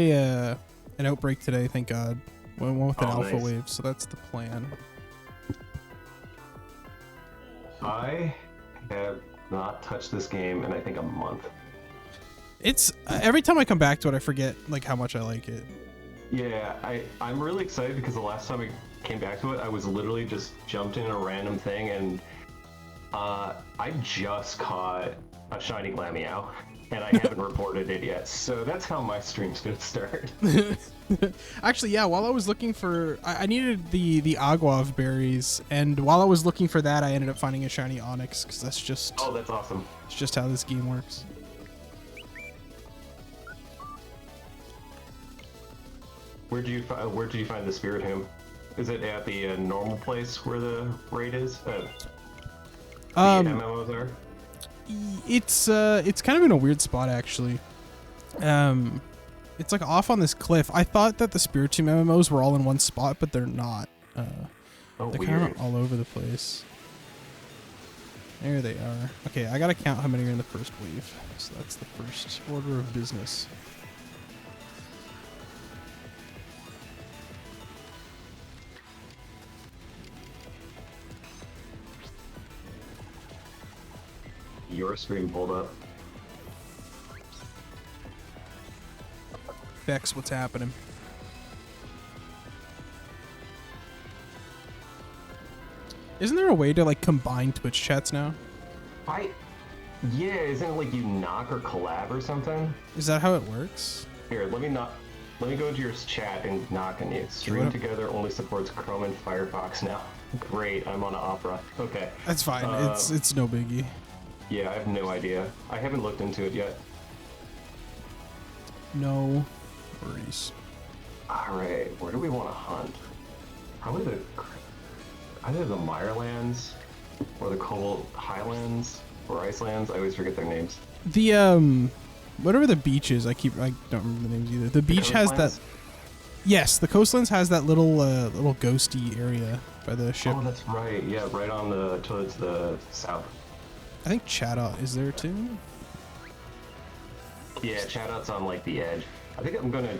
an outbreak today, thank God. One with an alpha Nice. wave, so that's the plan. I have not touched this game in I think a month. It's every time I come back to it, I forget like how much I like it. Yeah, I'm really excited because the last time I came back to it, I was literally just jumped in a random thing and I just caught a shiny Glameow and I haven't reported it yet. So that's how my stream's gonna start. Actually, yeah, while I was looking for, I needed the Aguav berries, and while I was looking for that, I ended up finding a shiny Onyx because that's just Oh, that's awesome. it's just how this game works. Where do you find the Spiritomb? Is it at the normal place where the raid is? The MMOs are? It's kind of in a weird spot actually. It's like off on this cliff. I thought that the Spiritomb MMOs were all in one spot, but they're not. Oh, They're weird. kind of all over the place. There they are. Okay, I gotta count how many are in the first wave. So that's the first order of business. Your stream pulled up. Bex, what's happening? Isn't there a way to like combine Twitch chats now? Yeah, isn't it like you knock or collab or something? Is that how it works? Here, let me go into your chat and knock on you. Stream what- together only supports Chrome and Firefox now. Great, I'm on Opera. Okay. That's fine. It's no biggie. Yeah, I have no idea. I haven't looked into it yet. No worries. Alright, where do we want to hunt? Probably either the Mirelands or the Cobalt Highlands or Icelands. I always forget their names. The whatever the beach is, I don't remember the names either. The beach has that. Coastlands? Yes, the coastlands has that little little ghosty area by the ship. Oh, that's right. Yeah, right on towards the south. I think Chatot is there too. Yeah, Chatot's on like the edge. I think I'm gonna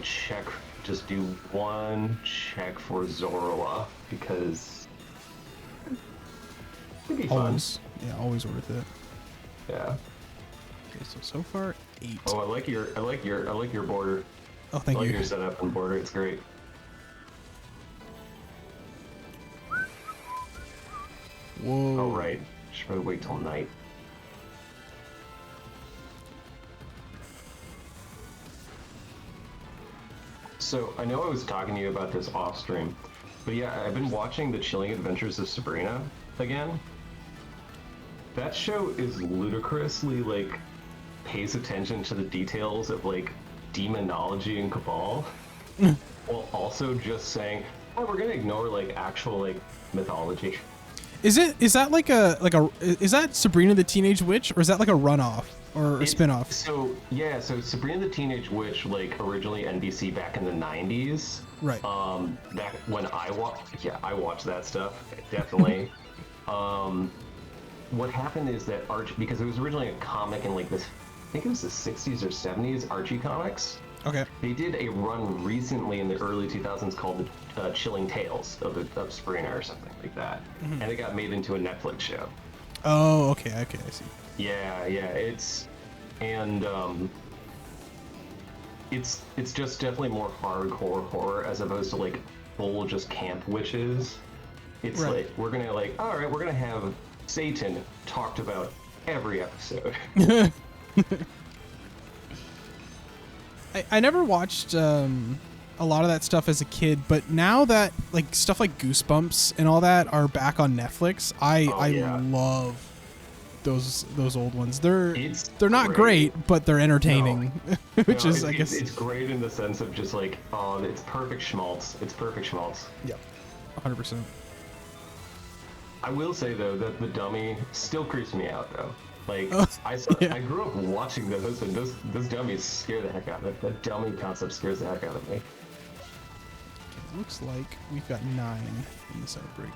just do one check for Zoroa because it'd be fun. Always, yeah, always worth it. Yeah. Okay, so far 8. Oh, I like your border. Oh, I thank like you. your setup and border. It's great. Whoa. Oh right. Should probably wait till night. So I know I was talking to you about this off stream, but yeah, I've been watching The Chilling Adventures of Sabrina again. That show is ludicrously like pays attention to the details of like demonology and cabal, while also just saying, "Oh, we're gonna ignore like actual like mythology." Is that Sabrina the Teenage Witch, or is that like a runoff or a spinoff? So yeah, so Sabrina the Teenage Witch, like originally NBC back in the 90s. Right. Back when I watched that stuff definitely. What happened is that because it was originally a comic in like this, I think it was the 60s or 70s, Archie comics. Okay. They did a run recently in the early 2000s called the Chilling Tales of Sabrina or something like that, and it got made into a Netflix show. Oh, okay, I see. Yeah, it's just definitely more hardcore horror as opposed to like full just camp witches. It's Right. like we're gonna have Satan talked about every episode. I never watched a lot of that stuff as a kid, but now that like stuff like Goosebumps and all that are back on Netflix, I Yeah. love those old ones. They're not great. great, but they're entertaining, which is I guess it's great in the sense of just like, oh, it's perfect schmaltz. It's perfect schmaltz. yeah, 100%. I will say though that the dummy still creeps me out though. Like yeah. I grew up watching those, and those dummies scare the heck out of me. That dummy concept scares the heck out of me. It looks like we've got 9 in this outbreak.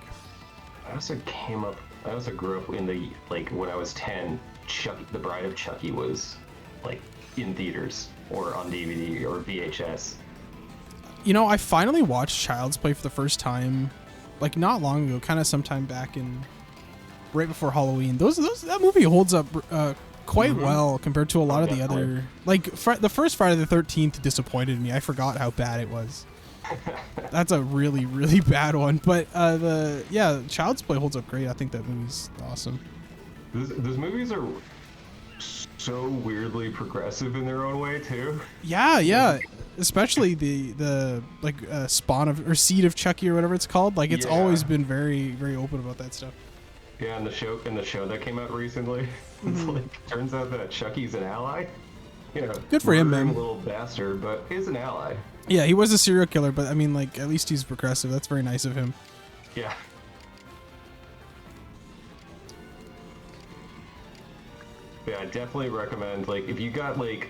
I also grew up in the like when I was 10. Chucky, the Bride of Chucky was like in theaters or on DVD or VHS. You know, I finally watched Child's Play for the first time, like not long ago, kind of sometime back in right before Halloween. That movie holds up quite well compared to a lot of the other. Like the first Friday the 13th disappointed me. I forgot how bad it was. That's a really, really bad one. But Child's Play holds up great. I think that movie's awesome. Those movies are so weirdly progressive in their own way too. Yeah. Especially the spawn of or seed of Chucky or whatever it's called. Like it's always been very, very open about that stuff. Yeah, and the show that came out recently, it's like turns out that Chucky's an ally. You know, good for him, man. A little bastard, but is an ally. Yeah, he was a serial killer, but I mean, like, at least he's progressive. That's very nice of him. Yeah. Yeah, I definitely recommend, like, if you got, like,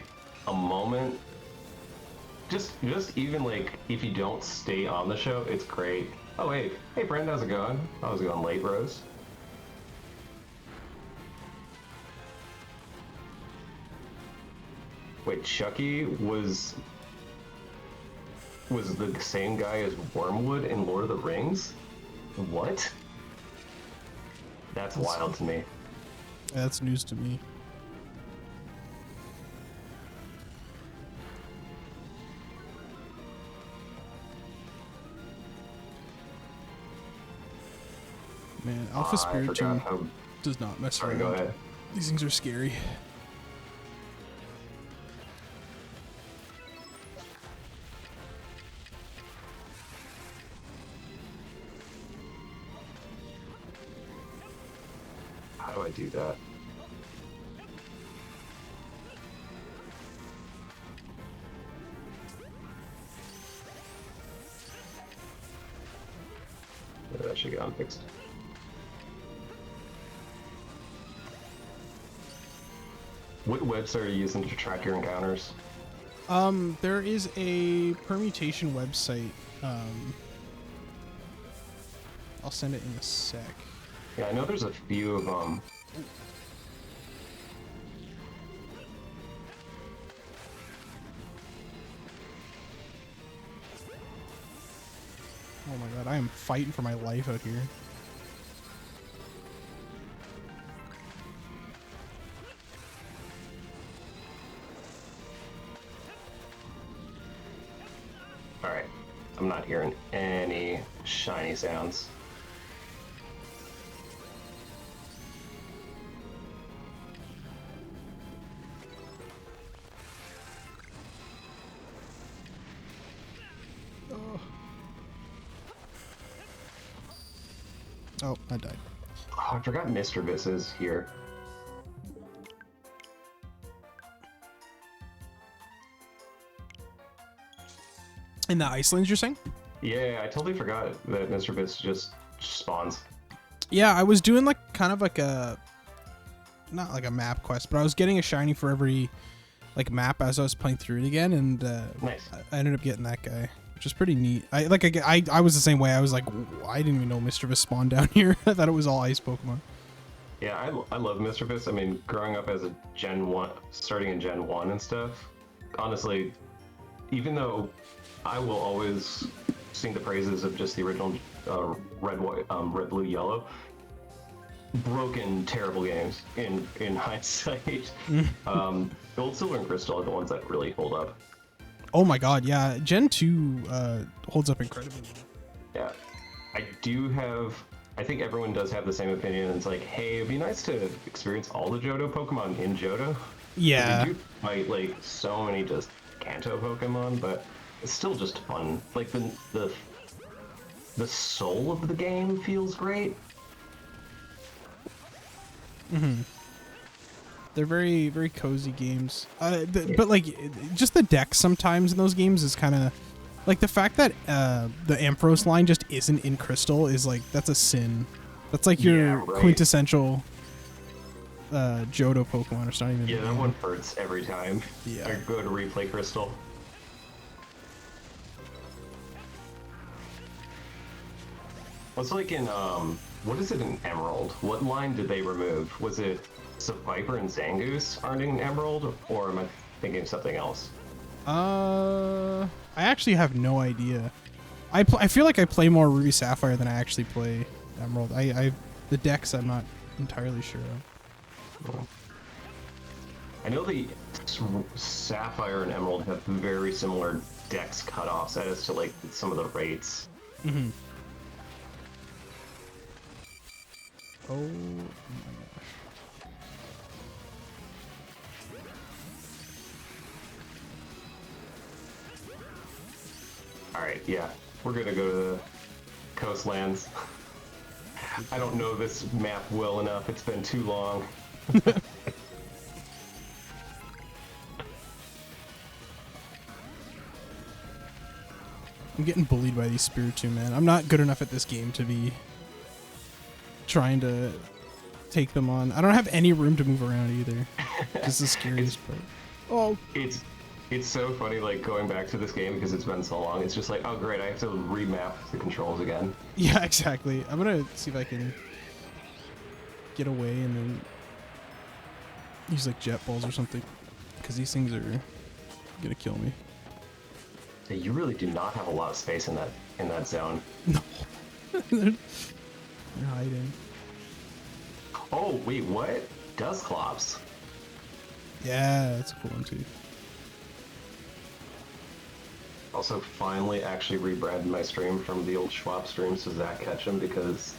a moment, just even, like, if you don't stay on the show, it's great. Oh, hey, Brent, how's it going? How's it going, late, Rose? Wait, Chucky was the same guy as Wormwood in Lord of the Rings? What? That's wild to me. That's news to me. Man, Alpha Spiritomb does not mess around. Go ahead. These things are scary. How do I do that? That should get unfixed. What website are you using to track your encounters? There is a permutation website. I'll send it in a sec. Yeah, I know there's a few of them. Oh my god, I am fighting for my life out here. Alright, I'm not hearing any shiny sounds. Oh, I died. Oh, I forgot Mr. Biss is here. In the Icelands, you're saying? Yeah, I totally forgot that Mr. Biss just spawns. Yeah, I was doing like kind of like a, not like a map quest, but I was getting a shiny for every like map as I was playing through it again, and nice. I ended up getting that guy, which is pretty neat. I was the same way. I was like, I didn't even know Mr. Biss spawned down here. I thought it was all ice Pokemon. Yeah, I love Mr. Biss. I mean, growing up as a Gen 1, starting in Gen 1 and stuff, honestly, even though I will always sing the praises of just the original red, blue, yellow, broken, terrible games in hindsight. Gold, Silver, and Crystal are the ones that really hold up. Oh my god, yeah. Gen 2 holds up incredibly well. Yeah. I think everyone does have the same opinion. It's like, hey, it'd be nice to experience all the Johto Pokemon in Johto. Yeah. You do fight, like, so many just Kanto Pokemon, but it's still just fun. Like, the soul of the game feels great. They're very, very cozy games. But like, just the deck sometimes in those games is kind of like the fact that the Ampharos line just isn't in Crystal is like, that's a sin. That's like your quintessential Johto Pokemon. It's not even. Yeah, that one hurts every time. Yeah. I go to replay Crystal. What's like in what is it in Emerald? What line did they remove? Was it Viper and Zangoose aren't in Emerald, or am I thinking of something else? I actually have no idea. I feel like I play more Ruby Sapphire than I actually play Emerald. The decks I'm not entirely sure of. I know the Sapphire and Emerald have very similar dex cutoffs as to like some of the rates. Mm-hmm. Oh my gosh. Alright, yeah. We're gonna go to the coastlands. I don't know this map well enough. It's been too long. I'm getting bullied by these Spiritomb, man. I'm not good enough at this game to be trying to take them on. I don't have any room to move around either. This is the scariest part. Oh, It's so funny, like, going back to this game because it's been so long. It's just like, oh great, I have to remap the controls again. yeah, exactly. I'm gonna see if I can get away and then use like jet balls or something, because these things are gonna kill me. Hey, you really do not have a lot of space in that zone. No. They're hiding. Oh wait, what? Dusclops. Yeah, that's a cool one too. Also, finally actually rebranded my stream from the old Schwab streams to Zach Ketchum because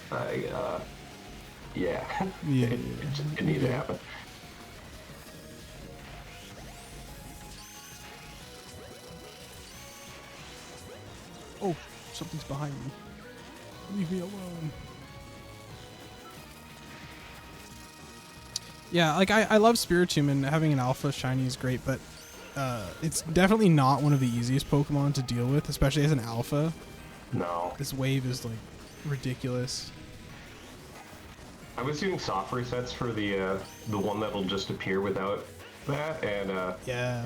yeah, Yeah, it needed to happen. Oh, something's behind me. Leave me alone. Yeah, like I love Spiritomb, and having an alpha shiny is great, but it's definitely not one of the easiest Pokemon to deal with, especially as an alpha. No. This wave is like ridiculous. I was doing soft resets for the one that'll just appear without that, and Yeah.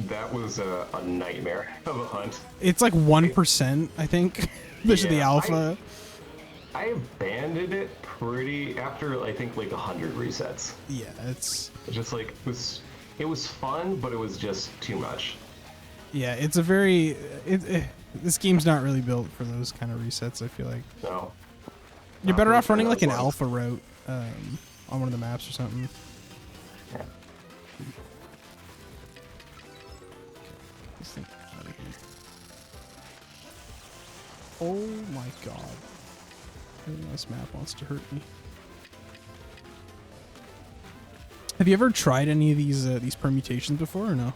that was a nightmare of a hunt. It's like 1%, I think, especially the Yeah, alpha. I abandoned it pretty after I think like 100 resets. Yeah, it's Just like it was fun, but it was just too much. yeah, it's a very this game's not really built for those kind of resets, I feel like. No. You're better off running like an one. alpha route on one of the maps or something. Yeah. This thing out of here. Oh my god. This map wants to hurt me. Have you ever tried any of these permutations before or no?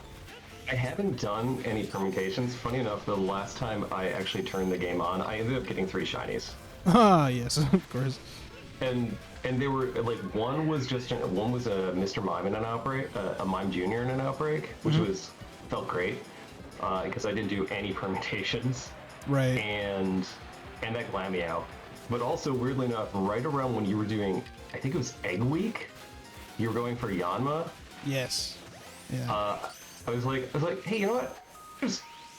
I haven't done any permutations. Funny enough, the last time I actually turned the game on, I ended up getting 3 shinies. Ah, yes, of course. And they were like one was a Mr. Mime in an outbreak, a Mime Junior in an outbreak, which felt great because I didn't do any permutations. Right. And that glammed me out. But also, weirdly enough, right around when you were doing, I think it was Egg Week, you were going for Yanma. Yes. Yeah. I was like, hey, you know what?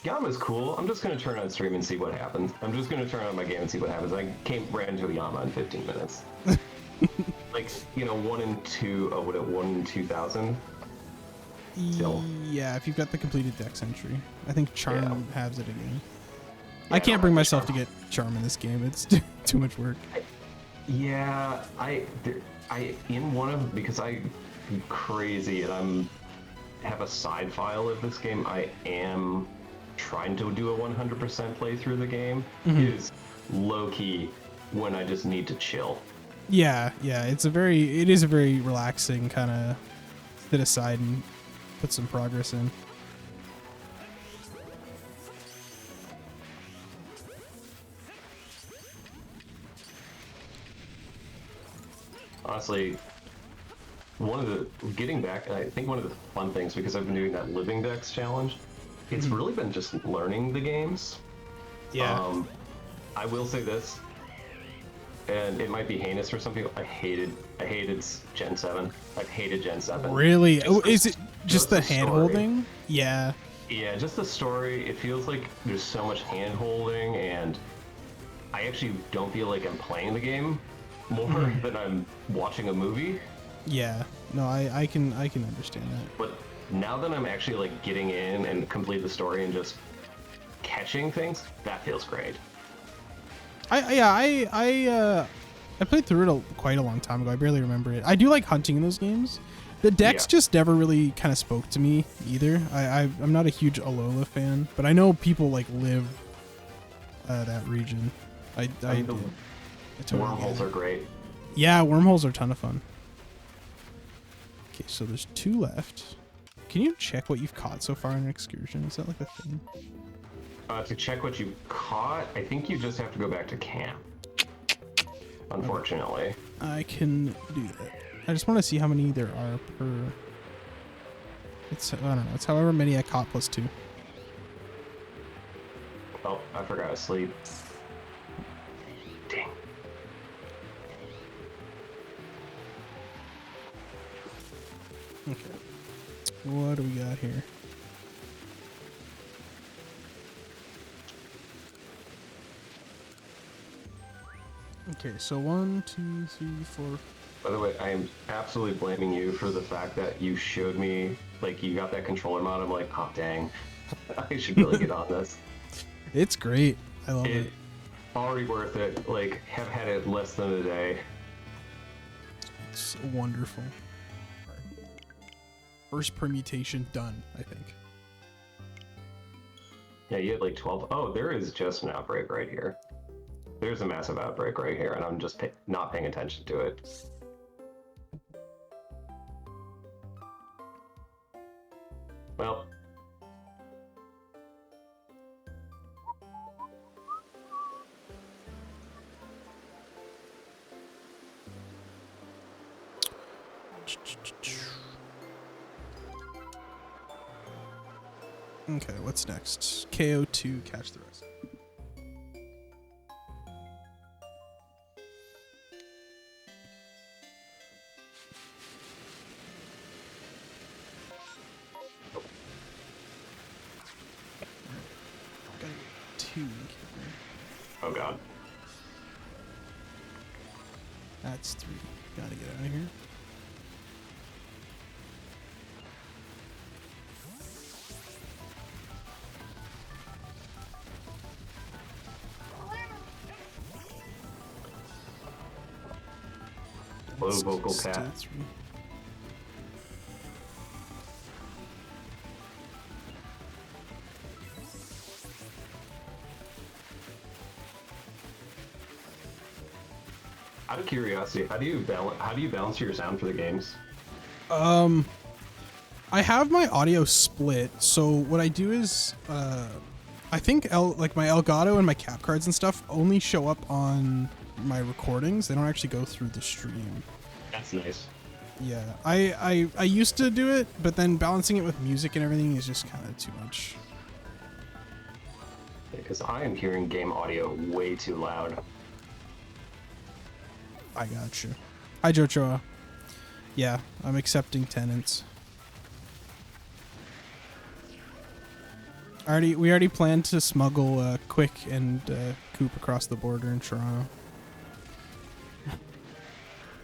Yama's cool. I'm just gonna turn on stream and see what happens. I'm just gonna turn on my game and see what happens. I ran into a Yama in 15 minutes. Like, 1 in 2,000. Still. Yeah, if you've got the completed dex entry. I think Charm halves it again. Yeah, I can't bring myself to get Charm in this game. It's too much work. Because I'm crazy and have a side file of this game, I am trying to do a 100% playthrough of the game. Is low-key when I just need to chill. Yeah, it is a very relaxing kind of sit aside and put some progress in. Honestly, getting back, I think one of the fun things, because I've been doing that Living Dex challenge, it's really been just learning the games. Yeah. I will say this, and it might be heinous for some people, I hated Gen 7. I've hated Gen 7. Really? Oh, is it just the hand holding? Yeah. Yeah, just the story. It feels like there's so much hand holding, and I actually don't feel like I'm playing the game more than I'm watching a movie. Yeah. No, I can understand that. But now that I'm actually like getting in and complete the story and just catching things, that feels great. I played through it quite a long time ago. I barely remember it. I do like hunting in those games. The decks just never really kind of spoke to me either. I'm not a huge Alola fan, but I know people like live that region. I totally wormholes are great. Yeah, wormholes are a ton of fun. Okay, so there's 2 left. Can you check what you've caught so far in an excursion? Is that like a thing? To check what you caught, I think you just have to go back to camp. Unfortunately. I can do that. I just want to see how many there are per... I don't know. It's however many I caught plus 2. Oh, I forgot to sleep. Dang. Okay. What do we got here? Okay, so 1, 2, 3, 4. By the way, I am absolutely blaming you for the fact that you showed me, like, you got that controller mod. I'm like, oh, dang. I should really get on this. It's great. I love it. Already worth it. Like, have had it less than a day. It's wonderful. First permutation done, I think. Yeah, you had like 12. Oh, there is just an outbreak right here. There's a massive outbreak right here, and I'm just not paying attention to it. Well. Okay, what's next? KO2, catch the rest. Gotta get 2. Oh god. That's 3. Gotta get out of here. Low vocal cat. Out of curiosity, how do you balance your sound for the games? I have my audio split, so what I do is I think my Elgato and my cap cards and stuff only show up on my recordings. They don't actually go through the stream. That's nice. Yeah, I used to do it, but then balancing it with music and everything is just kind of too much. Because I am hearing game audio way too loud. I got you. Hi, Jojo. Yeah, I'm accepting tenants. We already planned to smuggle Quick and Coop across the border in Toronto.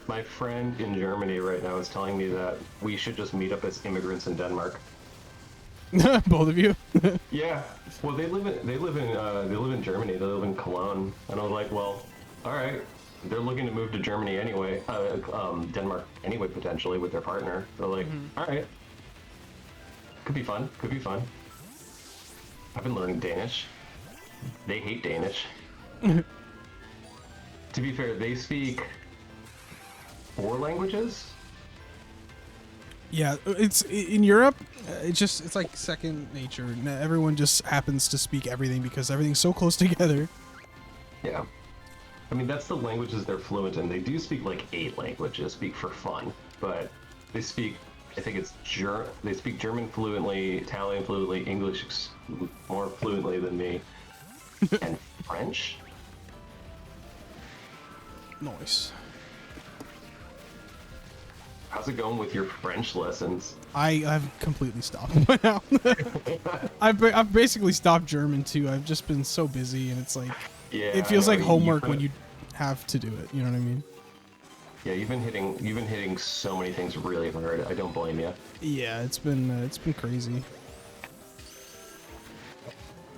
My friend in Germany right now is telling me that we should just meet up as immigrants in Denmark. Both of you? Yeah. Well, they live in Germany. They live in Cologne, and I was like, well, all right. They're looking to move to Germany anyway, Denmark anyway, potentially with their partner. They're like, all right, could be fun. Could be fun. I've been learning Danish. They hate Danish. To be fair, they speak 4 languages. Yeah, it's in Europe. It's like second nature. Everyone just happens to speak everything because everything's so close together. Yeah. I mean, that's the languages they're fluent in. They do speak like 8 languages, speak for fun, but they speak, I think it's they speak German fluently, Italian fluently, English more fluently than me, and French? Nice. How's it going with your French lessons? I've completely stopped by now. I've basically stopped German too. I've just been so busy, and it's like, yeah, it feels like homework when you have to do it. You know what I mean? Yeah, you've been hitting so many things really hard. I don't blame you. Yeah, it's been crazy.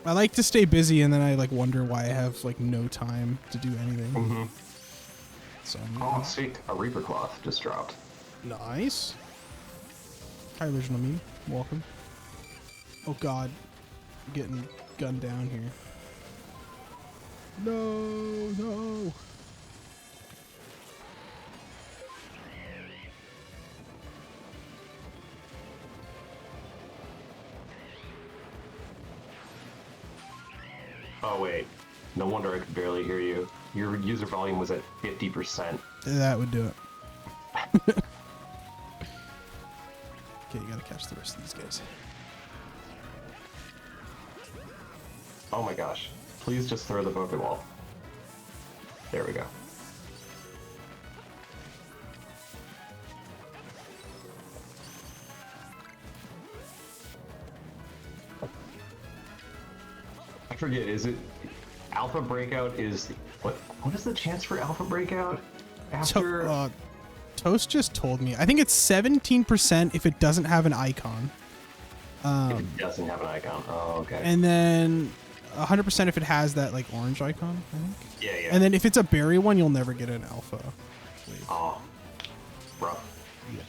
I like to stay busy, and then I like wonder why I have like no time to do anything. Mm-hmm. So Oh, sweet! A Reaper cloth just dropped. nice. Hi, original meme. Welcome. Oh God, I'm getting gunned down here. No. Oh wait, no wonder I could barely hear you. Your user volume was at 50%. That would do it. Okay, you gotta catch the rest of these guys. Oh my gosh! Please just throw the Pokeball. There we go. I forget. Is it Alpha Breakout? Is what is the chance for Alpha Breakout after? Toast just told me. I think it's 17% if it doesn't have an icon. If it doesn't have an icon. Oh, okay. And then 100% if it has that like orange icon, I think. Yeah. And then if it's a berry one, you'll never get an alpha. Wave. Oh, rough. Yeah,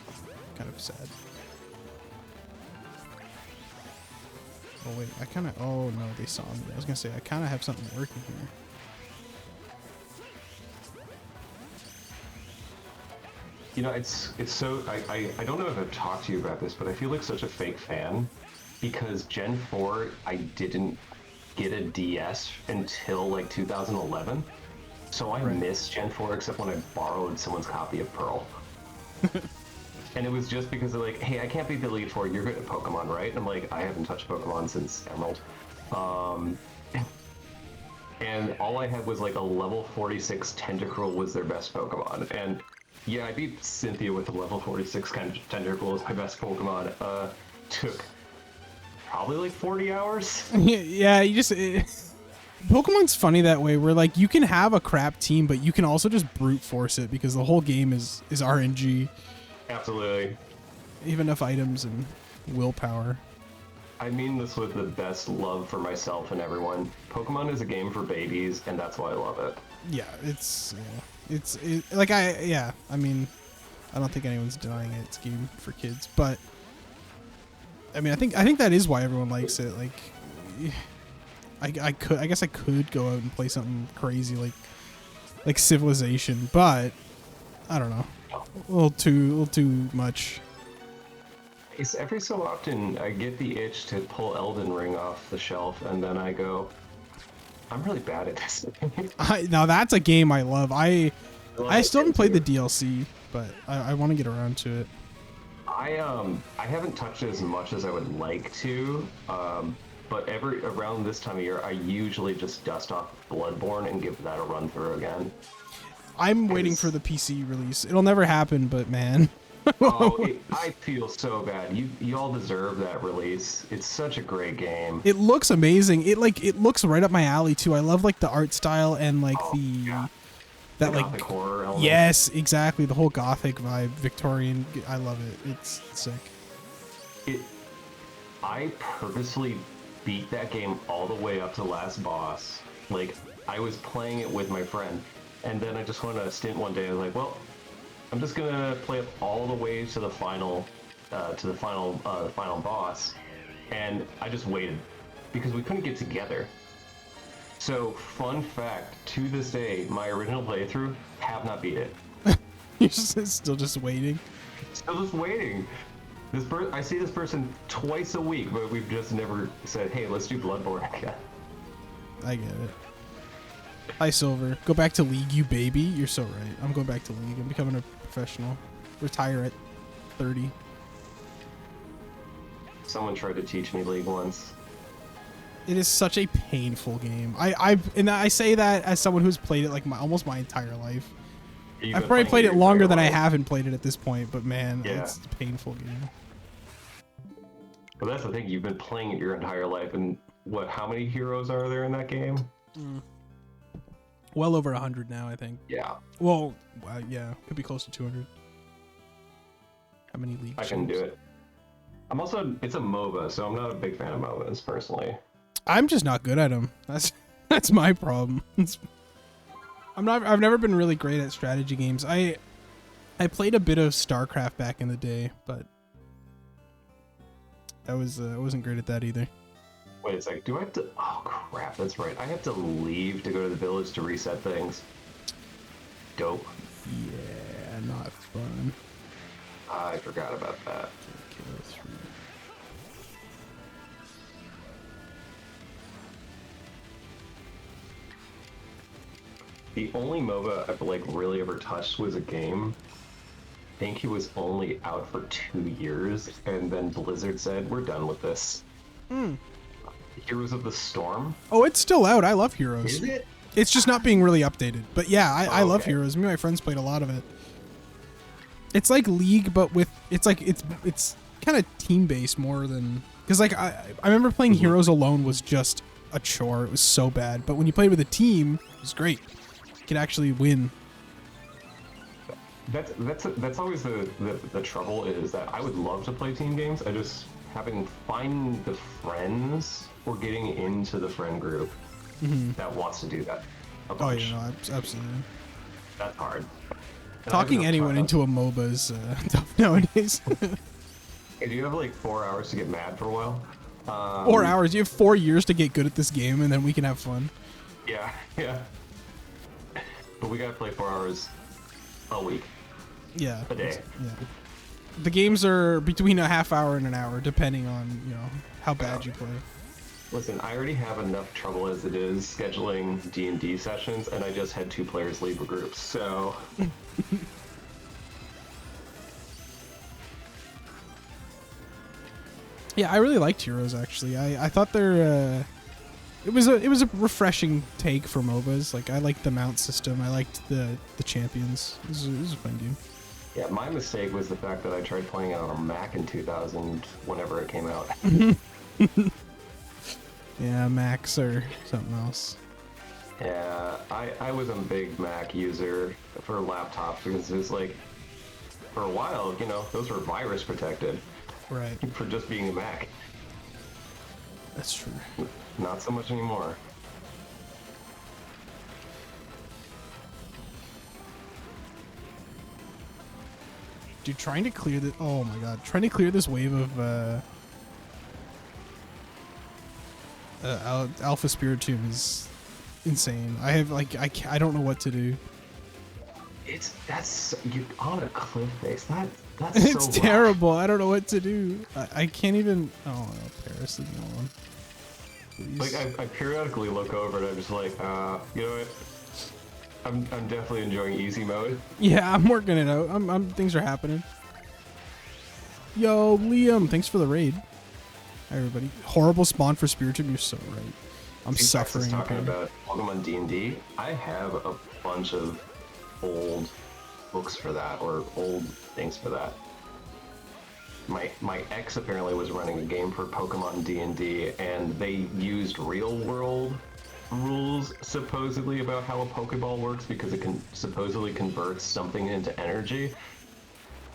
kind of sad. Oh wait, I kind of. Oh no, they saw me. I was gonna say I kind of have something working here. You know, it's so I don't know if I've talked to you about this, but I feel like such a fake fan because Gen 4 I didn't get a DS until like 2011, so I missed Gen 4 except when I borrowed someone's copy of Pearl. And it was just because they're like, hey, I can't beat the Elite Four, you're good at Pokemon, right? And I'm like, I haven't touched Pokemon since Emerald. And all I had was like a level 46 Tentacruel was their best Pokemon. And yeah, I beat Cynthia with a level 46 kind of Tentacruel as my best Pokemon. Took probably like 40 hours. Yeah, you just... Pokemon's funny that way, where like you can have a crap team, but you can also just brute force it because the whole game is RNG. Absolutely. Even enough items and willpower. I mean this with the best love for myself and everyone. Pokemon is a game for babies, and that's why I love it. Yeah, it's I mean, I don't think anyone's denying it. It's a game for kids, but I mean, I think that is why everyone likes it. Like, I guess I could go out and play something crazy like Civilization, but I don't know, a little too much. It's every so often I get the itch to pull Elden Ring off the shelf, and then I go, I'm really bad at this. Now that's a game I love. I still haven't played the DLC, but I want to get around to it. I haven't touched it as much as I would like to, but around this time of year, I usually just dust off Bloodborne and give that a run through again. I'm waiting for the PC release. It'll never happen, but man. I feel so bad. You all deserve that release. It's such a great game. It looks amazing. It looks right up my alley too. I love like the art style and like that like Gothic horror element. Yes, exactly. The whole gothic vibe, Victorian. I love it. It's sick. I purposely beat that game all the way up to the last boss. Like I was playing it with my friend, and then I just went on a stint one day. I was like, well, I'm just gonna play it all the way to the final boss, and I just waited because we couldn't get together. So, fun fact: to this day, my original playthrough have not beat it. You're still just waiting. Still just waiting. I see this person twice a week, but we've just never said, "Hey, let's do Bloodborne again." I get it. Hi, Silver. Go back to League, you baby. You're so right. I'm going back to League. I'm becoming a professional. Retire at 30. Someone tried to teach me League once. It is such a painful game. I say that as someone who's played it like almost my entire life. I've probably played it longer than I haven't played it at this point, but man, it's a painful game. Well, that's the thing. You've been playing it your entire life, and how many heroes are there in that game? Well over 100 now, I think. Yeah. Well, yeah, could be close to 200. How many leagues? I can do it. I'm also, it's a MOBA, so I'm not a big fan of MOBAs personally. I'm just not good at them. That's my problem. I've never been really great at strategy games. I played a bit of StarCraft back in the day, but I wasn't great at that either. Wait a sec, do I have to... Oh, crap, that's right. I have to leave to go to the village to reset things. Dope. Yeah, not fun. I forgot about that. The only MOBA I've, like, really ever touched was a game. I think it was only out for 2 years, and then Blizzard said, we're done with this. Heroes of the Storm? Oh, it's still out. I love Heroes. Is it? It's just not being really updated. But yeah, I love okay. Heroes. Me and my friends played a lot of it. It's like League, but with it's kind of team based more than because like I remember playing Heroes alone was just a chore. It was so bad. But when you played with a team, it was great. You could actually win. That's always the trouble is that I would love to play team games. I just haven't find the friends or getting into the friend group that wants to do that. Oh yeah, no, absolutely. That's hard. And Talking anyone into a MOBA is tough nowadays. Hey, do you have like 4 hours to get mad for a while? 4 hours. You have 4 years to get good at this game, and then we can have fun. Yeah, yeah. But we gotta play 4 hours a week. Yeah. A day. Yeah. The games are between a half hour and an hour, depending on how bad you play. Listen, I already have enough trouble as it is scheduling D&D sessions, and I just had 2 players leave a group, so... Yeah, I really liked Heroes, actually. I thought they're... It was a refreshing take for MOBAs. Like, I liked the mount system. I liked the champions. It was a fun game. Yeah, my mistake was the fact that I tried playing it on a Mac in 2000, whenever it came out. Yeah, Macs or something else. Yeah, I was a big Mac user for laptops because it was like, for a while, those were virus protected. Right. For just being a Mac. That's true. Not so much anymore. Dude, trying to clear this... Oh my god. Trying to clear this wave of... Alpha Spiritomb is insane. I have, like... I don't know what to do. You're on a cliff face. That's it's so terrible. I don't know what to do. I can't even... Oh, no, Paris, leave me alone. Please. Like, I periodically look over and I'm just like, you know what? I'm definitely enjoying easy mode. Yeah, I'm working it out. Things are happening. Yo, Liam, thanks for the raid. Hi, everybody. Horrible spawn for Spiritomb. You're so right. I'm suffering. Talking about Pokemon D&D, I have a bunch of old books for that, or old things for that. My ex apparently was running a game for Pokemon D&D, and they used real-world rules, supposedly, about how a Pokeball works, because it can supposedly converts something into energy.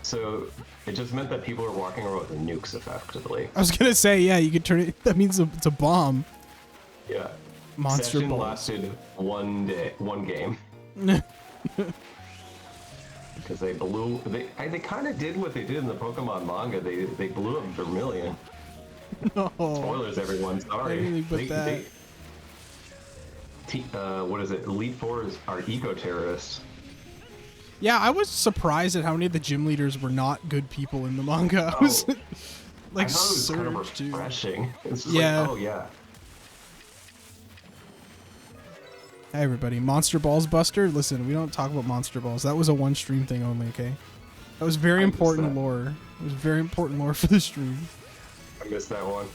So it just meant that people are walking around with nukes, effectively. I was gonna say, yeah, you could turn it... That means it's a bomb. Yeah. Monster Session balls. lasted one game. Because they blew... They kind of did what they did in the Pokemon manga. They blew up Vermilion. No. Spoilers, everyone. Sorry. Anything but that. What is it? Elite Fours are eco-terrorists. Yeah, I was surprised at how many of the gym leaders were not good people in the manga. I was like, I thought it was kind of refreshing. It's just like, oh yeah. Hey everybody, Monster Balls Buster. Listen, we don't talk about Monster Balls. That was a one stream thing only, okay? That was very important lore. It was very important lore for the stream. I missed that one.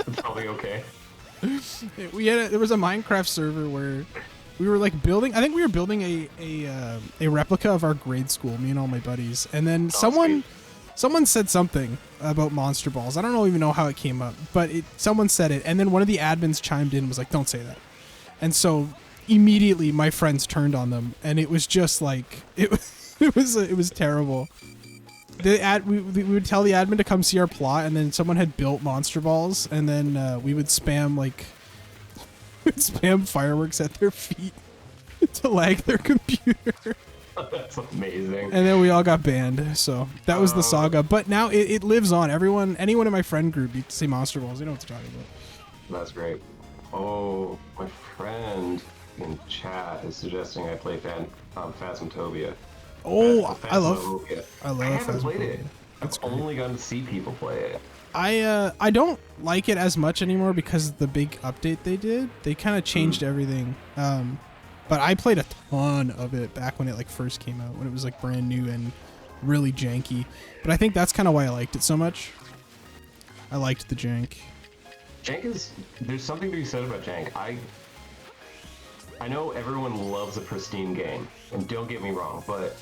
It's probably okay. There was a Minecraft server where we were like building. I think we were building a replica of our grade school. Me and all my buddies, and then someone said something about Monster Balls. I don't even know how it came up, but someone said it, and then one of the admins chimed in and was like, "Don't say that." And so immediately my friends turned on them, and it was just like it was terrible. We would tell the admin to come see our plot, and then someone had built monster balls, and then we would spam spam fireworks at their feet to lag their computer. That's amazing. And then we all got banned. So that was the saga. But now it lives on. Anyone in my friend group, you say monster balls, they know what to talk about. That's great. Oh, my friend in chat is suggesting I play Phasmophobia. Oh, I love I haven't played it. That's I've only gotten to see people play it. I don't like it as much anymore because of the big update they did. They kind of changed everything. But I played a ton of it back when it like first came out, when it was like brand new and really janky. But I think that's kind of why I liked it so much. I liked the jank. There's something to be said about jank. I know everyone loves a pristine game, and don't get me wrong, but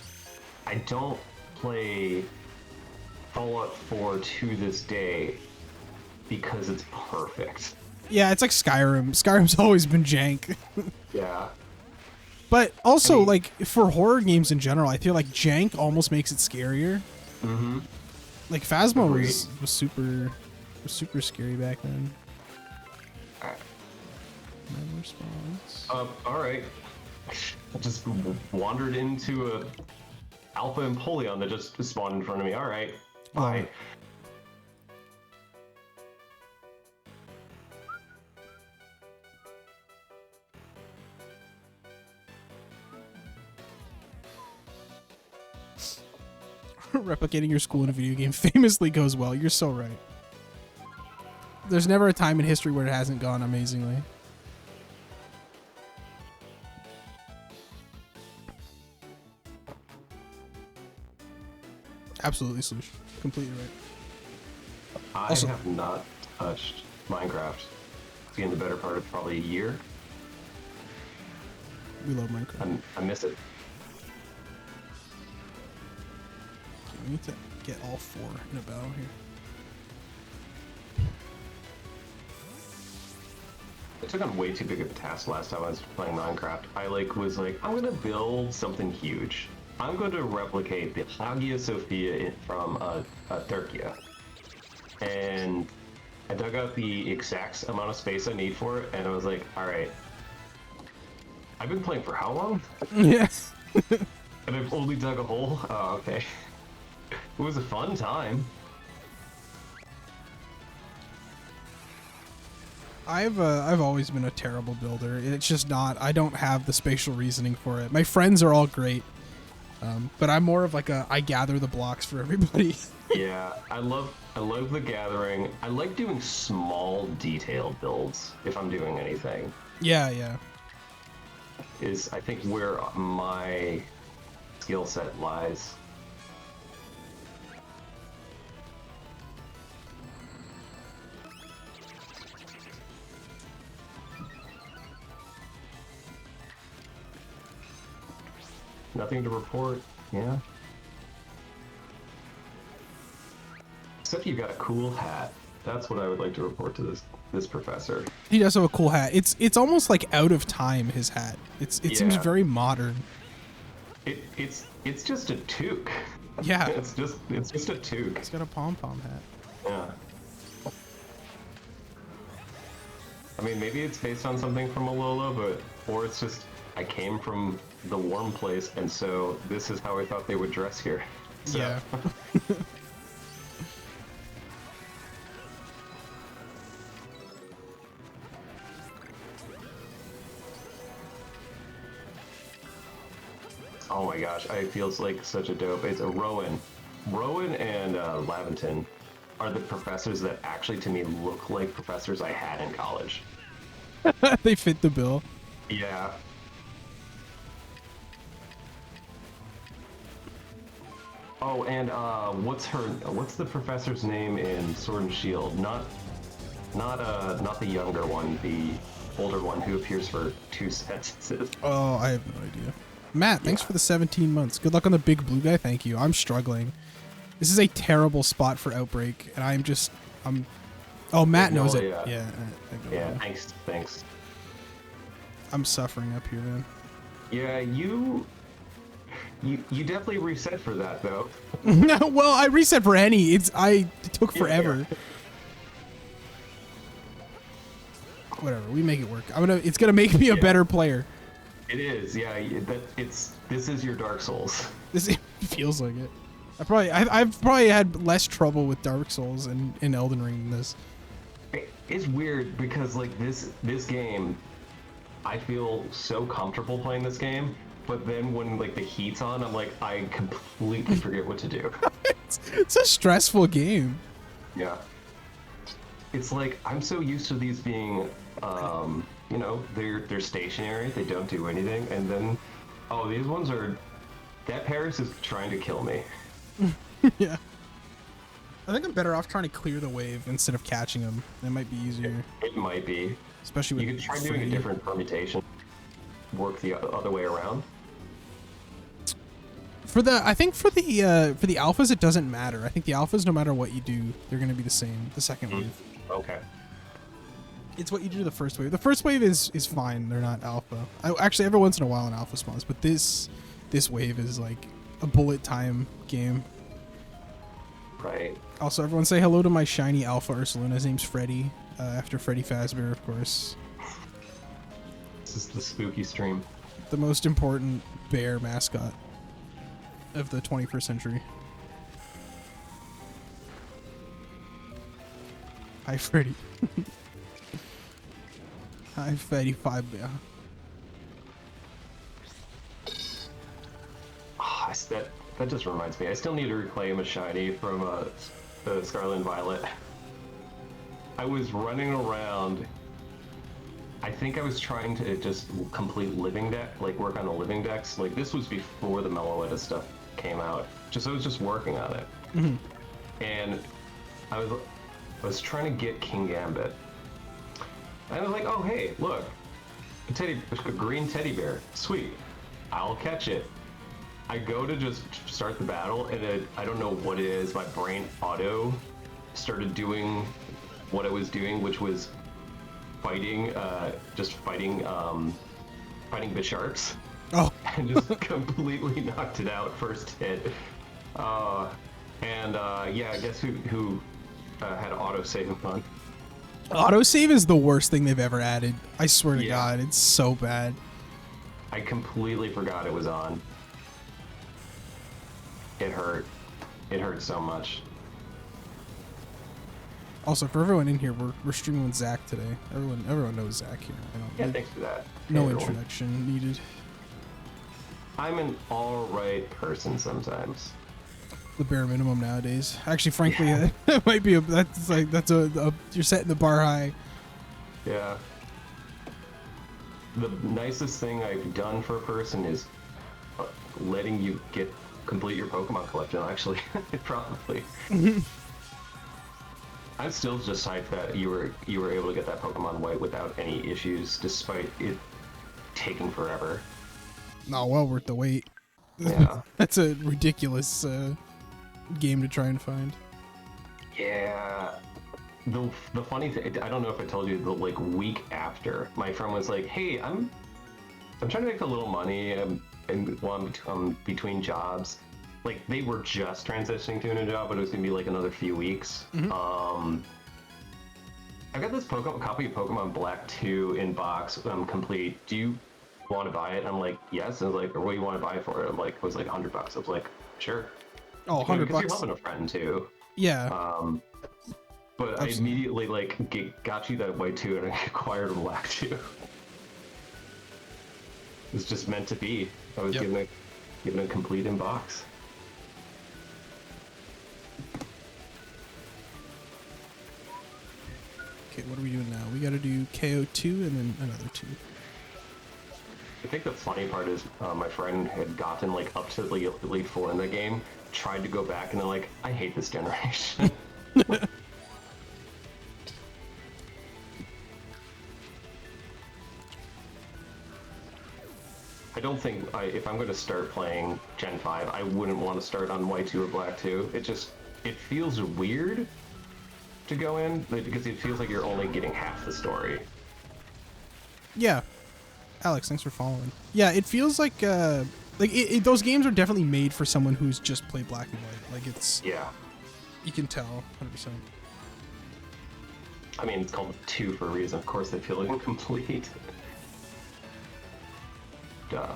I don't play Fallout 4 to this day because it's perfect. Yeah, it's like Skyrim. Skyrim's always been jank. Yeah. But also, like, for horror games in general, I feel like jank almost makes it scarier. Mm-hmm. Like, Phasmo was super scary back then. No response. Alright. I just wandered into a Alpha Empoleon that just spawned in front of me. Alright. Bye. Replicating your school in a video game famously goes well. You're so right. There's never a time in history where it hasn't gone amazingly. Absolutely, Slush. Completely right. I have not touched Minecraft. It's been the better part of probably a year. We love Minecraft. I miss it. We need to get all 4 in a battle here. I took on way too big of a task last time I was playing Minecraft. I was like, I'm gonna build something huge. I'm going to replicate the Hagia Sophia from Turkey. And I dug out the exact amount of space I need for it, and I was like, alright. I've been playing for how long? Yes. And I've only dug a hole? Oh, okay. It was a fun time. I've always been a terrible builder. It's just not. I don't have the spatial reasoning for it. My friends are all great, but I'm more of like I gather the blocks for everybody. Yeah, I love the gathering. I like doing small, detailed builds if I'm doing anything. Yeah. Is I think where my skill set lies. Nothing to report, yeah. Except you got a cool hat. That's what I would like to report to this professor. He does have a cool hat. It's almost like out of time, his hat. It seems very modern. It's just a toque. Yeah. It's just a toque. He's got a pom-pom hat. Yeah. I mean, maybe it's based on something from Alola, or it's just I came from the warm place, and so this is how I thought they would dress here. So. Yeah. Oh my gosh, it feels like such a dope. It's a Rowan. Rowan and Laventon are the professors that actually, to me, look like professors I had in college. They fit the bill. Yeah. Oh, and what's the professor's name in Sword and Shield? Not the younger one, the older one who appears for 2 sentences. Oh, I have no idea. Matt, thanks for the 17 months. Good luck on the big blue guy. Thank you. I'm struggling. This is a terrible spot for Outbreak, and I'm. Oh, Matt knows it. Yeah. Yeah. Yeah. Thanks. I'm suffering up here, man. Yeah, you definitely reset for that though. Well, I reset for any. It took forever. Yeah. Whatever, we make it work. It's gonna make me a better player. It is, yeah. This is your Dark Souls. This feels like it. I've probably had less trouble with Dark Souls in Elden Ring than this. It's weird because like this game, I feel so comfortable playing this game, but then when like the heat's on, I'm like I completely forget what to do. It's a stressful game. Yeah. It's like I'm so used to these being, you know, they're stationary, they don't do anything, and then, oh, these ones are. That Paris is trying to kill me. Yeah. I think I'm better off trying to clear the wave instead of catching him. It might be easier. It might be. Especially with you could try doing a different permutation. Work the other way around. I think for the alphas it doesn't matter. I think the alphas, no matter what you do, they're gonna be the same. The second wave. Okay. It's what you do the first wave. The first wave is fine. They're not alpha. Actually, every once in a while an alpha spawns, but this wave is like a bullet time game. Right. Also, everyone say hello to my shiny alpha Ursulina. His name's Freddy, after Freddy Fazbear, of course. This is the spooky stream. The most important bear mascot of the 21st century. Hi, Freddy. Hi, Freddy Fazbear. That just reminds me. I still need to reclaim a shiny from the Scarlet and Violet. I was running around. I think I was trying to just complete living deck, like work on the living decks. Like this was before the Meloetta stuff came out. I was just working on it, and I was trying to get King Gambit. And I was like, oh hey, look, a green teddy bear, sweet. I'll catch it. I go to just start the battle, and I don't know what it is. My brain auto started doing what I was doing, which was fighting Bisharps. Oh. And just completely knocked it out first hit. Yeah, I guess who had autosave on. Autosave is the worst thing they've ever added. I swear to God, it's so bad. I completely forgot it was on. It hurt. It hurt so much. Also, for everyone in here, we're streaming with Zach today. Everyone knows Zach here. Thanks for that. No Hey, introduction needed. I'm an alright person sometimes. The bare minimum nowadays. Actually, frankly, that might be you're setting the bar high. Yeah. The nicest thing I've done for a person is letting you complete your Pokemon collection, actually. Probably. I'm still just hyped that you were able to get that Pokemon White without any issues, despite it taking forever. No, well worth the wait. Yeah. That's a ridiculous game to try and find. Yeah. The funny thing, I don't know if I told you, the like week after, my friend was like, "Hey, I'm trying to make a little money, and while I'm between jobs." Like they were just transitioning to a new job, but it was gonna be like another few weeks. I got this copy of Pokemon Black 2 in box, complete. Do you want to buy it? And I'm like, yes. And I was like, what do you want to buy it for? I'm like, it was like $100. I was like, sure. Oh, $100. Because you're helping a friend too. Yeah. But I immediately like got you that White 2 and I acquired a Black 2. It was just meant to be. I was given a complete in box. Okay, what are we doing now? We gotta do KO2 and then another 2. I think the funny part is my friend had gotten like up to Elite 4 in the game, tried to go back, and they're like, I hate this generation. I don't think if I'm going to start playing Gen 5, I wouldn't want to start on White 2 or Black 2. It feels weird to go in because it feels like you're only getting half the story. Yeah. Alex, thanks for following. Yeah, it feels like those games are definitely made for someone who's just played Black and White. Like it's Yeah. you can tell 100%. I mean, it's called 2 for a reason. Of course, they feel incomplete. Duh.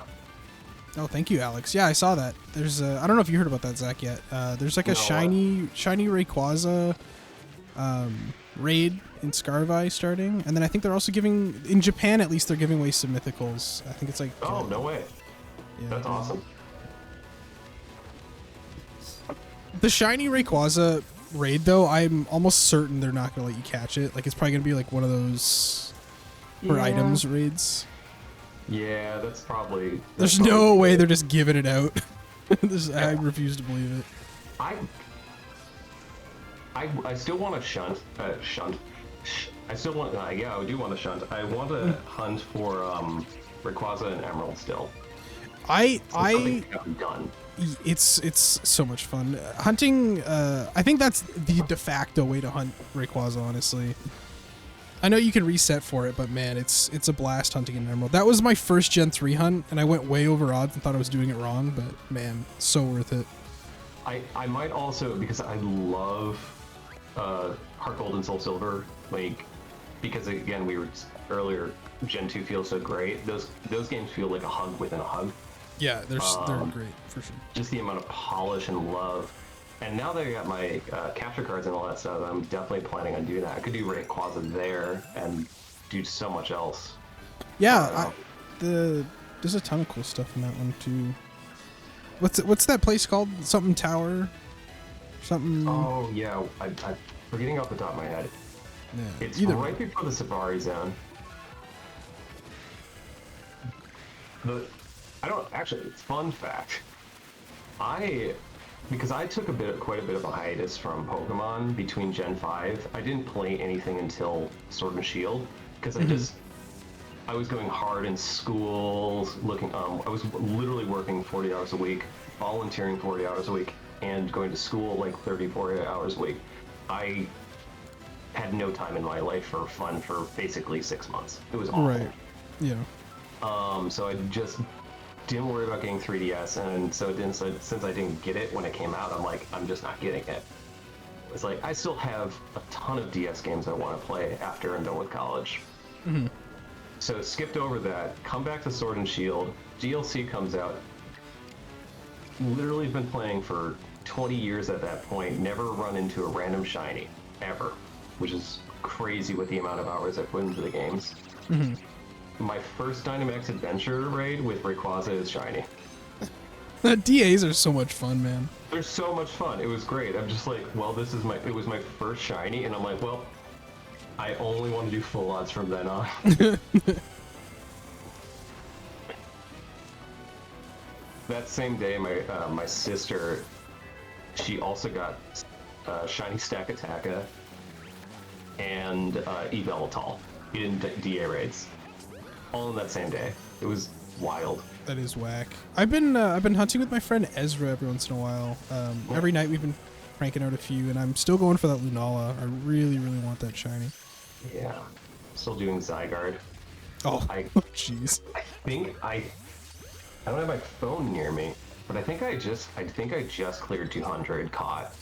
Oh, thank you, Alex. Yeah, I saw that. There's I don't know if you heard about that, Zach, yet. There's like a No, shiny Rayquaza raid in Scarvi starting, and then I think they're also giving in Japan at least they're giving away some mythicals. I think it's like Oh, no way. yeah, That's awesome. The shiny Rayquaza raid though, I'm almost certain they're not gonna let you catch it. Like it's probably gonna be like one of those for Yeah. items raids. Yeah, that's probably... There's that's no probably way good. they're just giving it out. I Yeah. refuse to believe it. I still want to shunt. I still want, yeah, I do want to shunt. I want to hunt for Rayquaza and Emerald still. Something got me done. It's so much fun. Hunting, I think that's the de facto way to hunt Rayquaza, honestly. I know you can reset for it, but man, it's a blast hunting an Emerald. That was my first Gen 3 hunt, and I went way over odds and thought I was doing it wrong, but man, so worth it. I might also, because I love Heart Gold and Soul Silver, like, because again, we were earlier, Gen 2 feels so great. Those games feel like a hug within a hug. Yeah, they're great, for sure. Just the amount of polish and love. And now that I got my capture cards and all that stuff, I'm definitely planning on doing that. I could do Rayquaza there and do so much else. Yeah, there's a ton of cool stuff in that one too. What's that place called? Something Tower? Something... Oh, yeah, I'm forgetting off the top of my head. Yeah, It's right before the Safari Zone. Fun fact. Because I took quite a bit of a hiatus from Pokemon between Gen 5, I didn't play anything until Sword and Shield, because I was going hard in school, I was literally working 40 hours a week, volunteering 40 hours a week, and going to school like 30, 40 hours a week. I had no time in my life for fun for basically 6 months. It was awful. Right. Yeah. So I just didn't worry about getting 3DS, and so since I didn't get it when it came out, I'm like, I'm just not getting it. It's like, I still have a ton of DS games I want to play after I'm done with college. Mm-hmm. So skipped over that, come back to Sword and Shield, DLC comes out. Literally been playing for 20 years at that point, never run into a random shiny, ever. Which is crazy with the amount of hours I put into the games. Mm-hmm. My first Dynamax Adventure raid with Rayquaza is shiny. DAs are so much fun, man. They're so much fun. It was great. I'm just like, well, it was my first shiny, and I'm like, well, I only want to do full odds from then on. That same day, my sister, she also got shiny Stakataka and Yveltal in DA raids, all in that same day. It was wild. That is whack. I've been hunting with my friend Ezra every once in a while. Every night we've been cranking out a few, and I'm still going for that Lunala. I really, really want that shiny. Yeah, still doing Zygarde. Oh, jeez. I don't have my phone near me, but I think I just cleared 200 caught.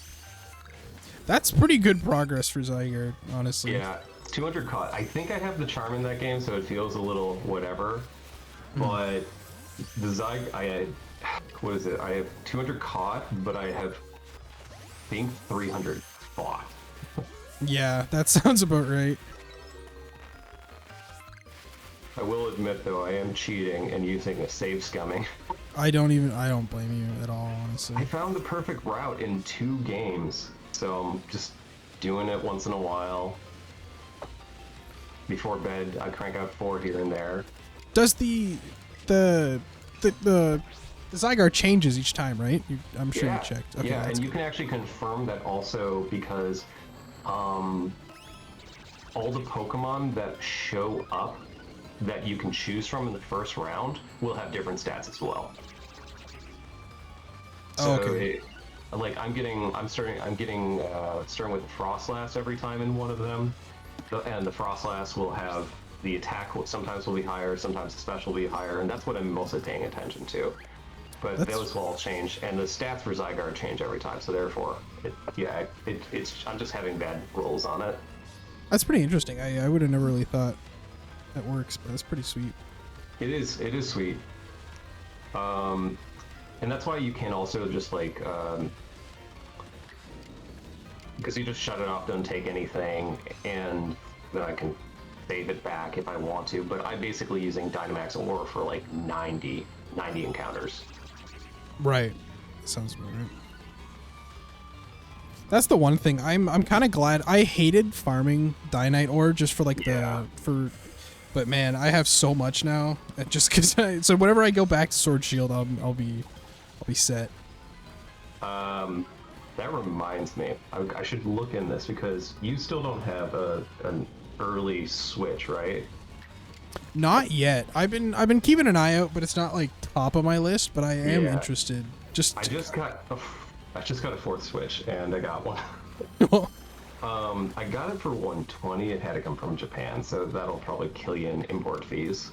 That's pretty good progress for Zygarde, honestly. Yeah, 200 caught. I think I have the charm in that game, so it feels a little whatever. But the what is it? I have 200 caught, but I have, I think, 300 fought. Yeah, that sounds about right. I will admit, though, I am cheating and using a save scumming. I don't blame you at all, honestly. I found the perfect route in 2 games, so I'm just doing it once in a while. Before bed, I crank out 4 here and there. Does the Zygarde changes each time, right? I'm sure you checked. Okay, yeah, and you good. can actually confirm that also because all the Pokemon that show up that you can choose from in the first round will have different stats as well. So okay. like I'm starting with the Frostlass every time in one of them, and the Frostlass will have the attack sometimes will be higher, sometimes the special will be higher, and that's what I'm mostly paying attention to. But those will all change, and the stats for Zygarde change every time, so therefore, I'm just having bad rolls on it. That's pretty interesting. I would have never really thought that works, but it's pretty sweet. It is sweet. And that's why you can also just like, because you just shut it off, don't take anything, and then I can save it back if I want to, but I'm basically using Dynamax Aura for like 90 encounters. Right. Sounds about right. That's the one thing. I'm kind of glad. I hated farming Dynite Ore just for like but man, I have so much now. Just because so whenever I go back to Sword Shield, I'll be set. That reminds me, I should look in this because you still don't have an early Switch, right? Not yet. I've been keeping an eye out, but it's not like top of my list. But I am interested. I just got a fourth Switch, and I got one. I got it for 120. It had to come from Japan, so that'll probably kill you in import fees.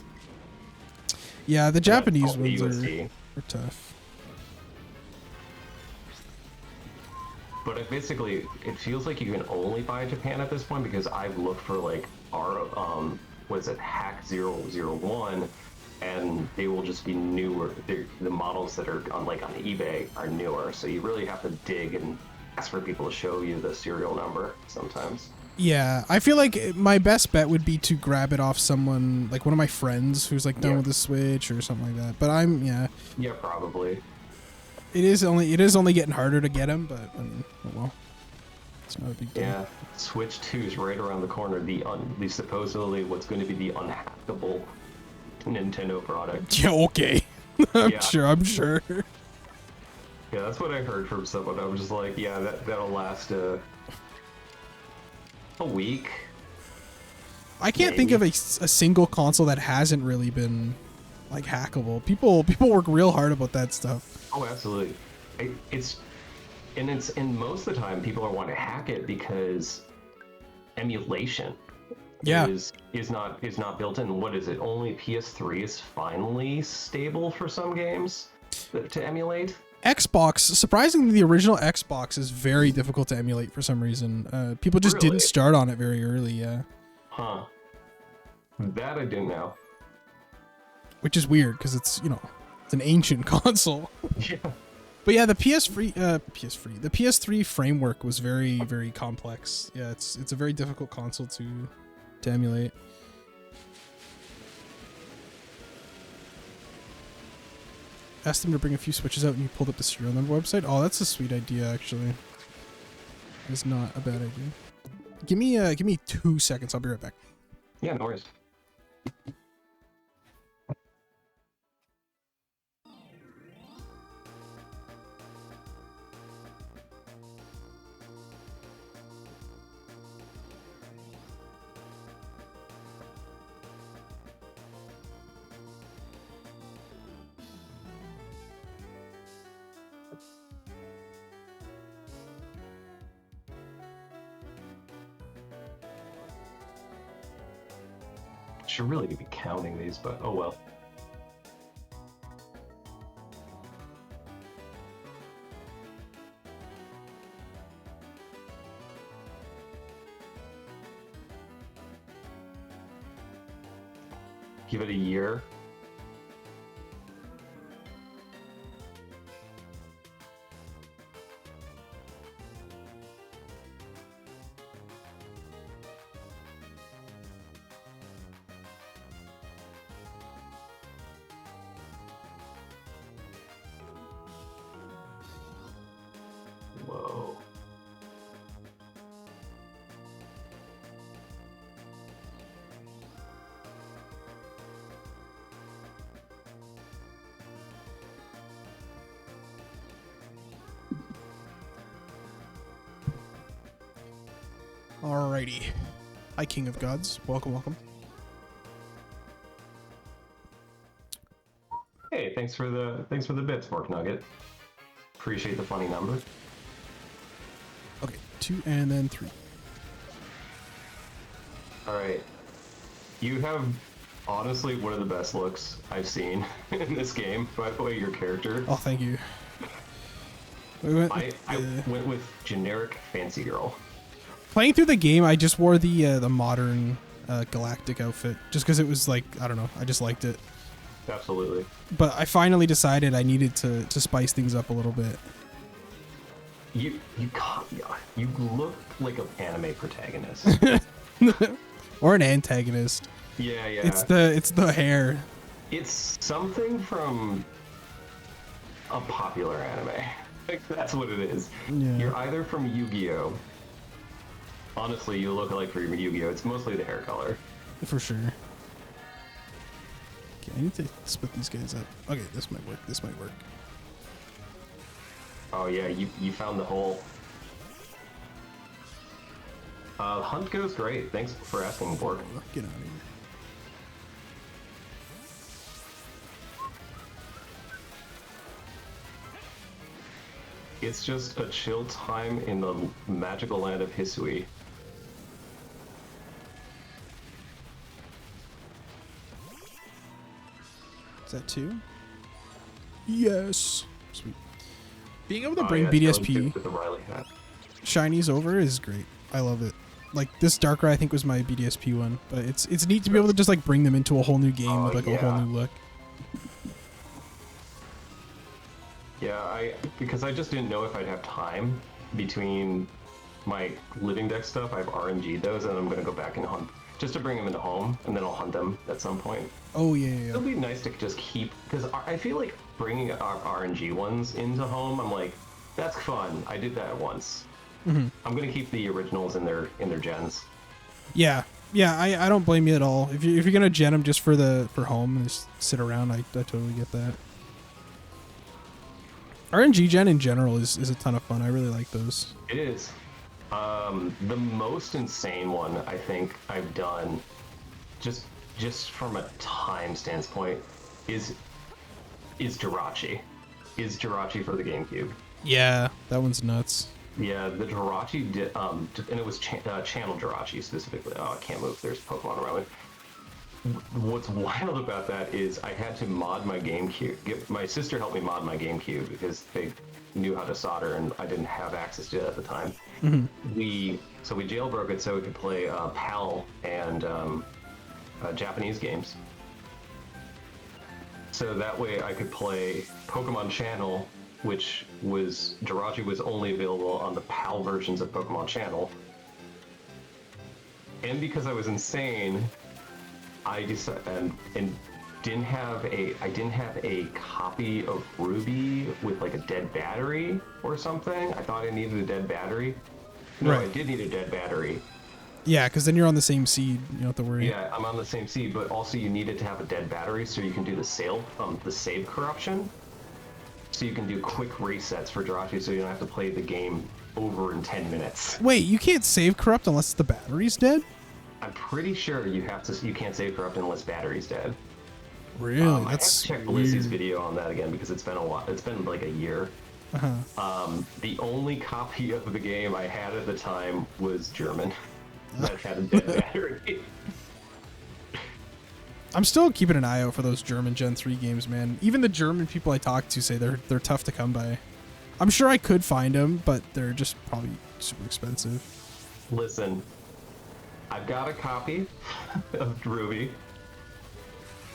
Yeah, the Japanese ones are tough. But it feels like you can only buy Japan at this point because I've looked for like Hack 001, and they will just be newer. The models that are on eBay are newer, so you really have to dig and ask for people to show you the serial number sometimes. Yeah, I feel like my best bet would be to grab it off someone, like one of my friends who's like done with the Switch or something like that. But Yeah, probably. It is only getting harder to get them, but I mean, oh well. It's not a big deal. Yeah, Switch 2 is right around the corner. The supposedly what's going to be the unhackable Nintendo product. Yeah, okay. I'm sure. Yeah, that's what I heard from someone. I was just like, yeah, that'll last a week. I can't think of a single console that hasn't really been like hackable. People work real hard about that stuff. Oh, absolutely. It's most of the time people are wanting to hack it because emulation is not built in. What is it? Only PS3 is finally stable for some games to emulate. Xbox, surprisingly, the original Xbox is very difficult to emulate for some reason. People just didn't start on it very early. Yeah. Huh. That I didn't know. Which is weird because it's an ancient console. Yeah. But yeah, the PS3 framework was very, very complex. Yeah, it's a very difficult console to emulate. Asked them to bring a few Switches out and you pulled up the serial number website. Oh, that's a sweet idea, actually. It's not a bad idea. Give me 2 seconds. I'll be right back. Yeah, no worries. Should really be counting these, but oh well. Give it a year. Whoa. Alrighty. Hi, King of Gods. Welcome, welcome. Hey, thanks for the bits, Fork Nugget. Appreciate the funny number. Okay, 2 and then 3. All right. You have honestly one of the best looks I've seen in this game. By the way, your character. Oh, thank you. We I went with generic fancy girl. Playing through the game, I just wore the modern galactic outfit just because it was like, I don't know, I just liked it. Absolutely. But I finally decided I needed to spice things up a little bit. You look like an anime protagonist. Or an antagonist. Yeah. It's the hair. It's something from a popular anime. Like, that's what it is. Yeah. You're either from Yu-Gi-Oh! Honestly, you look like from Yu-Gi-Oh! It's mostly the hair color. For sure. Okay, I need to split these guys up. Okay, this might work. This might work. Oh yeah, you found the hole. Hunt goes great. Thanks for asking, Borg. Get out of here. It's just a chill time in the magical land of Hisui. Is that 2? Yes. Sweet. Being able to bring Yeah, BDSP with the Riley hat. shinies over is great. I love it. Like this Darkrai, I think was my BDSP one, but it's neat to be able to just like bring them into a whole new game with like a whole new look. Yeah, because I just didn't know if I'd have time between my living deck stuff. I've RNG'd those, and I'm gonna go back and hunt just to bring them into home, and then I'll hunt them at some point. Oh yeah. It'll be nice to just keep, because I feel like bringing our RNG ones into home, I'm like, that's fun. I did that once. I'm gonna keep the originals in their gens. Yeah. I don't blame you at all. If you're gonna gen them just for home and just sit around, I totally get that. RNG gen in general is a ton of fun. I really like those. It is. The most insane one I think I've done, just from a time standpoint, is Jirachi. Is Jirachi for the GameCube? Yeah, that one's nuts. Yeah, the Jirachi did, and it was Channel Jirachi specifically. Oh, I can't move. There's Pokemon around me. What's wild about that is I had to mod my GameCube. My sister helped me mod my GameCube because they knew how to solder, and I didn't have access to it at the time. We jailbroke it so we could play PAL and Japanese games. So that way I could play Pokemon Channel, which was Jirachi was only available on the PAL versions of Pokemon Channel. And because I was insane, I decided and didn't have a copy of Ruby with like a dead battery or something. I thought I needed a dead battery. No, Right. I did need a dead battery. Yeah, because then you're on the same seed. You don't have to worry. Yeah, I'm on the same seed, but also you needed to have a dead battery so you can do the save corruption. So you can do quick resets for Jirachi, so you don't have to play the game over in 10 minutes. Wait, you can't save corrupt unless the battery's dead? I'm pretty sure you can't save corrupt unless battery's dead. Really? I have to check Lizzie's video on that again because it's been a while. It's been like a year. The only copy of the game I had at the time was German. That had a dead battery. I'm still keeping an eye out for those German Gen 3 games, man. Even the German people I talk to say they're tough to come by. I'm sure I could find them, but they're just probably super expensive. Listen, I've got a copy of Ruby.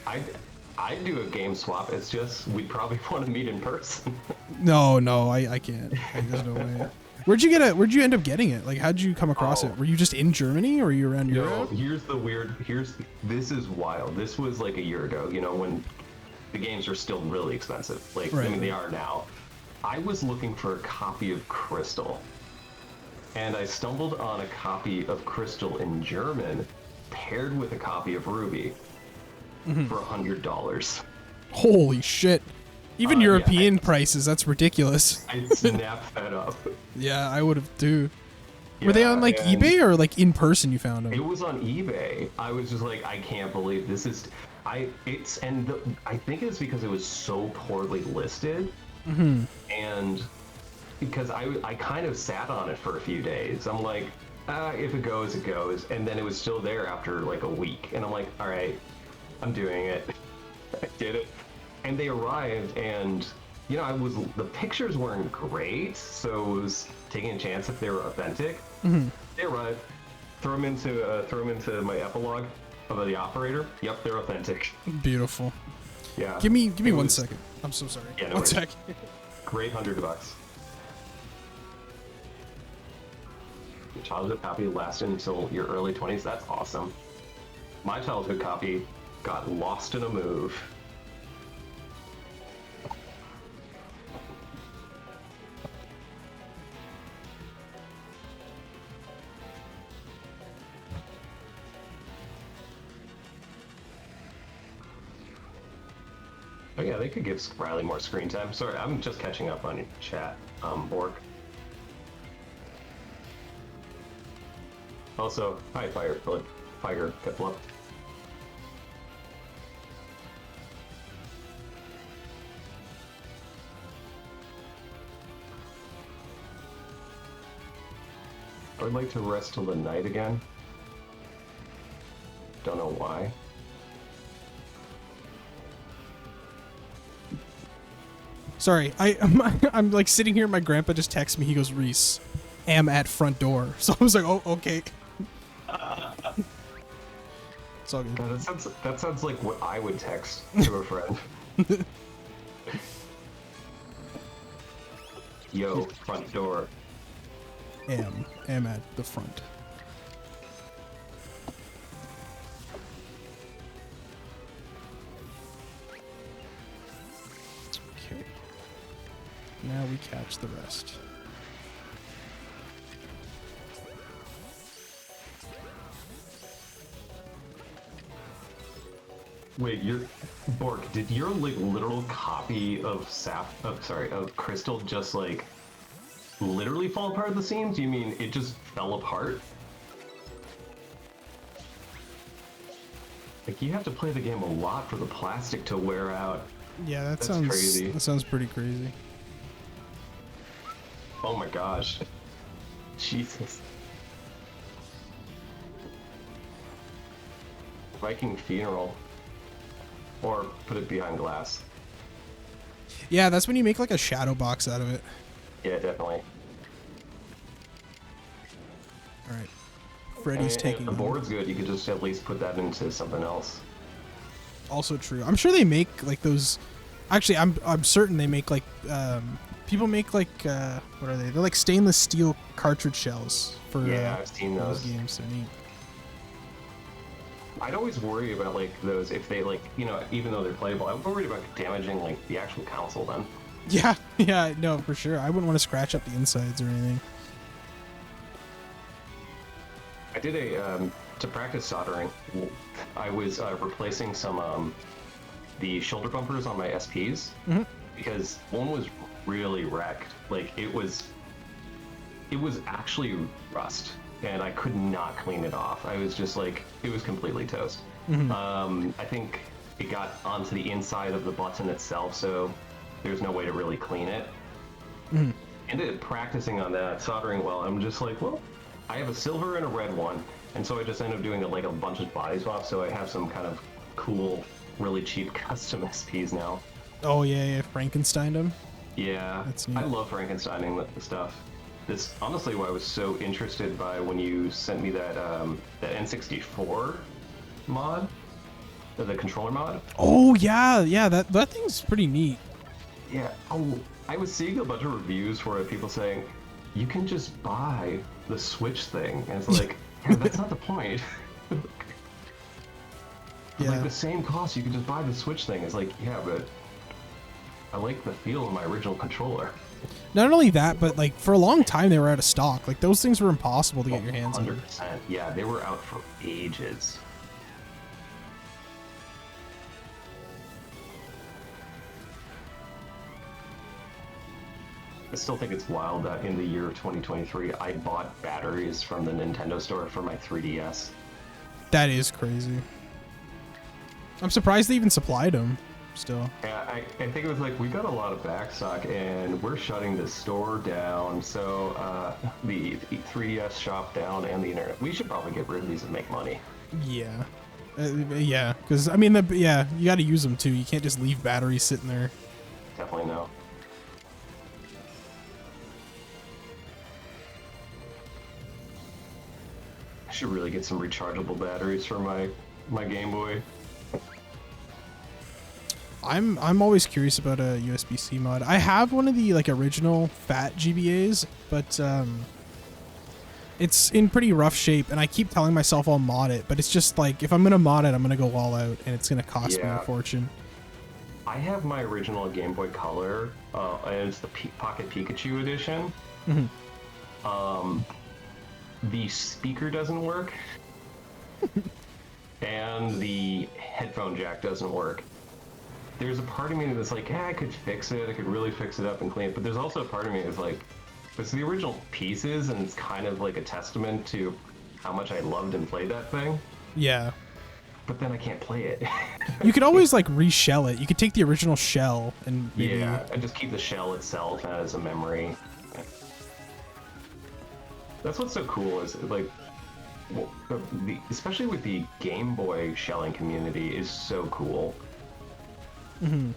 I'd do a game swap. It's just we'd probably want to meet in person. No, I can't. There's no way. Where'd you end up getting it? Like, how'd you come across it? Were you just in Germany or were you around Europe? No, this is wild. This was like a year ago, when the games are still really expensive. Like, Right. I mean, they are now. I was looking for a copy of Crystal, and I stumbled on a copy of Crystal in German paired with a copy of Ruby for $100. Holy shit. Even Yeah, European prices, that's ridiculous. I snapped that up. Yeah, I would have too. Were they on like and eBay or like in person you found them? It was on eBay. I was just like, I can't believe this is. I think it's because it was so poorly listed, and because I kind of sat on it for a few days. I'm like, If it goes, it goes. And then it was still there after like a week. And I'm like, all right, I'm doing it. I did it. And they arrived, and you know, the pictures weren't great, so it was taking a chance if they were authentic. Mm-hmm. They arrived, throw them into my epilogue of the operator. Yep, they're authentic. Beautiful. Yeah. Give me 1 second. I'm so sorry. Yeah, no One worries. sec. Great $100. Your childhood copy lasted until your early 20s. That's awesome. My childhood copy got lost in a move. Oh yeah, they could give Riley more screen time. Sorry, I'm just catching up on your chat, Bork. Also, hi, Fire Piplup. I would like to rest till the night again. Don't know why. Sorry, I'm like sitting here. My grandpa just texts me. He goes, "Reese, am at front door." So I was like, "Oh, okay." It's all good. That sounds like what I would text to a friend. Yo, front door. Am at the front. Okay. Now we catch the rest. Wait, Bork, did your like literal copy of of Crystal just like literally fall apart at the seams? You mean it just fell apart? Like you have to play the game a lot for the plastic to wear out. Yeah, That's crazy. That sounds pretty crazy. Oh my gosh. Jesus. Viking funeral. Or put it behind glass. Yeah, that's when you make like a shadow box out of it. Yeah, definitely. All right. Freddy's And taking if the over. board's good, you could just at least put that into something else. Also true. I'm sure they make like those. Actually, I'm certain they make like people make like what are they? They're like stainless steel cartridge shells for Yeah, I've seen those. games. They're neat. I'd always worry about like those if they like, you know, even though they're playable, I'm worried about damaging like the actual console then. Yeah, yeah, no, for sure. I wouldn't want to scratch up the insides or anything. I did to practice soldering, I was replacing some the shoulder bumpers on my SPs because one was really wrecked. Like it was actually rust, and I could not clean it off. I was just like, it was completely toast. I think it got onto the inside of the button itself, so there's no way to really clean it. Ended up practicing on that, soldering well. I'm just like, well, I have a silver and a red one, and so I just ended up doing like a bunch of body swaps, so I have some kind of cool, really cheap custom SPs now. Oh yeah, yeah, Frankenstein them. Yeah, That's neat. I love Frankensteining the stuff. This honestly why I was so interested by when you sent me that that N64 mod, the controller mod. Oh yeah, yeah, that thing's pretty neat. Yeah. Oh, I was seeing a bunch of reviews for it. People saying you can just buy the Switch thing, and it's like, yeah, that's not the point. For Yeah. like the same cost, you can just buy the Switch thing. It's like, yeah, but I like the feel of my original controller. Not only that, but like for a long time they were out of stock. Like those things were impossible to get your hands on. 100%. Yeah, they were out for ages. I still think it's wild that in the year of 2023, I bought batteries from the Nintendo store for my 3DS. That is crazy. I'm surprised they even supplied them. still. Yeah, I think it was like, we got a lot of backstock and we're shutting the store down, so the 3DS shop down and the internet. We should probably get rid of these and make money. Yeah. Yeah, because, I mean, yeah, you got to use them too. You can't just leave batteries sitting there. Definitely no. I should really get some rechargeable batteries for my Game Boy. I'm always curious about a USB-C mod. I have one of the like original fat GBAs, but it's in pretty rough shape, and I keep telling myself I'll mod it, but it's just like, if I'm gonna mod it, I'm gonna go all out, and it's gonna cost me a fortune. I have my original Game Boy Color, and it's the Pocket Pikachu edition. The speaker doesn't work, and the headphone jack doesn't work. There's a part of me that's like, I could fix it, I could really fix it up and clean it, but there's also a part of me that's like, it's the original pieces, and it's kind of like a testament to how much I loved and played that thing. Yeah. But then I can't play it. You could always like reshell it. You could take the original shell and maybe... Yeah, and just keep the shell itself as a memory. That's what's so cool is like, especially with the Game Boy shelling community is so cool. You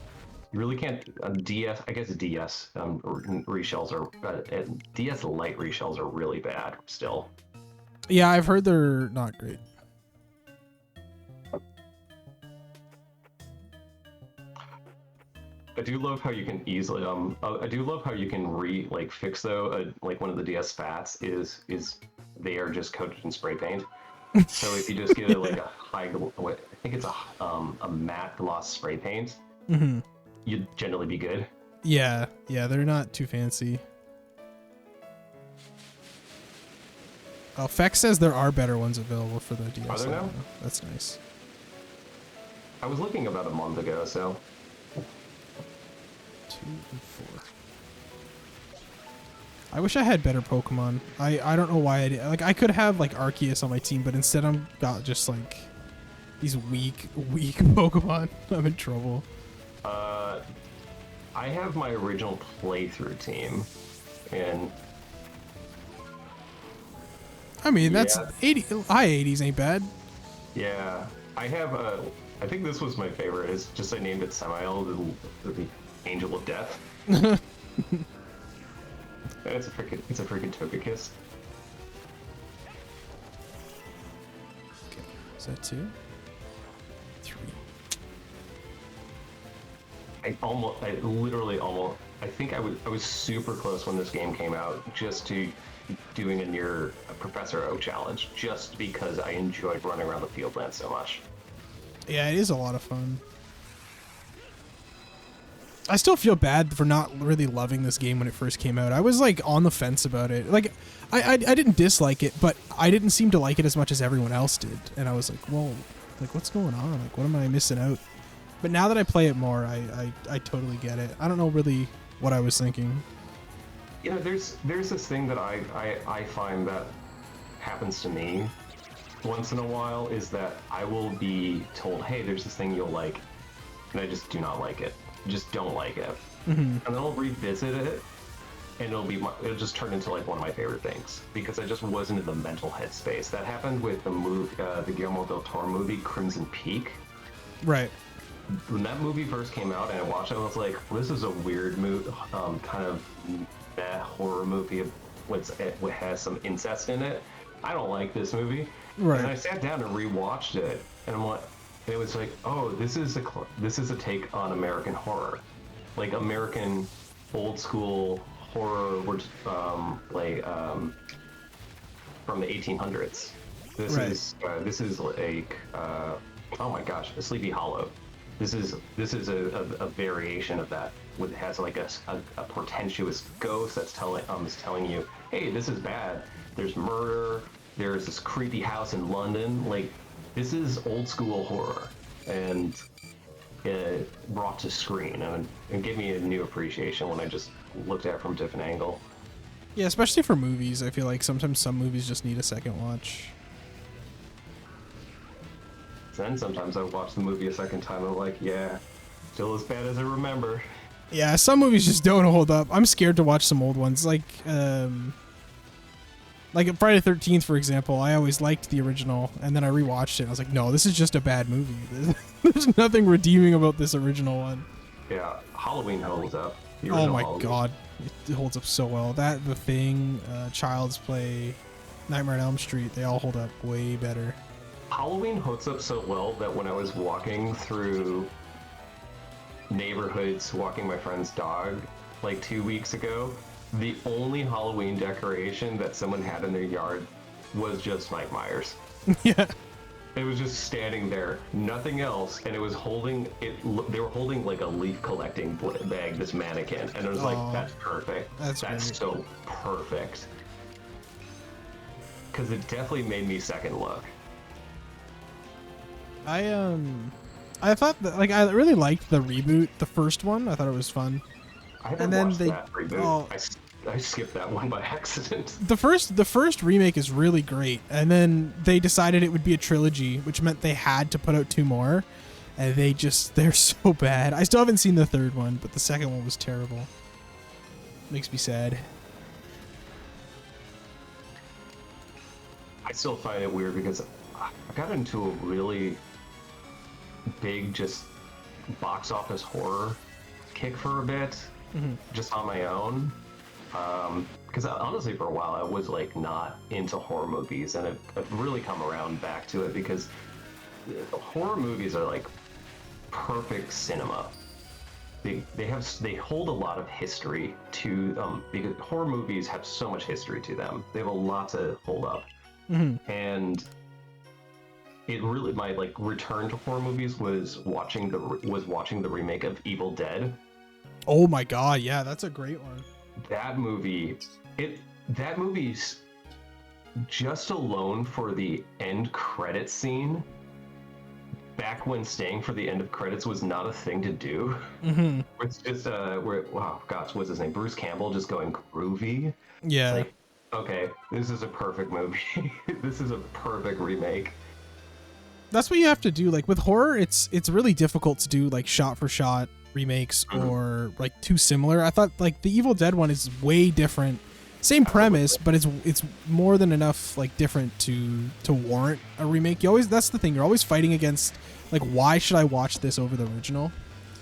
really can't. DS, I guess DS reshells are DS Lite reshells are really bad still. Yeah, I've heard they're not great. I do love how you can easily I do love how you can fix though like one of the DS Fats is they are just coated in spray paint. So if you just get like a high, I think it's a matte gloss spray paint, you'd generally be good. Yeah, they're not too fancy. Oh, Fex says there are better ones available for the DS. Are there now? That's nice. I was looking about a month ago, so. 2 and 4. I wish I had better Pokemon. I don't know why I did. Like, I could have like Arceus on my team, but instead I'm got just like these weak Pokemon. I'm in trouble. I have my original playthrough team, and I mean that's 80 high 80s ain't bad. Yeah, I have I think this was my favorite. It's just I named it Samael, the Angel of Death. It's a freaking Togekiss. Okay. Is that 2? 3. I think I was super close when this game came out, just to doing a Professor Oak challenge, just because I enjoyed running around the field land so much. Yeah, it is a lot of fun. I still feel bad for not really loving this game when it first came out. I was like on the fence about it. Like, I didn't dislike it, but I didn't seem to like it as much as everyone else did. And I was like, well, like what's going on? Like, what am I missing out? But now that I play it more, I totally get it. I don't know really what I was thinking. You know, there's this thing that I find that happens to me once in a while, is that I will be told, hey, there's this thing you'll like, and I just do not like it. Just don't like it. And then I'll revisit it, and it'll just turn into like one of my favorite things, because I just wasn't in the mental headspace. That happened with the Guillermo del Toro movie Crimson Peak. Right. When that movie first came out and I watched it, I was like, well, this is a weird kind of horror movie. It has some incest in it. I don't like this movie. Right. And I sat down and rewatched it, and I'm like, it was like, oh, this is a take on American horror, like American old school horror, from the 1800s. This is like oh my gosh, a Sleepy Hollow. This is a variation of that. It has like a portentous ghost that's telling you, hey, this is bad. There's murder. There's this creepy house in London. Like, this is old school horror, and it brought to screen, and it gave me a new appreciation when I just looked at it from a different angle. Yeah, especially for movies. I feel like sometimes some movies just need a second watch. Then sometimes I watch the movie a second time and I'm like, yeah, Still as bad as I remember. Yeah, some movies just don't hold up. I'm scared to watch some old ones, like Friday the 13th, for example. I always liked the original, and then I rewatched it, and I was like, no, this is just a bad movie. There's nothing redeeming about this original one. Yeah, Halloween holds up. The Oh original my Halloween. god, it holds up so well. That, The Thing, Child's Play, Nightmare on Elm Street, they all hold up way better. Halloween holds up so well that when I was walking through neighborhoods, walking my friend's dog, like 2 weeks ago, the only Halloween decoration that someone had in their yard was just Mike Myers. Yeah. It was just standing there, nothing else, and it was holding it. They were holding like a leaf collecting bag, this mannequin, and it was like, that's perfect. That's great. So perfect. Because it definitely made me second look. I thought that, like, I really liked the reboot, the first one. I thought it was fun. I haven't And then watched they- that reboot. oh. I skipped that one by accident. The first remake is really great, and then they decided it would be a trilogy, which meant they had to put out 2 more, and they're so bad. I still haven't seen the third one, but the second one was terrible. Makes me sad. I still find it weird because I got into a really big just box office horror kick for a bit, just on my own. Because honestly, for a while, I was like not into horror movies, and I've really come around back to it because horror movies are like perfect cinema. They hold a lot of history to them because horror movies have so much history to them. They have a lot to hold up, and it really my like return to horror movies was watching the remake of Evil Dead. Oh my god, yeah, that's a great one. That movie's just alone for the end credit scene. Back when staying for the end of credits was not a thing to do. It's just what's his name? Bruce Campbell just going groovy. Yeah. Like, okay, this is a perfect movie. This is a perfect remake. That's what you have to do. Like with horror, it's really difficult to do like shot for shot remakes or like too similar. I thought like the Evil Dead one is way different. Same premise, but it's more than enough like different to warrant a remake. That's the thing. You're always fighting against like, why should I watch this over the original?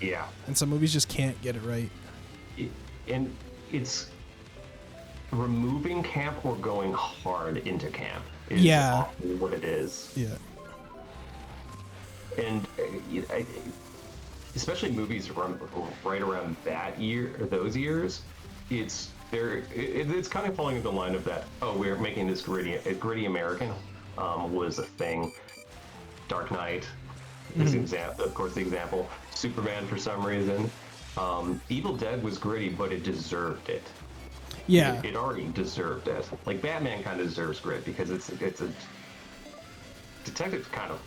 Yeah. And some movies just can't get it right. And it's removing camp or going hard into camp is often what it is. Yeah. And especially movies run right around that year or those years, it's kind of falling into the line of that. Oh, we're making this gritty American was a thing. Dark Knight is of course the example. Superman for some reason. Evil Dead was gritty, but it deserved it. Yeah. It already deserved it. Like Batman kind of deserves grit because it's a detective kind of.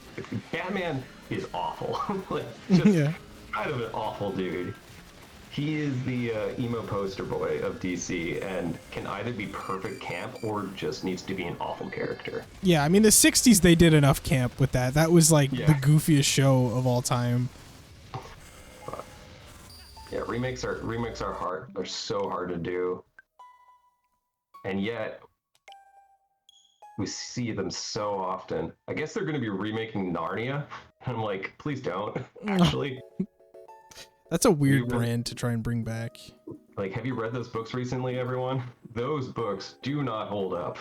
Batman is awful. Like, just kind of an awful dude. He is the emo poster boy of DC and can either be perfect camp or just needs to be an awful character. Yeah, I mean the 60s they did enough camp with that. That was like the goofiest show of all time. But, yeah, remakes are hard. They're so hard to do. And yet we see them so often. I guess they're going to be remaking Narnia. And I'm like, please don't. Actually. That's a weird brand to try and bring back. Like, have you read those books recently, everyone? Those books do not hold up.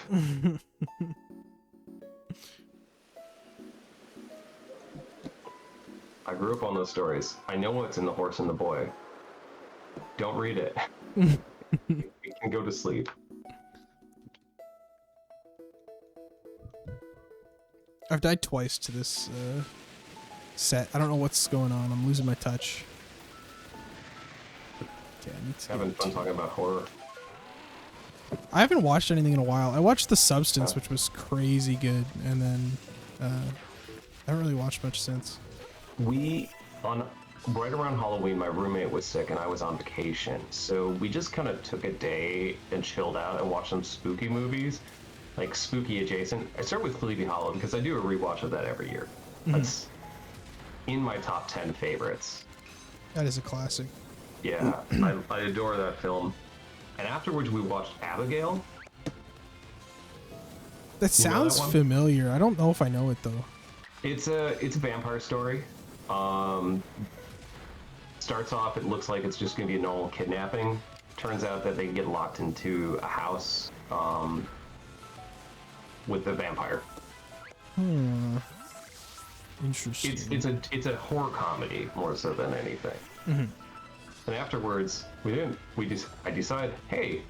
I grew up on those stories. I know what's in The Horse and the Boy. Don't read it. You can go to sleep. I've died twice to this set. I don't know what's going on. I'm losing my touch. Okay, I need to Having fun talking about horror. I haven't watched anything in a while. I watched The Substance, which was crazy good, and then I haven't really watched much since. Right around Halloween, my roommate was sick and I was on vacation, so we just kind of took a day and chilled out and watched some spooky movies, like spooky adjacent. I start with Sleepy Hollow because I do a rewatch of that every year. That's in my top 10 favorites. That is a classic. Yeah, I adore that film. And afterwards, we watched Abigail. That You know that sounds one? familiar. I don't know if I know it though. It's a vampire story. Starts off, it looks like it's just going to be a normal kidnapping. Turns out that they get locked into a house with the vampire. Interesting. It's a horror comedy more so than anything. And afterwards, I decide, hey,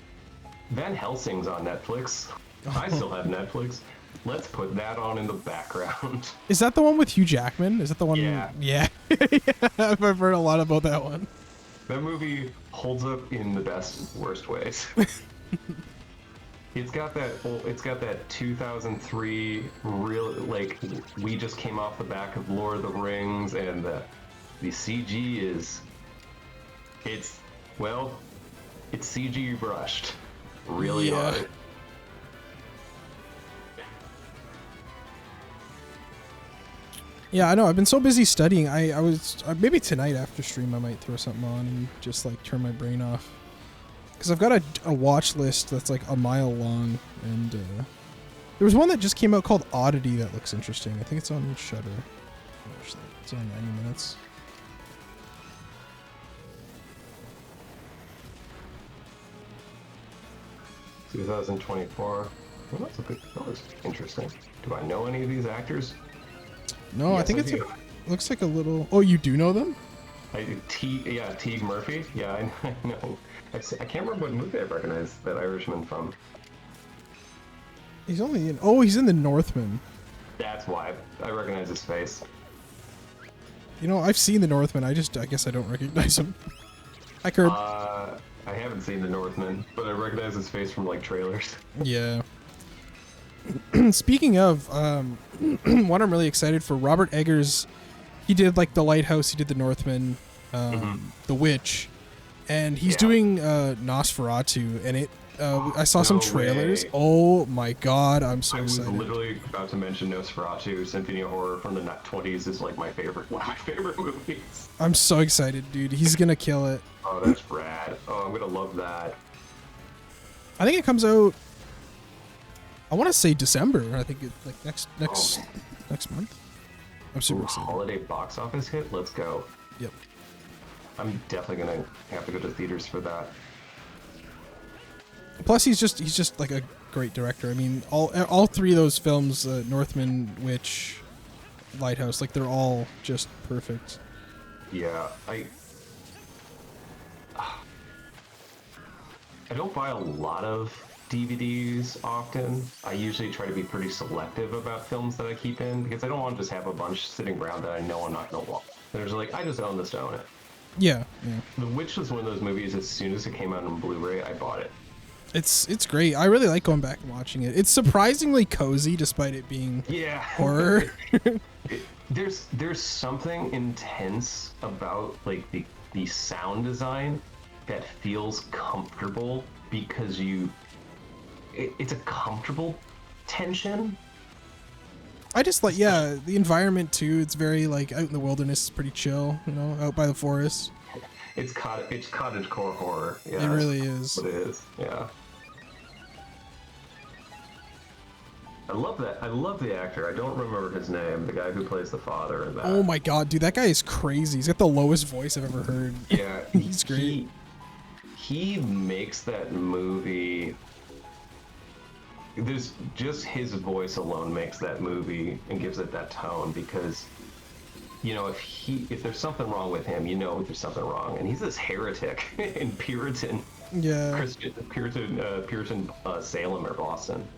Van Helsing's on Netflix. I still have Netflix. Let's put that on in the background. Is that the one with Hugh Jackman? Is that the one? Yeah. Yeah. I've heard a lot about that one. That movie holds up in the best and worst ways. It's got that 2003 real, like, we just came off the back of Lord of the Rings, and the CG it's CG brushed really hard. Yeah, I know. I've been so busy studying. I was maybe tonight after stream I might throw something on and just like turn my brain off. Because I've got a watch list that's like a mile long, and there was one that just came out called Oddity that looks interesting. I think it's on Shudder. It's only 90 minutes. $2024. Well, that looks interesting. Do I know any of these actors? No, Yes, I think I it's do. looks like a little. Oh, you do know them? Teague Murphy. Yeah, I know. I can't remember what movie I recognize that Irishman from. He's only in. Oh, he's in The Northman. That's why I recognize his face. You know, I've seen The Northman. I guess I don't recognize him. Hi, Curb. I haven't seen The Northman, but I recognize his face from like trailers. Yeah. Speaking of, what I'm really excited for, Robert Eggers, he did like The Lighthouse, he did The Northman, The Witch, and he's doing Nosferatu, and I saw some trailers. Way. Oh my god, I'm so excited. I was literally about to mention Nosferatu. Symphony of Horror from the 20s is like one of my favorite movies. I'm so excited, dude. He's gonna kill it. Oh, that's rad. Oh, I'm gonna love that. I think it comes out, I want to say December. I think it like next month. I'm super excited. Holiday box office hit. Let's go. Yep. I'm definitely gonna have to go to theaters for that. Plus, he's just like a great director. I mean, all three of those films, Northman, Witch, Lighthouse, like they're all just perfect. Yeah, I don't buy a lot of DVDs often. I usually try to be pretty selective about films that I keep in because I don't want to just have a bunch sitting around that I know I'm not gonna watch. There's like, I just own this to own it. Yeah. The Witch was one of those movies. As soon as it came out on Blu-ray, I bought it. It's great. I really like going back and watching it. It's surprisingly cozy despite it being horror. There's something intense about like the sound design that feels comfortable because it's a comfortable tension. I just like, yeah, the environment too. It's very like out in the wilderness. It's pretty chill, you know, out by the forest. It's cottagecore horror. Yeah, it really is. What it is. Yeah. I love that. I love the actor. I don't remember his name. The guy who plays the father in that. Oh my god, dude, that guy is crazy. He's got the lowest voice I've ever heard. Yeah, he's great. He makes that movie. There's just his voice alone makes that movie and gives it that tone because, you know, if there's something wrong with him, you know there's something wrong, and he's this heretic in Puritan, Puritan Salem or Boston.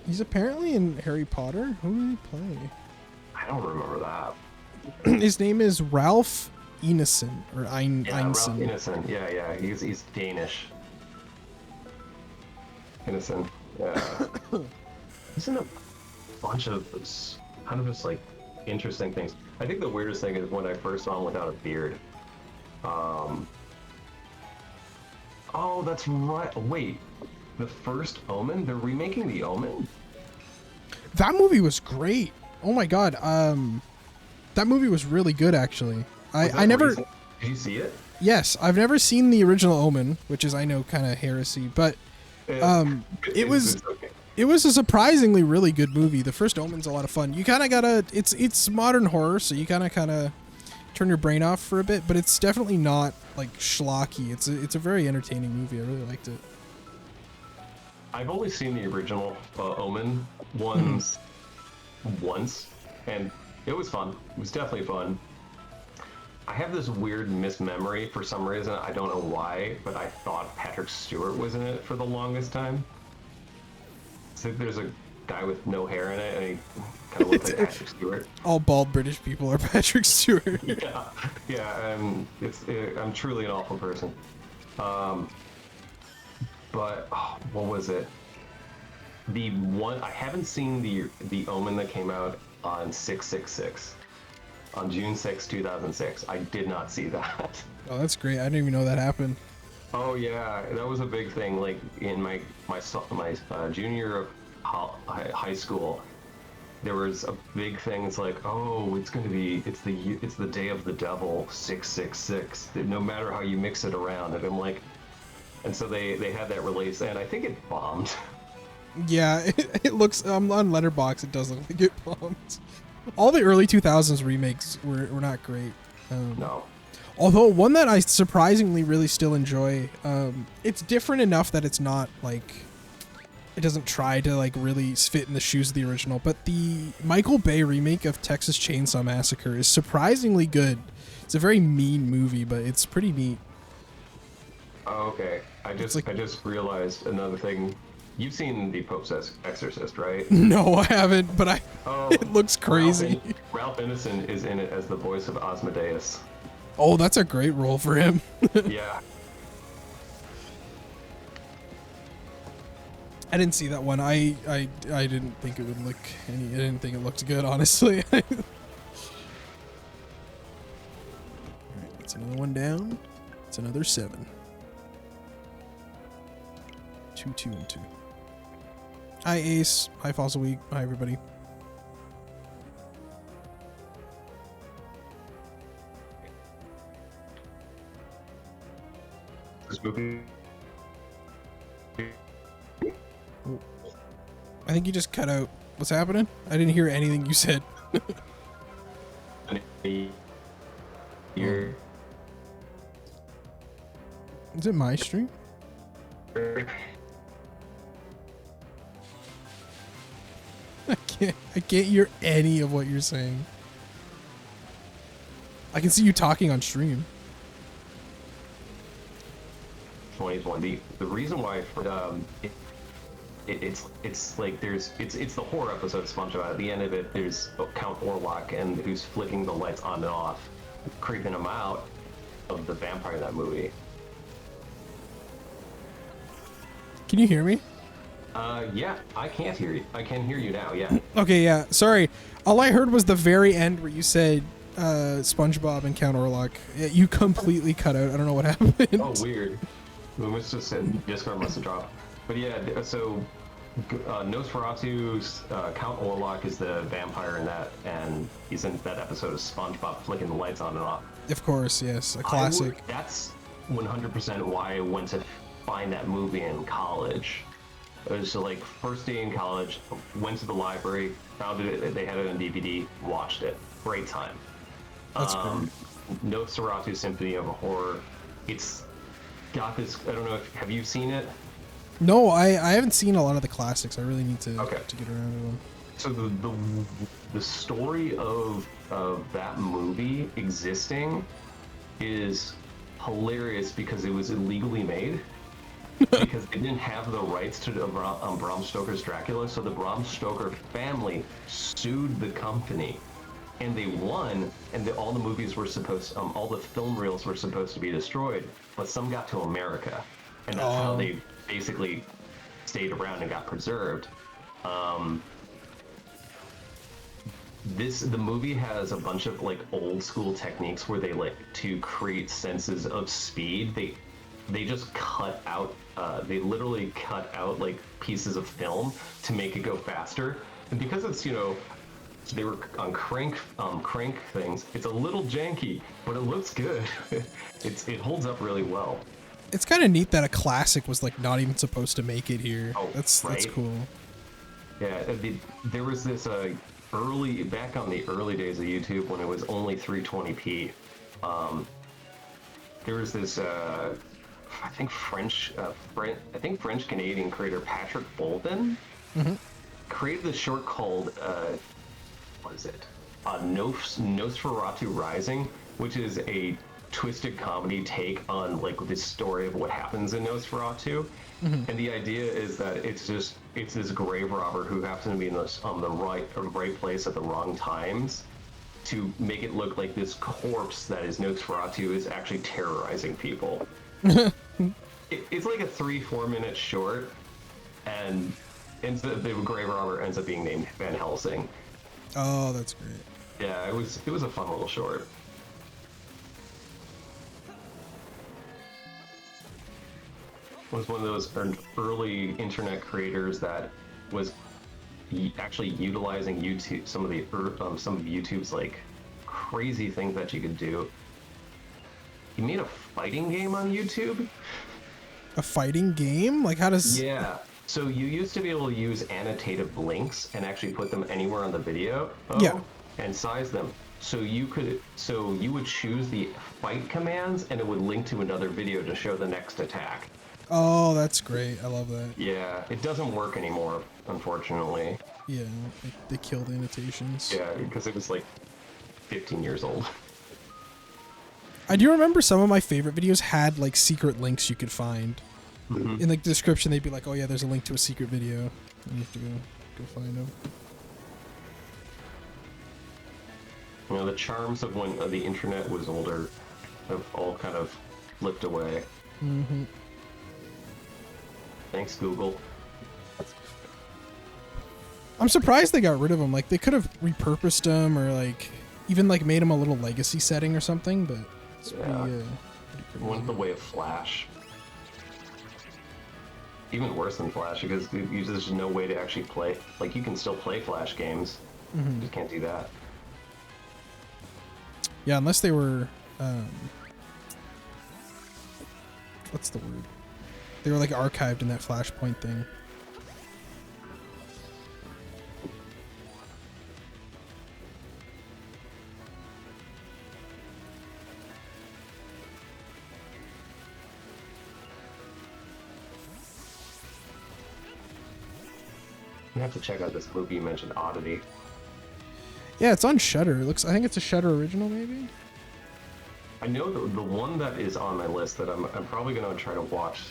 He's apparently in Harry Potter. Who did he play? I don't remember that. His name is Ralph Ineson or Einsen. Ralph Ineson. Yeah. He's Danish. Ineson. Yeah. He's in a bunch of kind of just like interesting things. I think the weirdest thing is when I first saw him without a beard. Oh, that's right. Wait. The first Omen? They're remaking The Omen? That movie was great. Oh my god. That movie was really good, actually. I never. Recent? Did you see it? Yes, I've never seen the original Omen, which is, I know, kind of heresy, but it was okay. it was a surprisingly really good movie. The first Omen's a lot of fun. You kind of gotta. It's modern horror, so you kind of turn your brain off for a bit, but it's definitely not like schlocky. It's a very entertaining movie. I really liked it. I've only seen the original Omen once, and it was fun. It was definitely fun. I have this weird mismemory for some reason. I don't know why, but I thought Patrick Stewart was in it for the longest time. So there's a guy with no hair in it, and he kind of looks like Patrick Stewart. All bald British people are Patrick Stewart. Yeah. I'm truly an awful person. But what was it? The one I haven't seen the Omen that came out on 666 on June 6, 2006. I did not see that. Oh, that's great. I didn't even know that happened. Oh yeah, that was a big thing. Like in my junior year of high school, there was a big thing. It's like, oh, it's the day of the devil, 666. No matter how you mix it around, and I'm like, and so they had that release, and I think it bombed. Yeah, it looks on Letterboxd. It does look like it bombed. All the early 2000s remakes were not great. No. Although one that I surprisingly really still enjoy, it's different enough that it's not like, it doesn't try to like really fit in the shoes of the original, but the Michael Bay remake of Texas Chainsaw Massacre is surprisingly good. It's a very mean movie, but it's pretty neat. Oh, okay. I just realized another thing. You've seen The Pope's Exorcist, right? No, I haven't, but it looks crazy. Ralph Ineson is in it as the voice of Asmodeus. Oh, that's a great role for him. Yeah. I didn't see that one. I didn't think it would look I didn't think it looked good, honestly. Alright, that's another one down. It's another 7. 2, 2, and 2. Hi, Ace. Hi, Fossil Week. Hi, everybody. This movie. I think you just cut out. What's happening? I didn't hear anything you said. Here. Is it my stream? I can't hear any of what you're saying. I can see you talking on stream. 2020. The reason why it's like it's the horror episode of SpongeBob. At the end of it, there's Count Orlok and who's flicking the lights on and off, creeping him out of the vampire in that movie. Can you hear me? Yeah, I can't hear you. I can hear you now, yeah. Okay, yeah. Sorry. All I heard was the very end where you said SpongeBob and Count Orlok. You completely cut out. I don't know what happened. Oh, weird. We must have said Discord must have dropped. But yeah, so Nosferatu's Count Orlok is the vampire in that, and he's in that episode of SpongeBob flicking the lights on and off. Of course, yes. A classic. That's 100% why I went to find that movie in college. It was like first day in college, went to the library, found it, they had it on DVD, watched it. Great time. That's great. Nosferatu Symphony of Horror. It's got this, I don't know if, have you seen it? No, I haven't seen a lot of the classics. I really need to get around to them. So the story of that movie existing is hilarious because it was illegally made. Because they didn't have the rights to Bram Stoker's Dracula, so the Bram Stoker family sued the company, and they won. And all the movies were supposed, all the film reels were supposed to be destroyed, but some got to America, and that's how they basically stayed around and got preserved. The movie has a bunch of like old school techniques where they like to create senses of speed. They just cut out, they literally cut out like pieces of film to make it go faster. And because it's, So they were on crank things. It's a little janky, but it looks good. It holds up really well. It's kind of neat that a classic was like not even supposed to make it here. Oh, That's cool. Yeah, there was this back on the early days of YouTube when it was only 320p. There was this I think French Canadian creator Patrick Bolden created this short called what is it? Nosferatu Rising, which is a twisted comedy take on like this story of what happens in Nosferatu. And the idea is that it's this grave robber who happens to be in the right place at the wrong times to make it look like this corpse that is Nosferatu is actually terrorizing people. It's like a 3-4 minute short, and the grave robber ends up being named Van Helsing. Oh, that's great. Yeah, it was a fun little short. Was one of those early internet creators that was actually utilizing YouTube, some of YouTube's like crazy things that you could do. He made a fighting game on YouTube. A fighting game? Like how does? Yeah. So you used to be able to use annotative links and actually put them anywhere on the video. Yeah. And size them. So you would choose the fight commands and it would link to another video to show the next attack. Oh, that's great. I love that. Yeah, it doesn't work anymore, unfortunately. Yeah, they killed annotations. Yeah, because it was like 15 years old. I do remember some of my favorite videos had like secret links you could find. In the description, they'd be like, "Oh yeah, there's a link to a secret video," and you have to go find them. You know, the charms of when the internet was older have all kind of slipped away. Thanks, Google. I'm surprised they got rid of them. Like they could have repurposed them or like even like made them a little legacy setting or something. But it's pretty Went the way of Flash. Even worse than Flash because there's no way to actually play. Like you can still play Flash games, you just can't do that. Yeah, unless they were, what's the word? They were like archived in that Flashpoint thing. You have to check out this movie you mentioned, Oddity. Yeah, it's on Shudder. I think it's a Shudder original, maybe. I know the one that is on my list that I'm probably going to try to watch,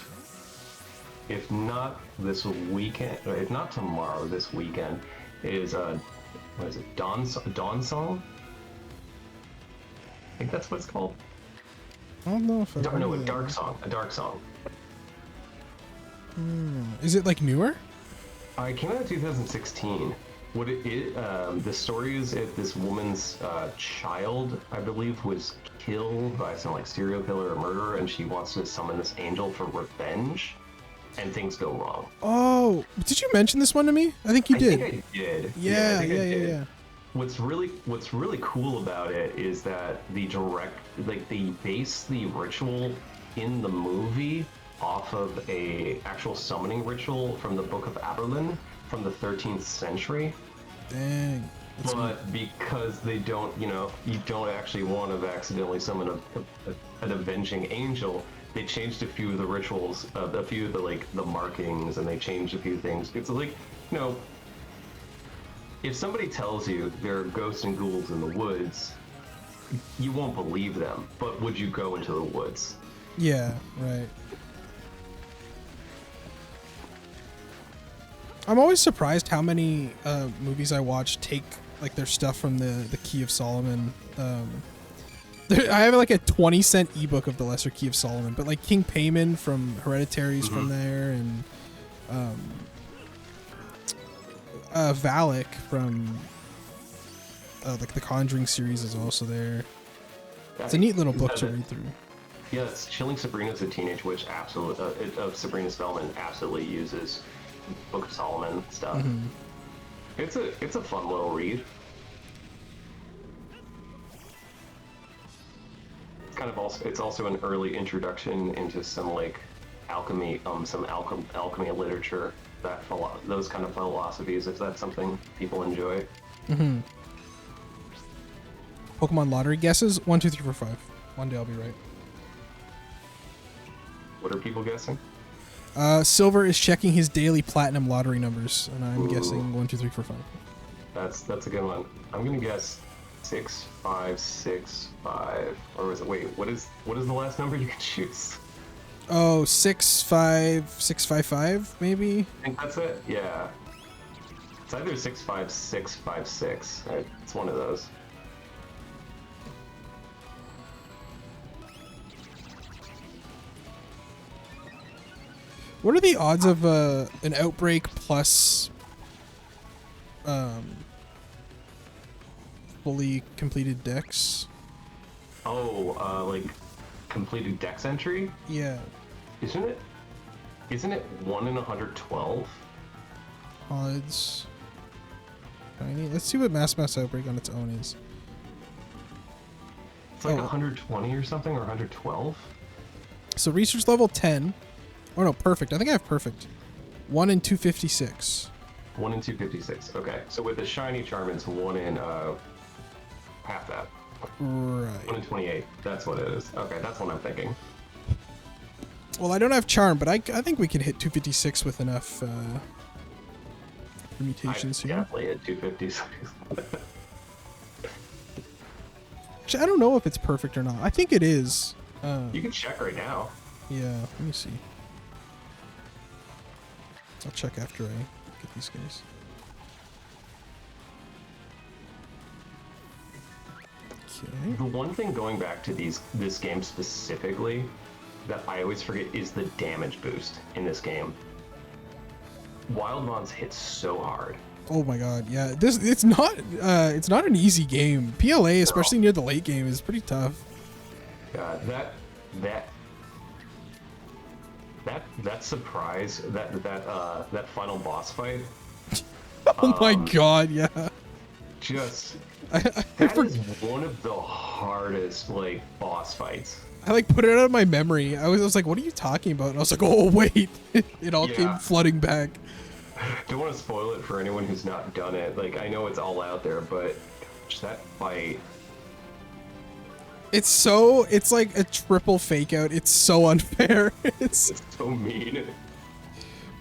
if not this weekend, or if not tomorrow, this weekend, is what is it? Dawn Song? I think that's what it's called. I don't know if A Dark Song. A Dark Song. Is it like newer? It came out in 2016. The story is that this woman's child, I believe, was killed by some like serial killer or murderer, and she wants to summon this angel for revenge, and things go wrong. Oh, did you mention this one to me? I think you did. I think I did. Yeah. What's really cool about it is that they base the ritual in the movie off of a actual summoning ritual from the Book of Aberlin from the 13th century. Dang. But because they don't, you don't actually want to accidentally summon an avenging angel, they changed a few of the rituals, a few of the markings, and they changed a few things. It's like, if somebody tells you there are ghosts and ghouls in the woods, you won't believe them. But would you go into the woods? Yeah, right. I'm always surprised how many movies I watch take like their stuff from the Key of Solomon. I have like a 20-cent ebook of the Lesser Key of Solomon, but like King Payman from Hereditary's from there, and Valak from like the Conjuring series is also there. It's a neat little book to read through. Yeah, it's Chilling Sabrina's a Teenage Witch of Sabrina Spellman absolutely uses Book of Solomon stuff. It's a fun little read. kind of also, it's also an early introduction into some like alchemy, alchemy literature, those kind of philosophies, if that's something people enjoy. Mm-hmm. Pokemon lottery guesses? 1, 2, 3, 4, 5. One day I'll be right. What are people guessing? Silver is checking his daily platinum lottery numbers, and I'm Ooh. guessing 1, 2, 3, 4, 5. That's a good one. I'm gonna guess 6, 5, 6, 5. Or was it? Wait, what is the last number you can choose? Oh, 6, 5, 6, 5, 5, maybe? I think that's it. Yeah. It's either 6, 5, 6, 5, 6. It's one of those. What are the odds of an outbreak plus fully completed decks? Oh, like completed dex entry? Yeah. Isn't it 1 in 112? Odds. Tiny. Let's see what Mass Outbreak on its own is. It's like 120 or something, or 112? So research level 10. Oh no, perfect. I think I have perfect. 1 in 256. 1 in 256. Okay, so with the shiny charm, it's 1 in half that. Right. 1 in 28. That's what it is. Okay, that's what I'm thinking. Well, I don't have charm, but I think we can hit 256 with enough permutations here. Definitely hit 256. Actually, I don't know if it's perfect or not. I think it is. You can check right now. Yeah, let me see. I'll check after I get these guys. Okay. The one thing going back to this game specifically that I always forget is the damage boost in this game. Wild Mons hit so hard. Oh my god, yeah. It's not an easy game. PLA, especially near the late game, is pretty tough. God, that surprise, that final boss fight. Oh my god, yeah. Just that is one of the hardest like boss fights. I like put it out of my memory. I was like, what are you talking about? And I was like, oh wait, it all came flooding back. Don't want to spoil it for anyone who's not done it. Like, I know it's all out there, but just that fight. It's like a triple fake out. It's so unfair. It's so mean.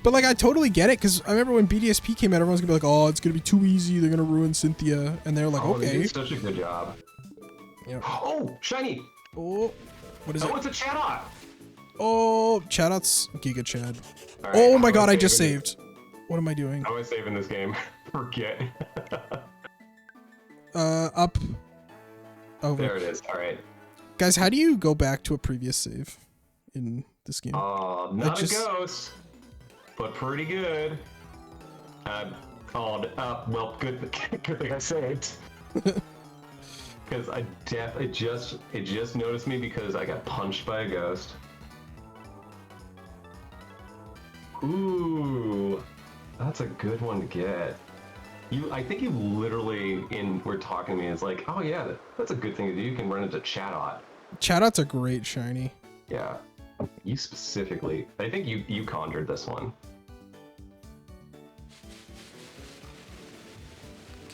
But like, I totally get it, because I remember when BDSP came out, everyone's gonna be like, oh, it's gonna be too easy, they're gonna ruin Cynthia, and they're like, okay. They did such a good job. Yeah. Oh, shiny! Oh, what is it? Oh, it's a Chatot! Oh, Chatot's Giga Chad. Right, oh my god, I just saved. What am I doing? How am I saving this game? Forget. Up. Over. There it is. All right. Guys, how do you go back to a previous save in this game? Not a ghost, but pretty good. Well, good thing I saved. Because it just noticed me because I got punched by a ghost. Ooh, that's a good one to get. I think you literally, were talking to me, is like, oh yeah, that's a good thing to do. You can run into Chatot. Chatot's a great shiny. Yeah. You specifically, I think you conjured this one.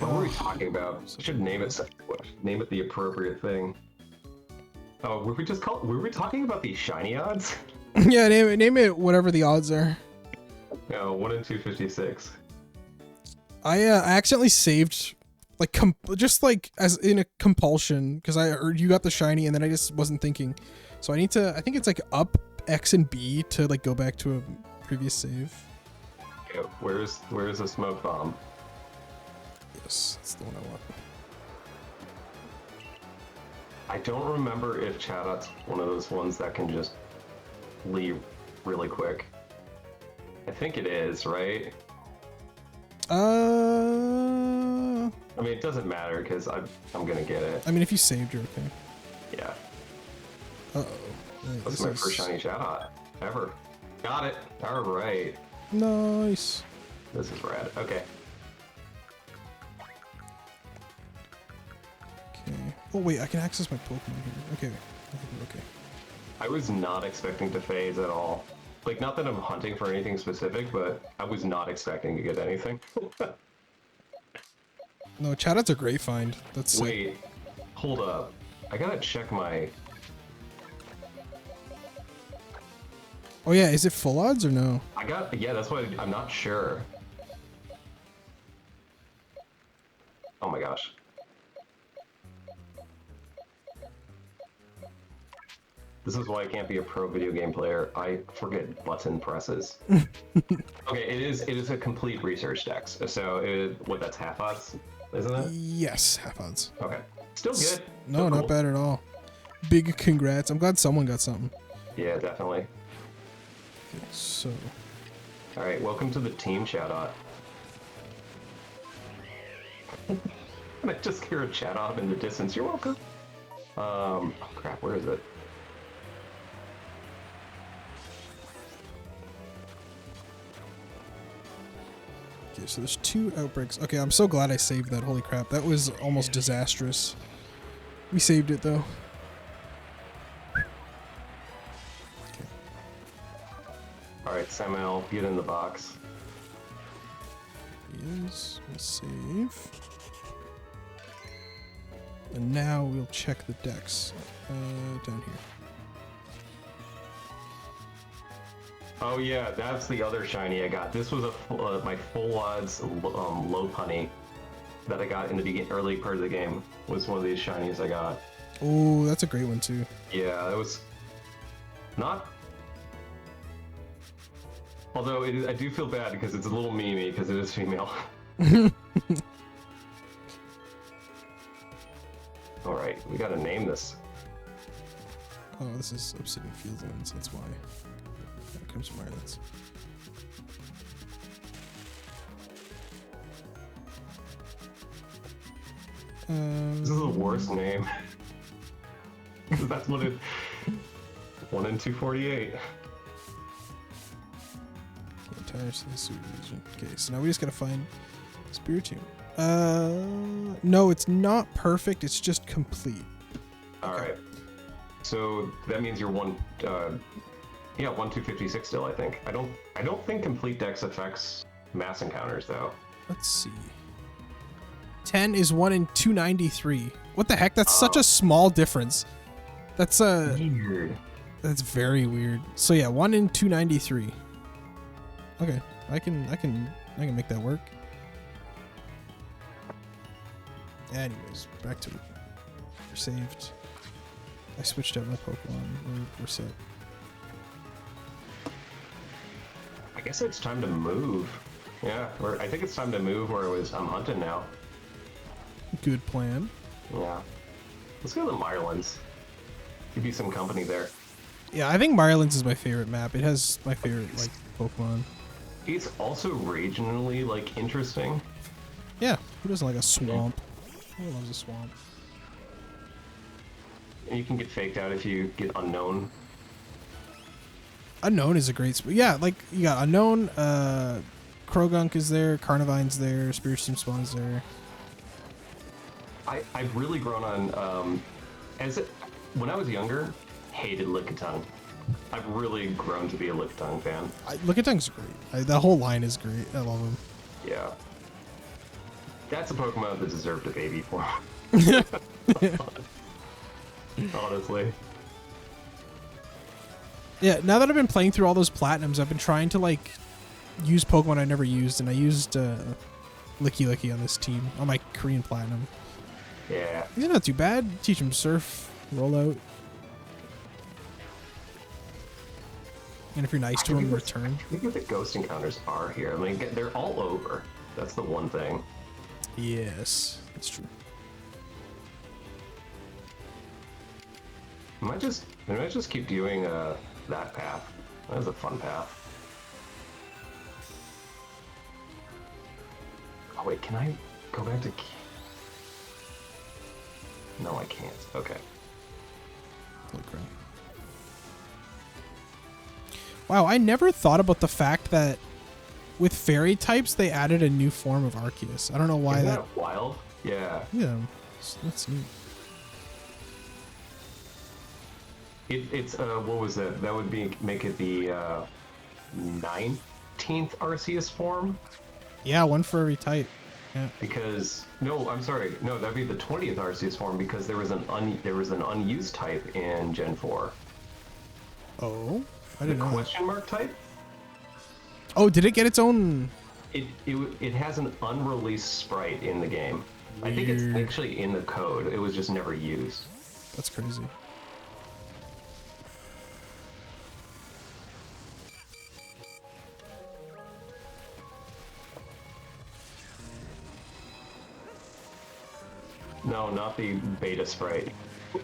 What were we talking about? I should name it the appropriate thing. Oh, were we talking about these shiny odds? Yeah, name it whatever the odds are. No, 1 in 256. I accidentally saved, like, just like as in a compulsion, because I heard you got the shiny and then I just wasn't thinking. So I think it's like up X and B to like go back to a previous save. Okay, where's the smoke bomb? Yes, that's the one I want. I don't remember if Chatot's one of those ones that can just leave really quick. I think it is, right? I mean, it doesn't matter because I'm gonna get it. I mean, if you saved, you're okay. Yeah. Uh-oh. Wait, That's my first shiny Chatot ever. Got it. All right. Nice. This is rad. Okay. Okay. Oh wait, I can access my Pokemon here. Okay. Okay. I was not expecting to phase at all. Like, not that I'm hunting for anything specific, but I was not expecting to get anything. No, Chatot a great find. That's sick. Wait, hold up. I gotta check my... Oh yeah, is it full odds or no? Yeah, that's why I'm not sure. Oh my gosh. This is why I can't be a pro video game player. I forget button presses. Okay, it is a complete research dex. So that's half odds, isn't it? Yes, half odds. Okay, still good. No, Still not cool. bad at all. Big congrats. I'm glad someone got something. Yeah, definitely. Okay, so All right, welcome to the team shout out. I just hear a chat off in the distance. You're welcome. Oh crap, where is it? okay, so there's 2 outbreaks. Okay, I'm so glad I saved that. Holy crap, that was almost disastrous. We saved it though. All right, Samuel, get in the box. Yes, we'll save. And now we'll check the decks. Down here. Oh yeah, that's the other shiny I got. This was my full odds low punny that I got in the early part of the game. Was one of these shinies I got. Oh, that's a great one too. Yeah, that was not. Although I do feel bad because it's a little memey because it is female. All right, we gotta name this. Oh, this is Obsidian Fieldlands, that's why. That comes from Ireland. This is the worst name. That's what it. 1 in 248. Entire sewer region. Okay, so now we just gotta find Spiritomb. No, it's not perfect. It's just complete. All right. So that means you're 256 still. I think. I don't think complete dex affects mass encounters though. Let's see. 10 is 1 in 293. What the heck? That's such a small difference. That's Weird. That's very weird. So yeah, 1 in 293. Okay, I can make that work. Anyways, back to it. We're saved. I switched out my Pokemon. We're set. I guess it's time to move. Yeah, I think it's time to move where I'm hunting now. Good plan. Yeah. Let's go to the Mirelands. Give you some company there. Yeah, I think Mirelands is my favorite map. It has my favorite like Pokemon. It's also regionally like interesting. Yeah, who doesn't like a swamp? Who loves a swamp? And you can get faked out if you get unknown. Unknown is a great yeah, like you got Unknown, Krogunk is there, Carnivine's there, Spiritomb Spawn's there. I've really grown on when I was younger, hated Lickitung. I've really grown to be a Lickitung fan. Lickiting's great. The whole line is great. I love him. Yeah. That's a Pokemon that deserved a baby form. Honestly. Yeah, now that I've been playing through all those Platinums, I've been trying to like use Pokemon I never used, and I used Licky on this team, on my Korean Platinum. Yeah. He's not too bad. Teach him Surf, Rollout. And if you're nice to him, return. I think what the ghost encounters are here. I mean, they're all over. That's the one thing. Yes, that's true. I might just keep doing that path. That was a fun path. Oh wait, can I go back to? No, I can't. Okay. Holy crap. Wow, I never thought about the fact that with fairy types they added a new form of Arceus. I don't know why. Isn't that wild? Yeah. Yeah, that's neat. It's what was that? That would be make it the 19th Arceus form. Yeah, one for every type. Yeah. Because no, I'm sorry, no, that'd be the 20th Arceus form because there was an unused type in Gen 4. Oh, I The didn't know. question mark type. Oh, did it get its own? It has an unreleased sprite in the game. I think it's Weird. actually in the code. It was just never used. That's crazy. No, not the beta sprite.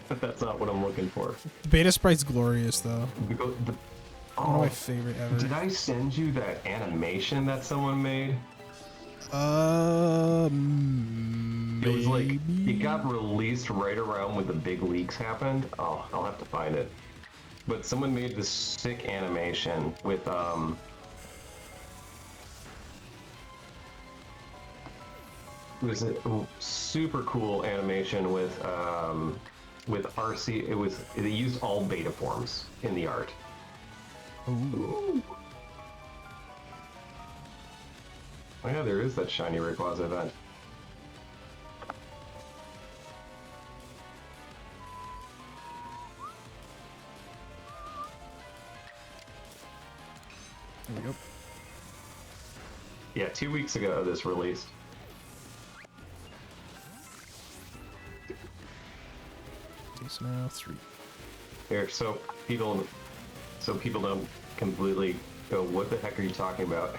That's not what I'm looking for. The beta sprite's glorious though. One One of my favorite ever. did I send you that animation that someone made? It was like it got released right around when the big leaks happened. Oh, I'll have to find it. But someone made this sick animation with it was a super cool animation with RC. It used all beta forms in the art. Ooh. Oh yeah, there is that shiny Rayquaza event. There we go. Yeah, 2 weeks ago this released. Taste now 3. Here, so people don't completely go, what the heck are you talking about?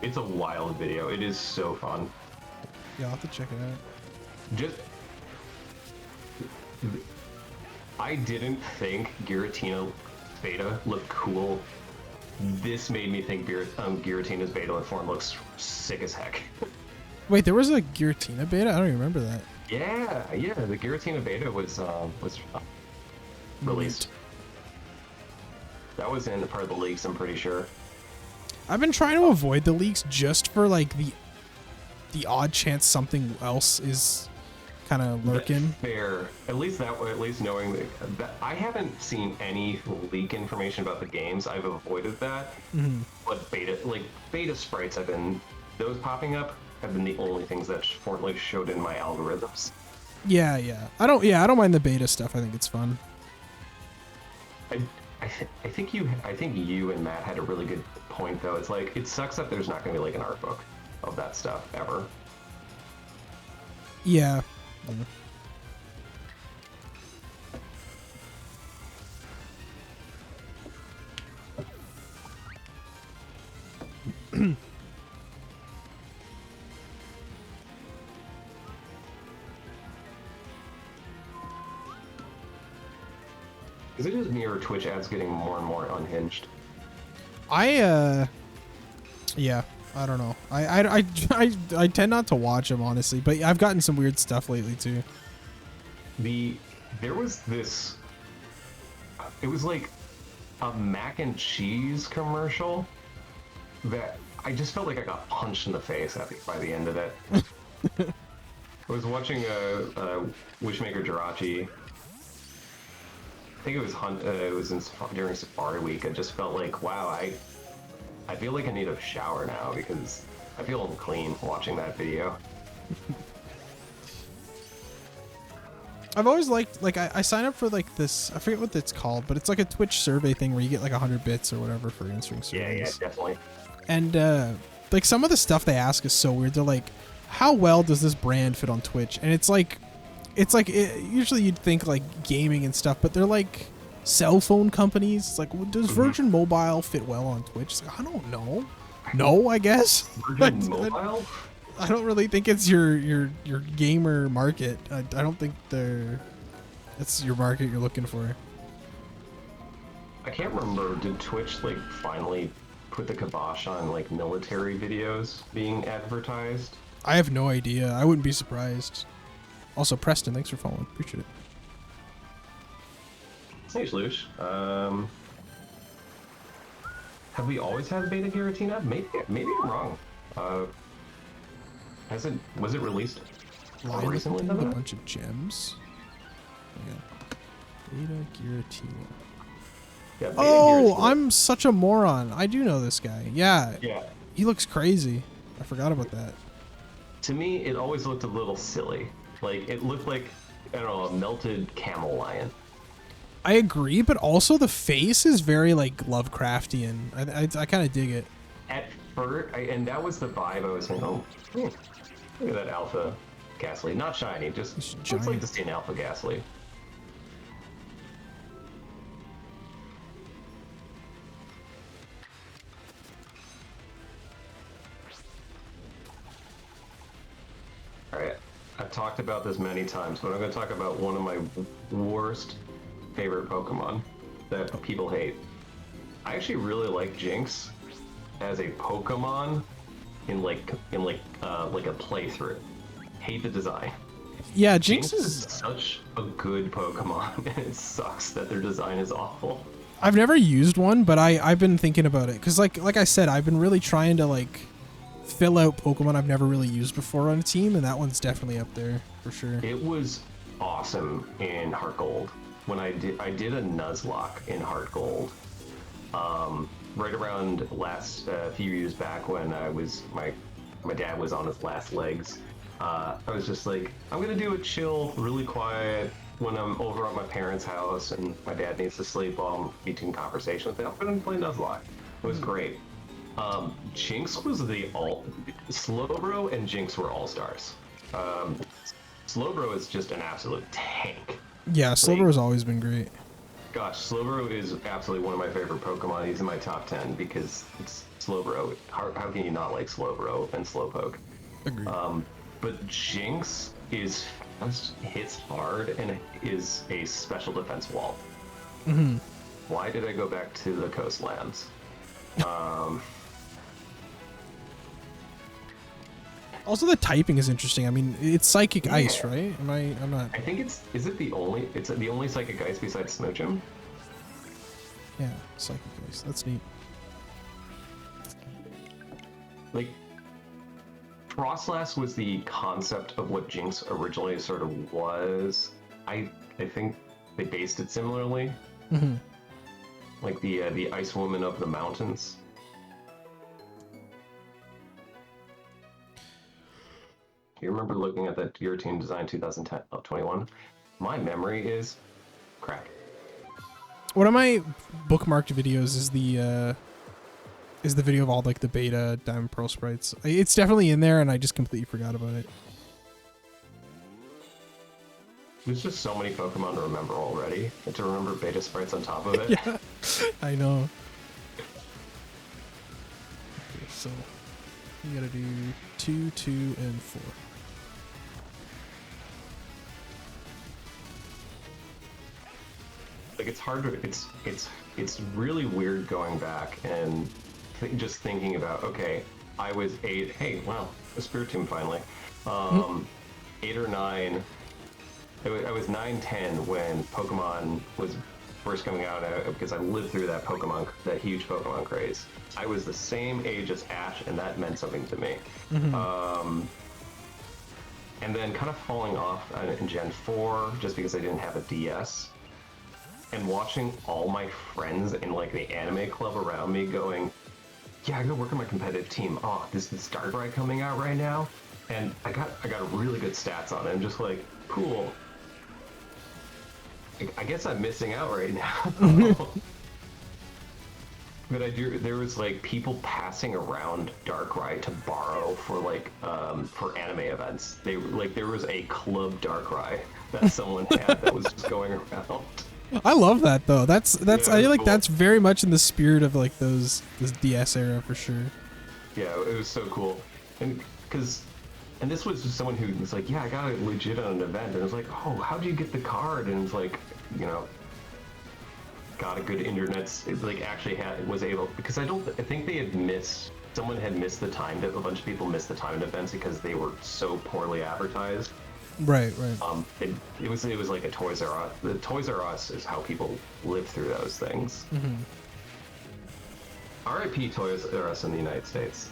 It's a wild video. It is so fun. Yeah, I'll have to check it out. Just, I didn't think Giratina beta looked cool. This made me think Giratina's beta form looks sick as heck. Wait, there was a Giratina beta? I don't even remember that. Yeah, the Giratina beta was released. That was in part of the leaks, I'm pretty sure. I've been trying to avoid the leaks just for like the odd chance something else is kind of lurking. That's fair. At least knowing that I haven't seen any leak information about the games. I've avoided that. Mm-hmm. But beta sprites those popping up have been the only things that Fortnite showed in my algorithms. Yeah. I don't mind the beta stuff. I think it's fun. I think you and Matt had a really good point though. It's like it sucks that there's not going to be like an art book of that stuff ever. Yeah. Is it just me or Twitch ads getting more and more unhinged? Yeah, I don't know. I tend not to watch them honestly, but I've gotten some weird stuff lately too. There was this. It was like a mac and cheese commercial that I just felt like I got punched in the face by the end of it. I was watching Wishmaker Jirachi. I think it was during Safari Week. I just felt like, wow, I feel like I need a shower now because I feel unclean watching that video. I've always liked, like, I sign up for like this, I forget what it's called, but it's like a Twitch survey thing where you get like 100 bits or whatever for answering surveys. Yeah, definitely. And like some of the stuff they ask is so weird. They're like, how well does this brand fit on Twitch? And it's like usually you'd think like gaming and stuff, but they're like cell phone companies. It's like, well, does Virgin Mobile fit well on Twitch? It's like, I don't know. No, I guess. Virgin Mobile? I don't really think it's your gamer market. I don't think it's your market you're looking for. I can't remember. Did Twitch like finally put the kibosh on like military videos being advertised? I have no idea. I wouldn't be surprised. Also, Preston, thanks for following. Appreciate it. Thanks, Lush. Have we always had beta Giratina? Maybe I'm wrong. Was it released lion looking recently thing done with a that? bunch of gems. Beta Giratina. Yeah, Beta Oh, Gear's cool. I'm such a moron. I do know this guy. Yeah, Yeah. he looks crazy. I forgot about that. To me, it always looked a little silly. Like, it looked like, I don't know, a melted camel lion. I agree, but also the face is very like Lovecraftian. I kind of dig it. At first, and that was the vibe I was saying, oh, look at that alpha Ghastly. Not shiny, just It's looks like giant. to see an alpha Ghastly. Alright, I've talked about this many times, but I'm going to talk about one of my worst favorite Pokemon that people hate. I actually really like Jinx as a Pokemon in like a playthrough. Hate the design. Yeah, Jinx Jinx is is. such a good Pokemon, and it sucks that their design is awful. I've never used one, but I've been thinking about it because like I said, I've been really trying to like fill out Pokemon I've never really used before on a team, and that one's definitely up there for sure. It was awesome in Heart Gold when I did a Nuzlocke in Heart Gold. Right around last few years back when I was my dad was on his last legs. I was just like, I'm gonna do it chill, really quiet when I'm over at my parents' house and my dad needs to sleep while I'm between conversation with him. I'm gonna play Nuzlocke. It was great. Jinx was Slowbro and Jinx were all stars. Slowbro is just an absolute tank. Yeah, Slowbro has always been great. Gosh, Slowbro is absolutely one of my favorite Pokemon. He's in my top 10 because it's Slowbro. How can you not like Slowbro and Slowpoke? Agreed. But Jinx is fast, hits hard, and is a special defense wall. Mm-hmm. Why did I go back to the coastlands? Also, the typing is interesting. I mean, it's Psychic Ice, right? I'm not. I think it's the only Psychic Ice besides Smoochum? Yeah, Psychic Ice. That's neat. Like, Frostlass was the concept of what Jinx originally sort of was. I think they based it similarly. Mm-hmm. Like the Ice Woman of the Mountains. Do you remember looking at that Your Team Design 2021? My memory is crap. One of my bookmarked videos is the video of all like the beta Diamond Pearl sprites. It's definitely in there, and I just completely forgot about it. There's just so many Pokemon to remember already, and to remember beta sprites on top of it. Yeah, I know. Okay, so you gotta do 2, 2, and 4. Like, it's hard to it's really weird going back and just thinking about, okay, I was 8. Hey, wow, a Spiritomb finally. 8 or 9. I was 9, 10 when Pokemon was first coming out because I lived through that huge Pokemon craze. I was the same age as Ash, and that meant something to me. Mm-hmm. And then kind of falling off in Gen 4 just because I didn't have a DS. And watching all my friends in like the anime club around me going, yeah, I gotta work on my competitive team. Oh, this Darkrai coming out right now, and I got really good stats on it. I'm just like, cool. I guess I'm missing out right now. But there was like people passing around Darkrai to borrow for for anime events. There was a club Darkrai that someone had that was just going around. I love that though. That's Yeah, I feel like cool. that's very much in the spirit of like this DS era for sure. Yeah, it was so cool. And this was just someone who was like, yeah, I got it legit on an event. And it was like, oh, how'd you get the card? And it's like, got a good internet, was able, because I think they had missed, someone had missed the time, a bunch of people missed the timed events because they were so poorly advertised. Right. It was like a Toys R Us. The Toys R Us is how people live through those things. Mm-hmm. R.I.P. Toys R Us in the United States.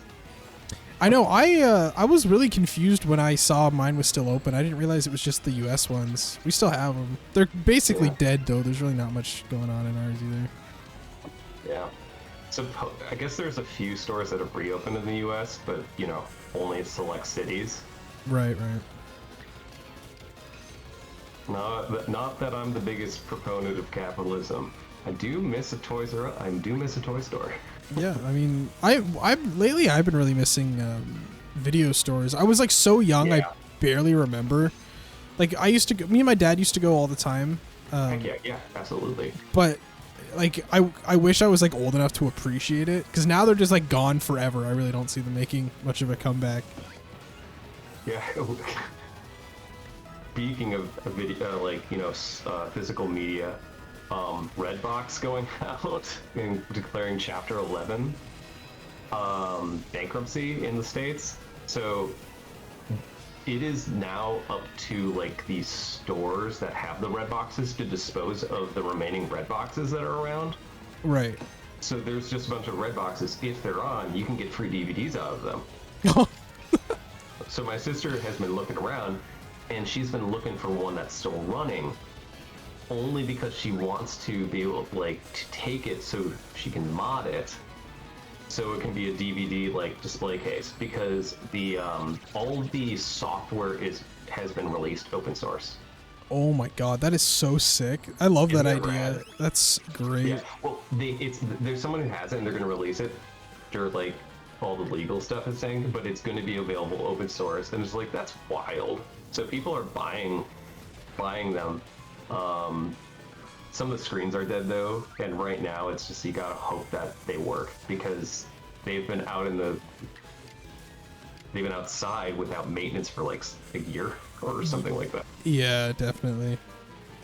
I know. I was really confused when I saw mine was still open. I didn't realize it was just the U.S. ones. We still have them. They're basically dead though. There's really not much going on in ours either. Yeah. So I guess there's a few stores that have reopened in the U.S., but you know, only select cities. Right, right. Not that I'm the biggest proponent of capitalism. I do miss a Toys R Us. I do miss a toy store. Yeah, I mean, lately I've been really missing video stores. I was like so young, I barely remember. Like I used to go, me and my dad used to go all the time. Heck yeah, absolutely. But like I wish I was like old enough to appreciate it, because now they're just like gone forever. I really don't see them making much of a comeback. Yeah. Speaking of video, like, you know, physical media, Redbox going out and declaring Chapter 11 bankruptcy in the States. So it is now up to like these stores that have the red boxes to dispose of the remaining red boxes that are around. Right. So there's just a bunch of red boxes. If they're on, you can get free DVDs out of them. So my sister has been looking around, and she's been looking for one that's still running, only because she wants to be able to take it so she can mod it, so it can be a DVD like display case, because the all of the software has been released open source. Oh my god, that is so sick. I love that idea. Rad? That's great. Yeah, well, there's someone who has it, and they're going to release it. They're like, all the legal stuff is saying, but it's going to be available open source, and it's like, that's wild. So people are buying them. Some of the screens are dead though, and right now it's just, you gotta hope that they work, because they've been outside without maintenance for like a year or something like that. Yeah, definitely.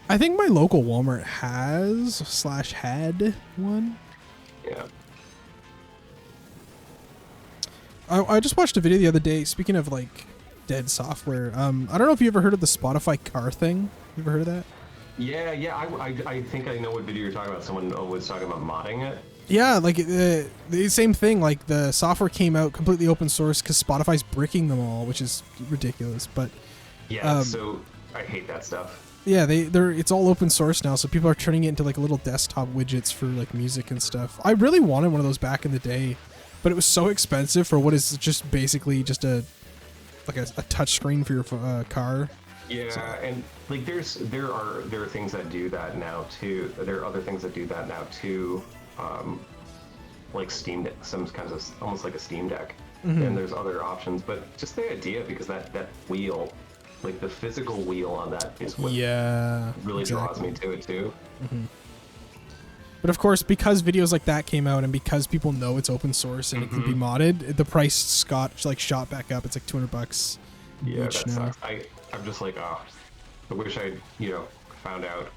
I think my local Walmart had one. Yeah. I just watched a video the other day, speaking of like dead software. I don't know if you ever heard of the Spotify car thing. You ever heard of that? Yeah, I think I know what video you're talking about. Someone was talking about modding it. Yeah, like the same thing. Like the software came out completely open source because Spotify's bricking them all, which is ridiculous. But yeah, so I hate that stuff. Yeah, it's all open source now, so people are turning it into like little desktop widgets for like music and stuff. I really wanted one of those back in the day, but it was so expensive for what is just basically just a touch screen for your car. Yeah, so. And like there are things that do that now too. There are other things that do that now too, like Steam Deck, some kinds of almost like a Steam Deck. Mm-hmm. And there's other options, but just the idea, because that wheel, like the physical wheel on that, is what really draws me to it too. Mm-hmm. But of course, because videos like that came out, and because people know it's open source and it can be modded, the price shot back up. It's like $200 each now. Sucks. I'm just like, I wish I'd found out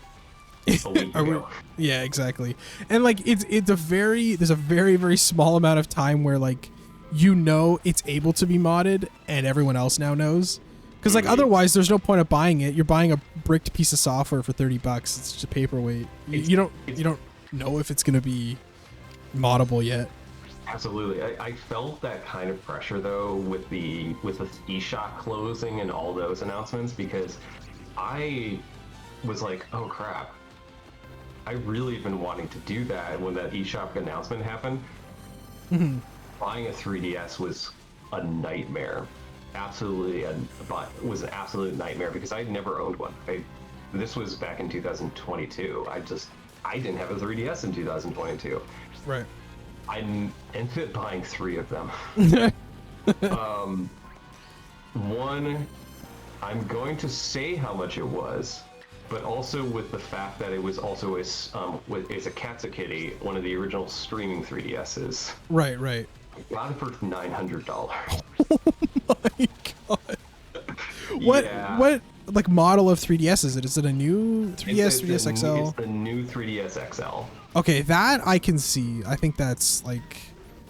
a week ago. Yeah, exactly. And like there's a very very small amount of time where like it's able to be modded, and everyone else now knows. Because like otherwise, there's no point of buying it. You're buying a bricked piece of software for $30. It's just a paperweight. You don't know if it's going to be moddable yet. Absolutely. I felt that kind of pressure though with the eShop closing and all those announcements, because I was like, oh crap, I really have been wanting to do that. When that eShop announcement happened, buying a 3DS was a nightmare. Was an absolute nightmare, because I never owned one. This was back in 2022. I didn't have a 3DS in 2022. Right. I ended up buying 3 of them. One, I'm going to say how much it was, but also with the fact that it was also it's a Katsukitty, one of the original streaming 3DSs. Right. I got it for $900. Oh my god! What like model of 3DS is it? Is it a new 3DS, 3DS XL? It's the new 3DS XL. Okay, that I can see. I think that's like,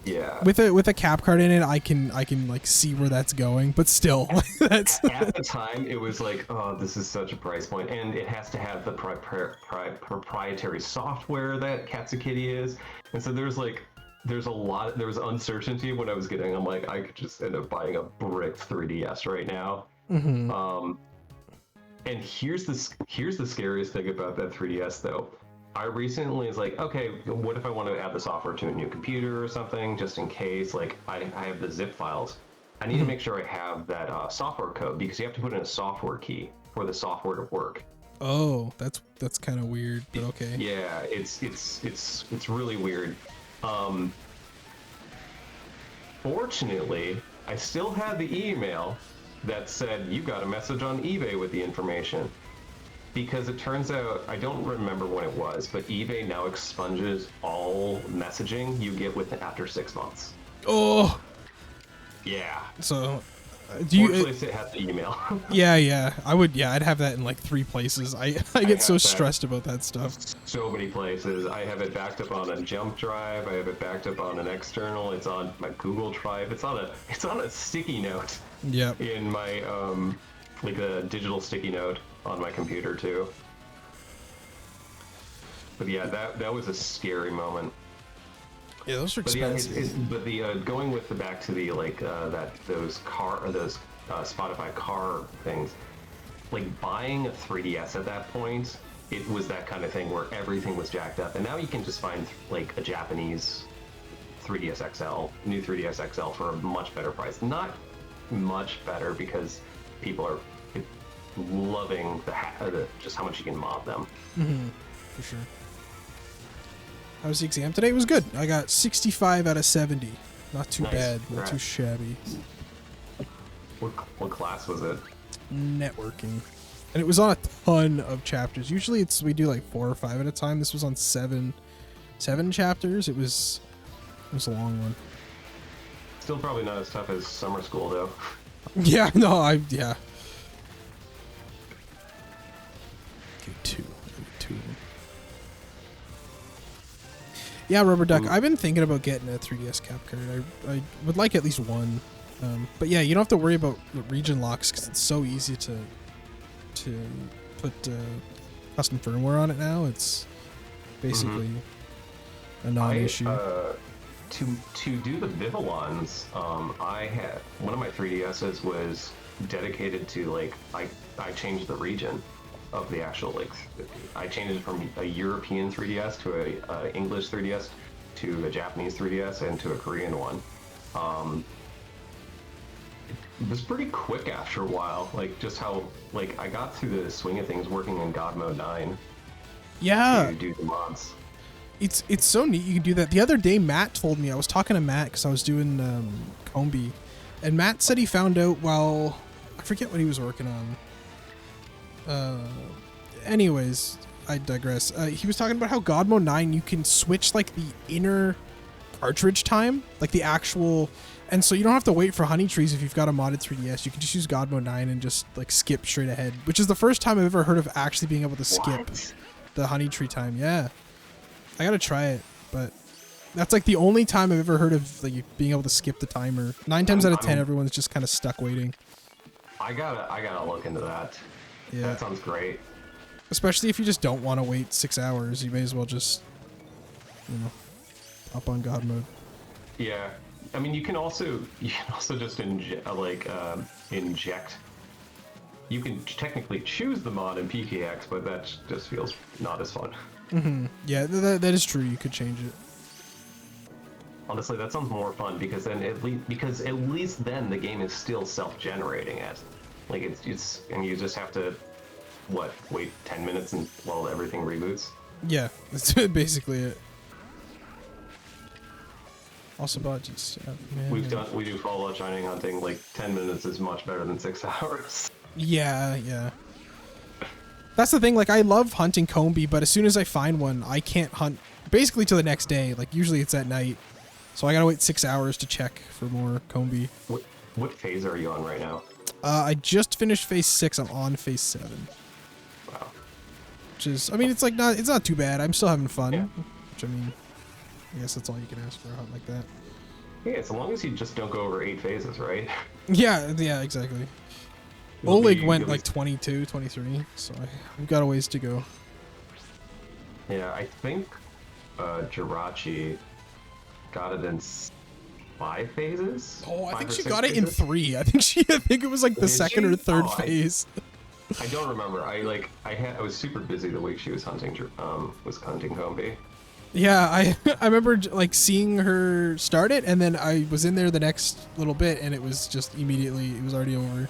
yeah. With a cap card in it, I can like see where that's going. But still, that's at the time it was like, oh, this is such a price point, and it has to have the proprietary software that Katsukitty is, and so there's like there's a lot. There was uncertainty when I was getting. I'm like, I could just end up buying a brick 3DS right now. And here's the scariest thing about that 3DS though. I recently was like, okay, what if I want to add the software to a new computer or something, just in case? Like, I have the zip files. I need to make sure I have that software code because you have to put in a software key for the software to work. Oh, that's kind of weird, but okay. Yeah, it's really weird. Fortunately, I still had the email that said you got a message on eBay with the information. Because it turns out, I don't remember when it was, but eBay now expunges all messaging you get after 6 months. Oh. Yeah. So, do you? Fortunately, it has the email. Yeah. I'd have that in like 3 places. I get so stressed about that stuff. So many places. I have it backed up on a jump drive. I have it backed up on an external. It's on my Google Drive. It's on a sticky note. Yeah. In my like a digital sticky note on my computer too. But yeah, that was a scary moment. Yeah, those are expensive. But the going with the back to the like those Spotify car things, like buying a 3DS at that point, it was that kind of thing where everything was jacked up, and now you can just find like a Japanese 3DS XL, new 3DS XL for a much better price. Not much better because people are loving just how much you can mod them. For sure. How was the exam today? It was good. I got 65 out of 70. Not too bad. Not too shabby. What class was it? Networking. And it was on a ton of chapters. Usually we do like 4 or 5 at a time. This was on 7 chapters. It was a long one. Still probably not as tough as summer school though. Yeah, no, yeah. Okay, 2. Yeah, Rubber Duck. I've been thinking about getting a 3DS cap card. I would like at least one. But yeah, you don't have to worry about region locks because it's so easy to put custom firmware on it now. It's basically a non-issue. To do the Vivillons, I had one of my 3DSs was dedicated to like I changed the region of the actual like I changed it from a European 3DS to a English 3DS to a Japanese 3DS and to a Korean one. It was pretty quick after a while, like just how like I got through the swing of things working in God Mode 9. Yeah, to do the mods. It's so neat you can do that. The other day Matt told me, I was talking to Matt because I was doing Combi, and Matt said he found out while I forget what he was working on. Anyways, I digress. He was talking about how God Mode 9 you can switch like the inner cartridge time, like the actual, and so you don't have to wait for honey trees if you've got a modded 3DS. You can just use God Mode 9 and just like skip straight ahead, which is the first time I've ever heard of actually being able to skip the honey tree time. Yeah, I gotta try it, but that's like the only time I've ever heard of like being able to skip the timer. 9 times out of 10, everyone's just kind of stuck waiting. I gotta look into that. Yeah, that sounds great. Especially if you just don't want to wait 6 hours, you may as well just, hop on God Mode. Yeah, I mean you can also just inject. You can technically choose the mod in PKX, but that just feels not as fun. Yeah, that is true. You could change it. Honestly, that sounds more fun because then at least then the game is still self-generating it. Like it's and you just have to wait 10 minutes while everything reboots. Yeah, that's basically it. Also bought just we do Fallout Shining hunting. Like 10 minutes is much better than 6 hours. Yeah. That's the thing. Like I love hunting Combi, but as soon as I find one, I can't hunt basically till the next day. Like usually it's at night, so I gotta wait 6 hours to check for more Combi. What phase are you on right now? I just finished phase 6. I'm on phase 7. Wow. Which is, I mean, it's not too bad. I'm still having fun. Yeah. Which I mean, I guess that's all you can ask for a hunt like that. Yeah, as long as you just don't go over 8 phases, right? Yeah, exactly. Oleg went like 22, 23, so I've got a ways to go. Yeah, I think Jirachi got it in 5 phases. Oh, I 5 think or she 6 got it in phases? 3. I think it was like the Did second she? or third Oh, phase. I don't remember. I was super busy the week she was hunting Homeby. Yeah, I remember like seeing her start it, and then I was in there the next little bit, and it was just immediately it was already over.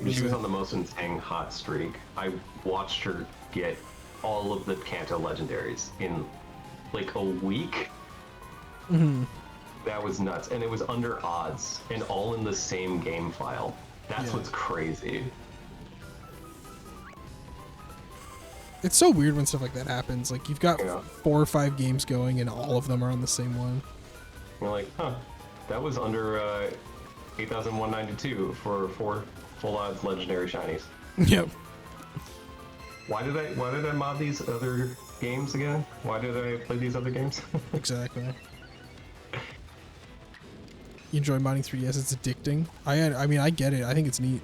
She was on the most insane hot streak. I watched her get all of the Kanto legendaries in like a week. Mm-hmm. That was nuts, and it was under odds, and all in the same game file. That's what's crazy. It's so weird when stuff like that happens. Like you've got 4 or 5 games going, and all of them are on the same one. You're like, huh? That was under 8,192 for 4 full odds legendary shinies. Yep. Why did I mod these other games again? Why did I play these other games? Exactly. You enjoy modding 3DS? It's addicting. I mean, I get it. I think it's neat.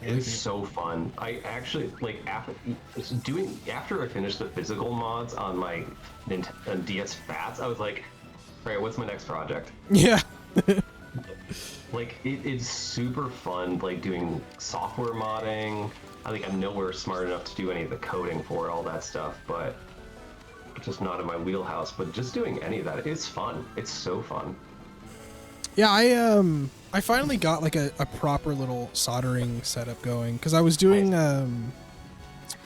It is so fun. I actually like after I finished the physical mods on my DS Fats, I was like, all right, what's my next project? Yeah. Like it's super fun, like doing software modding. I think I'm nowhere smart enough to do any of the coding for all that stuff, but it's just not in my wheelhouse. But just doing any of that, it's fun. It's so fun. Yeah, I finally got like a proper little soldering setup going because I was doing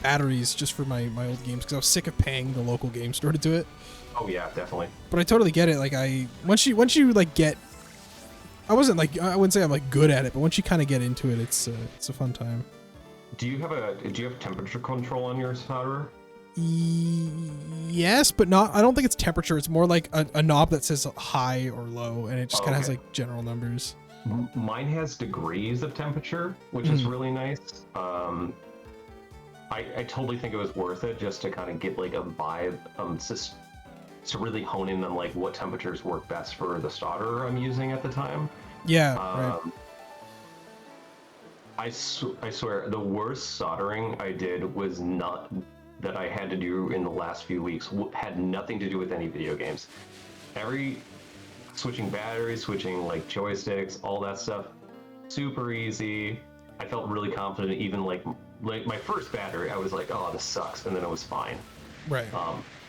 batteries just for my old games because I was sick of paying the local game store to do it. Oh yeah, definitely. But I totally get it. Like once you like get, I wouldn't say I'm like good at it, but once you kind of get into it, it's a fun time. Do you have temperature control on your solderer? Yes, but not. I don't think it's temperature. It's more like a knob that says high or low, and it just kind of has like general numbers. Mine has degrees of temperature, which is really nice. I totally think it was worth it just to kind of get like a vibe, to really hone in on like what temperatures work best for the solderer I'm using at the time. Yeah, right. I swear, the worst soldering I did was not that I had to do in the last few weeks had nothing to do with any video games. Switching batteries, switching like joysticks, all that stuff, super easy. I felt really confident. Even like my first battery, I was like, oh, this sucks, and then it was fine. Right.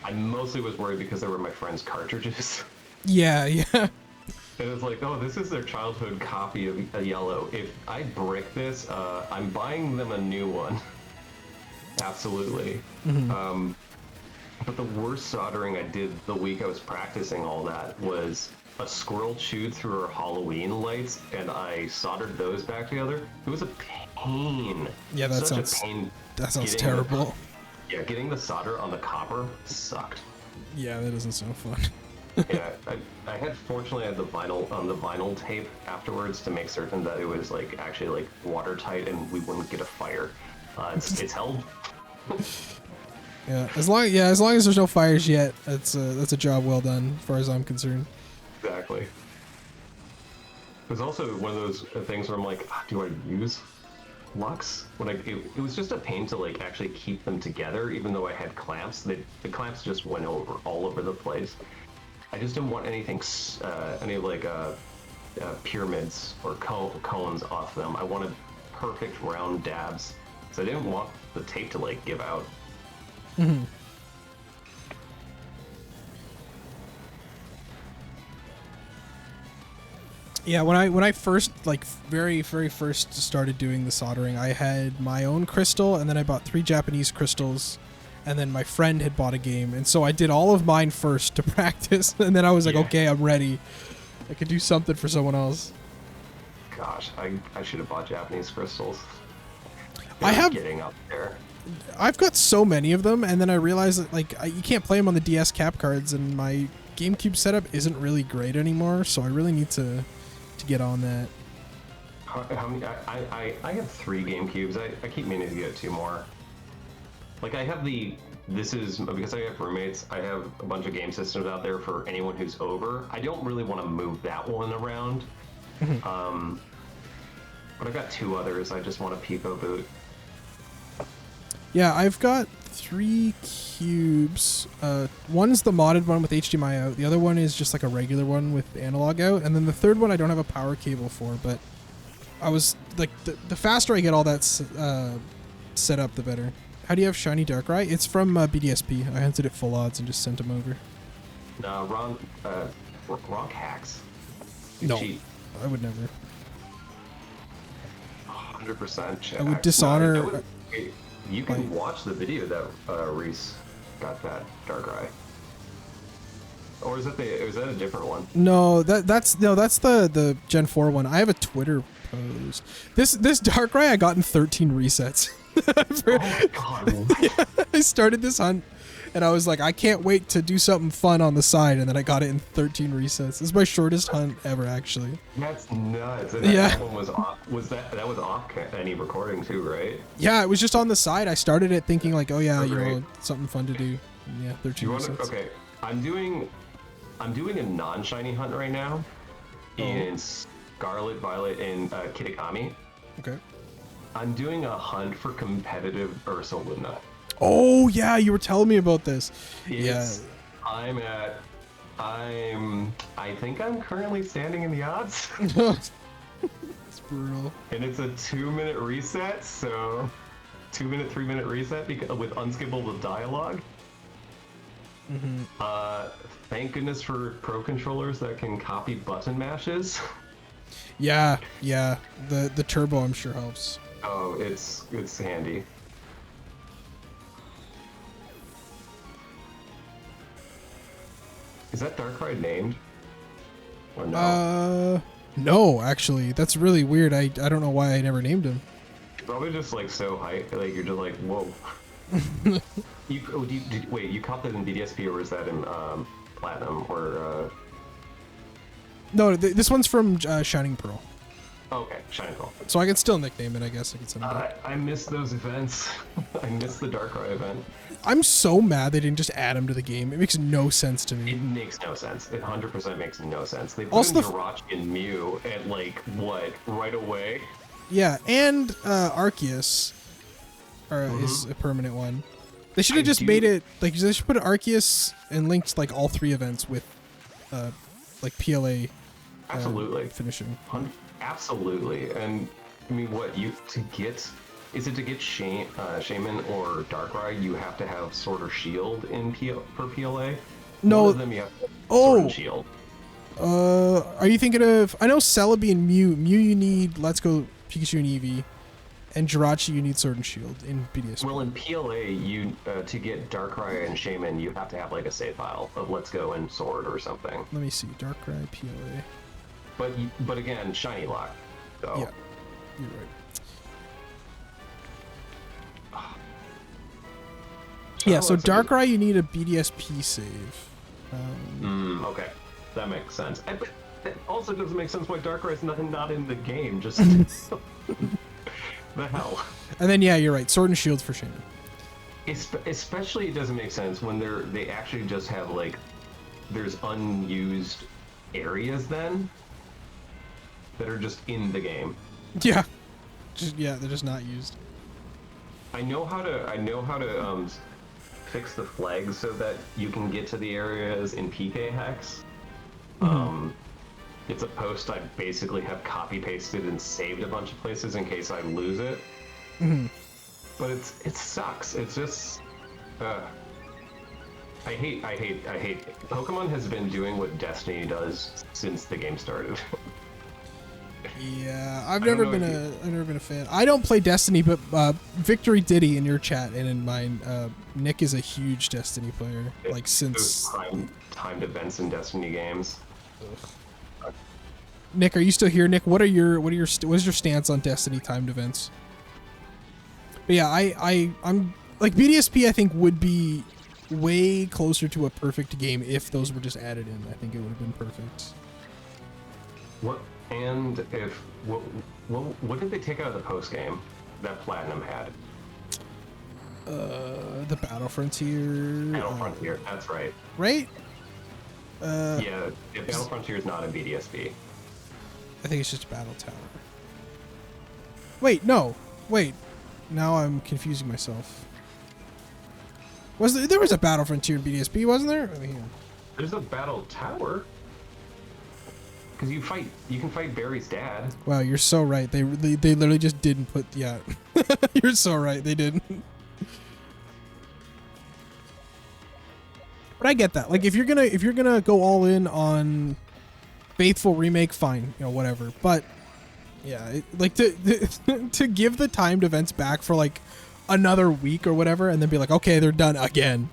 I mostly was worried because they were my friend's cartridges. Yeah. And it was like, oh, this is their childhood copy of a yellow. If I brick this, I'm buying them a new one. Absolutely. Mm-hmm. But the worst soldering I did the week I was practicing all that was a squirrel chewed through her Halloween lights, and I soldered those back together. It was a pain. Yeah, that sounds terrible. Getting the solder on the copper sucked. Yeah, that doesn't sound fun. Yeah, I had fortunately had the vinyl tape afterwards to make certain that it was like actually like watertight and we wouldn't get a fire. It's held. Yeah, as long as there's no fires yet, that's a job well done, as far as I'm concerned. Exactly. It was also one of those things where I'm like, do I use Lux? It was just a pain to like actually keep them together, even though I had clamps. The clamps just went all over the place. I just didn't want anything, any like pyramids or cones off them. I wanted perfect round dabs, so I didn't want the tape to like give out. Mm-hmm. Yeah, when I first very first started doing the soldering, I had my own crystal, and then I bought 3 Japanese crystals, and then my friend had bought a game, and so I did all of mine first to practice, and then I was like, okay, I'm ready. I could do something for someone else. Gosh, I should have bought Japanese crystals. Getting up there. I've got so many of them, and then I realized that you can't play them on the DS cap cards, and my GameCube setup isn't really great anymore, so I really need to get on that. How many? I have 3 GameCubes. I keep meaning to get 2 more. Like I have because I have roommates, I have a bunch of game systems out there for anyone who's over. I don't really want to move that one around. But I've got 2 others I just want to Pico boot. Yeah, I've got 3 cubes. One's the modded one with HDMI out. The other one is just like a regular one with analog out. And then the third one I don't have a power cable for, but I was like, the faster I get all that set up, the better. How do you have shiny Darkrai? It's from BDSP. I hunted at full odds and just sent him over. No, wrong hacks. You No, cheat. I would never. 100% check. I would dishonor. No, you can watch the video that Reese got that Darkrai. Or is that a different one? No, that's the Gen 4 one. I have a Twitter post. This Darkrai I got in 13 resets. Oh my god. Yeah, I started this hunt and I was like, I can't wait to do something fun on the side, and then I got it in 13 resets. This is my shortest hunt ever, actually. That's nuts. And Yeah. that one was off. That was off any recording too, right? Yeah, it was just on the side. I started it thinking like, oh yeah, you Great. know, something fun to do. And yeah, 13 resets. Okay, I'm doing a non-shiny hunt right now in Scarlet, Violet, and Kitakami. Okay. I'm doing a hunt for competitive Ursaluna. Oh yeah, you were telling me about this. I think I'm currently standing in the odds. Yeah. It's brutal. And it's a 2-minute reset, so 2-minute, 3-minute reset with unskippable dialogue. Thank goodness for pro controllers that can copy button mashes. Yeah. The turbo I'm sure helps. Oh, it's handy. Is that Darkrai named? Or no? No, actually, that's really weird. I don't know why I never named him. Probably just like so hype, like you're just like, whoa. Wait, you caught that in BDSP or was that in Platinum or? No, this one's from Shining Pearl. Okay, Shining Pearl. So I can still nickname it, I guess I could send it back. I missed those events. I missed the Darkrai event. I'm so mad they didn't just add him to the game. It makes no sense to me. It makes no sense. It 100% makes no sense. They put Also in Jirachi and Mew at like what right away. Yeah, and Arceus is a permanent one. They should have just made it like they should put Arceus and linked like all 3 events with like PLA Absolutely finishing. Absolutely. And I mean, what is it to get Shaman or Darkrai? You have to have Sword or Shield for PLA. No. One of them you have Sword and Shield. Are you thinking of? I know Celebi and Mew. Mew you need Let's Go Pikachu and Eevee, and Jirachi you need Sword and Shield in BDSP. Well, in PLA, you to get Darkrai and Shaman, you have to have like a save file of Let's Go and Sword or something. Let me see. Darkrai PLA. But again, shiny lock. So. Yeah, you're right. Yeah, so Darkrai you need a BDSP save. Okay, that makes sense. But it also doesn't make sense why Darkrai's not in the game. Just the hell. And then yeah, you're right. Sword and Shield for Shaman. Especially it doesn't make sense when they actually just have like there's unused areas then that are just in the game. Yeah, they're just not used. I know how to fix the flags so that you can get to the areas in PK Hex. It's a post I basically have copy pasted and saved a bunch of places in case I lose it. But it sucks. It's just I hate Pokemon has been doing what Destiny does since the game started. Yeah, I've never been a fan. I don't play Destiny, but Victory Diddy in your chat and in mine, Nick is a huge Destiny player. Like since timed events in Destiny games. Nick, are you still here? Nick, what is your stance on Destiny timed events? But yeah, I'm like BDSP. I think would be way closer to a perfect game if those were just added in. I think it would have been perfect. What did they take out of the post game that Platinum had? The Battle Frontier. Battle Frontier, that's right. Right? Yeah, Battle Frontier is not in BDSP. I think it's just Battle Tower. Wait, no. Wait. Now I'm confusing myself. There was a Battle Frontier in BDSP, wasn't there? I mean, There's a battle tower. Because you can fight Barry's dad. wow, you're so right. They literally just didn't put, yeah. You're so right. They didn't. But I get that. Like, if you're gonna go all in on faithful remake, fine, you know, whatever. But yeah, to give the timed events back for like another week or whatever, and then be like, okay, they're done again.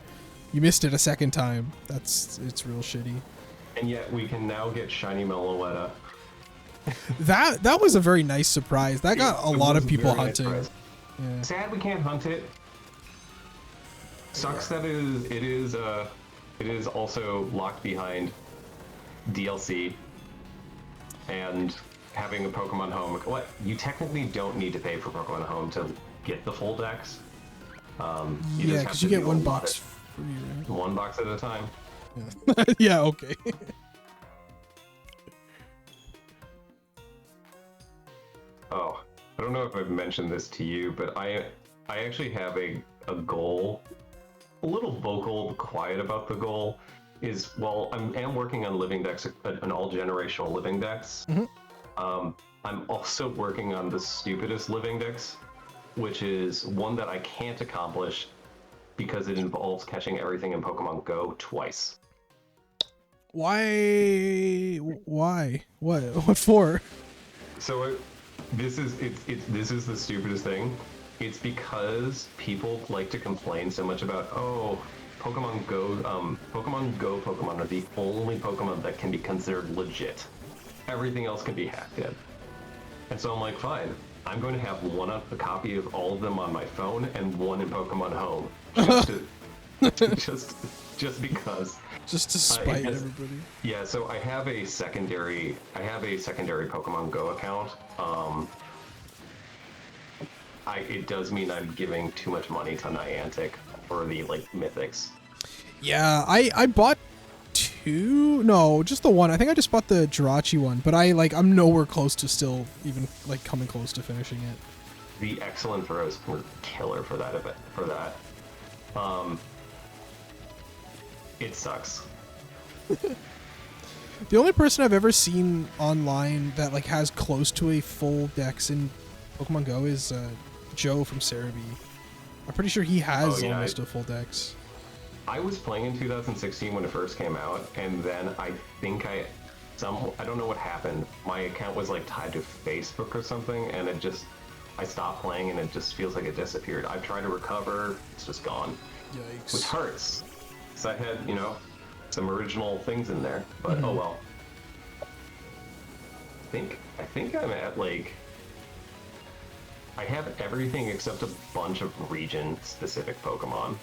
You missed it a second time. It's real shitty. And yet we can now get Shiny Meloetta. That was a very nice surprise. That got a lot of people hunting. Yeah. Sad we can't hunt it. Sucks that it is also locked behind DLC and having a Pokemon Home. What, you technically don't need to pay for Pokemon Home to get the full decks. Yeah, because you get one box free, right? One box at a time. Yeah, yeah, okay. Oh, I don't know if I've mentioned this to you, but I actually have a goal, a little vocal, quiet about the goal, is, well, I'm working on living decks, an all-generational living decks. Mm-hmm. I'm also working on the stupidest living decks, which is one that I can't accomplish because it involves catching everything in Pokemon Go twice. Why? What for? So this is the stupidest thing. It's because people like to complain so much about, oh, Pokemon Go Pokemon are the only Pokemon that can be considered legit. Everything else can be hacked in. And so I'm like, fine, I'm going to have a copy of all of them on my phone and one in Pokemon Home, just because. Just to spite everybody. Yeah, so I have a secondary Pokemon Go account. It does mean I'm giving too much money to Niantic for the mythics. Yeah, I bought two. No, just the one. I think I just bought the Jirachi one, but I'm nowhere close to still even coming close to finishing it. The excellent throws were killer for that event. It sucks. The only person I've ever seen online that has close to a full dex in Pokemon Go is Joe from Cerebi. I'm pretty sure he has almost a full dex. I was playing in 2016 when it first came out, and then I think I don't know what happened. My account was tied to Facebook or something, and I stopped playing, and it just feels like it disappeared. I've tried to recover, it's just gone. Yikes. Which hurts. So I had, some original things in there, but oh well. I think I'm at I have everything except a bunch of region-specific Pokemon.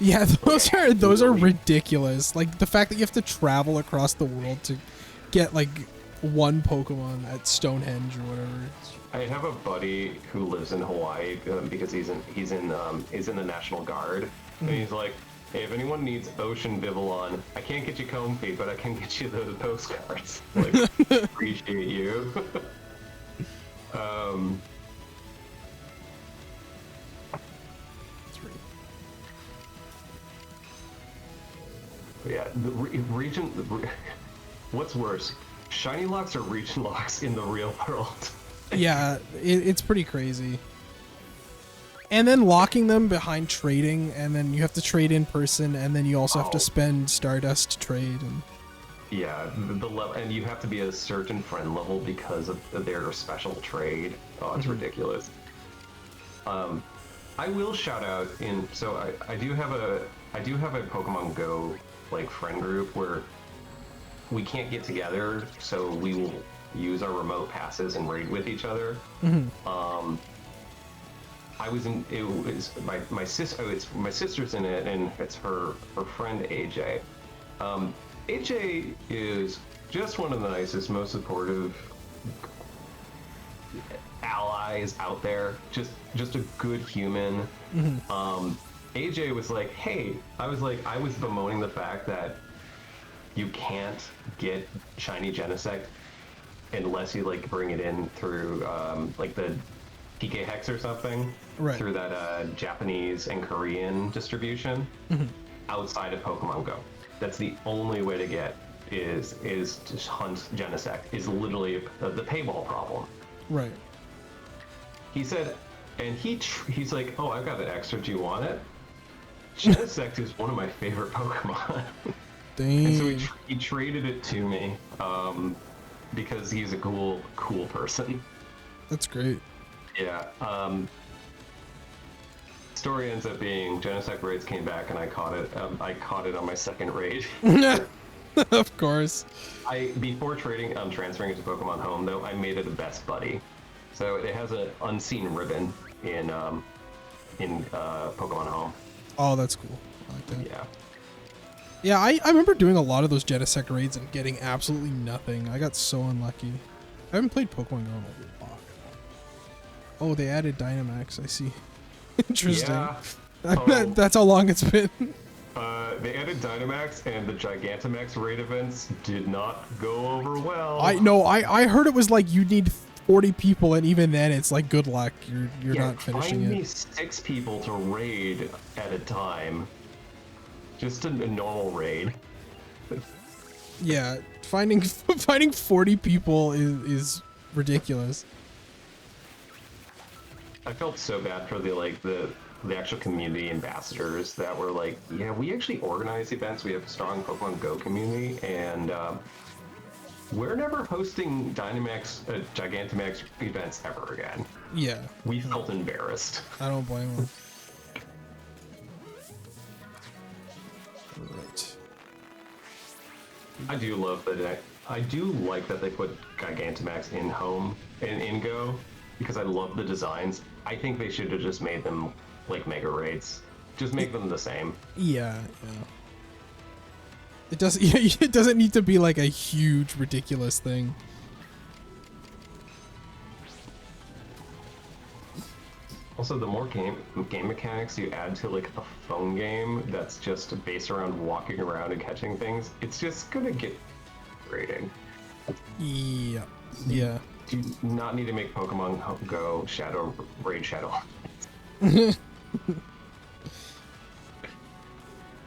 Yeah, those are ridiculous. The fact that you have to travel across the world to get one Pokemon at Stonehenge or whatever. I have a buddy who lives in Hawaii because he's in the National Guard, and he's like, hey, if anyone needs Ocean Vivillon, I can't get you Comfey, but I can get you those postcards. Appreciate you. Yeah, what's worse, shiny locks or region locks in the real world? Yeah, it's pretty crazy. And then locking them behind trading, and then you have to trade in person, and then you also have to spend Stardust to trade. And yeah, the level, and you have to be a certain friend level because of their special trade. Oh, it's ridiculous. I will shout out so I do have a Pokemon Go friend group where we can't get together, so we will use our remote passes and raid with each other. I was in. It was my sister. It's my sister's in it, and it's her friend AJ. AJ is just one of the nicest, most supportive allies out there. Just a good human. AJ was like, "Hey," I was bemoaning the fact that you can't get shiny Genesect unless you bring it in through PK Hex or something Right. through that Japanese and Korean distribution outside of Pokemon Go. That's the only way to get is to hunt Genesect. Is literally the paywall problem. Right. He said, and he's like, oh, I've got an extra. Do you want it? Genesect is one of my favorite Pokemon. Dang. And so he traded it to me because he's a cool person. That's great. Yeah. Story ends up being Genesect raids came back and I caught it. I caught it on my second raid. Of course. Before transferring it to Pokemon Home though, I made it a best buddy. So it has an unseen ribbon in Pokemon Home. Oh, that's cool. I like that. Yeah. Yeah, I remember doing a lot of those Genesect raids and getting absolutely nothing. I got so unlucky. I haven't played Pokemon Go in a while. Oh, they added Dynamax. I see. Interesting. Yeah. That's how long it's been. They added Dynamax, and the Gigantamax raid events did not go over well. I heard it was like you need 40 people, and even then, it's like good luck. You're not finishing find it. me 6 people to raid at a time. Just a normal raid. Yeah, finding 40 people is ridiculous. I felt so bad for the actual community ambassadors that were like, yeah, we actually organize events. We have a strong Pokemon Go community, and we're never hosting Gigantamax events ever again. Yeah. We felt embarrassed. I don't blame them. Right. I do love that. I do like that they put Gigantamax in Home and in Go because I love the designs. I think they should have just made them like Mega Raids. Just make them the same. Yeah. It doesn't. It doesn't need to be like a huge, ridiculous thing. Also, the more game mechanics you add to like a phone game that's just based around walking around and catching things, it's just gonna get rating. Yeah. Yeah. Do not need to make Pokemon Go Raid Shadow.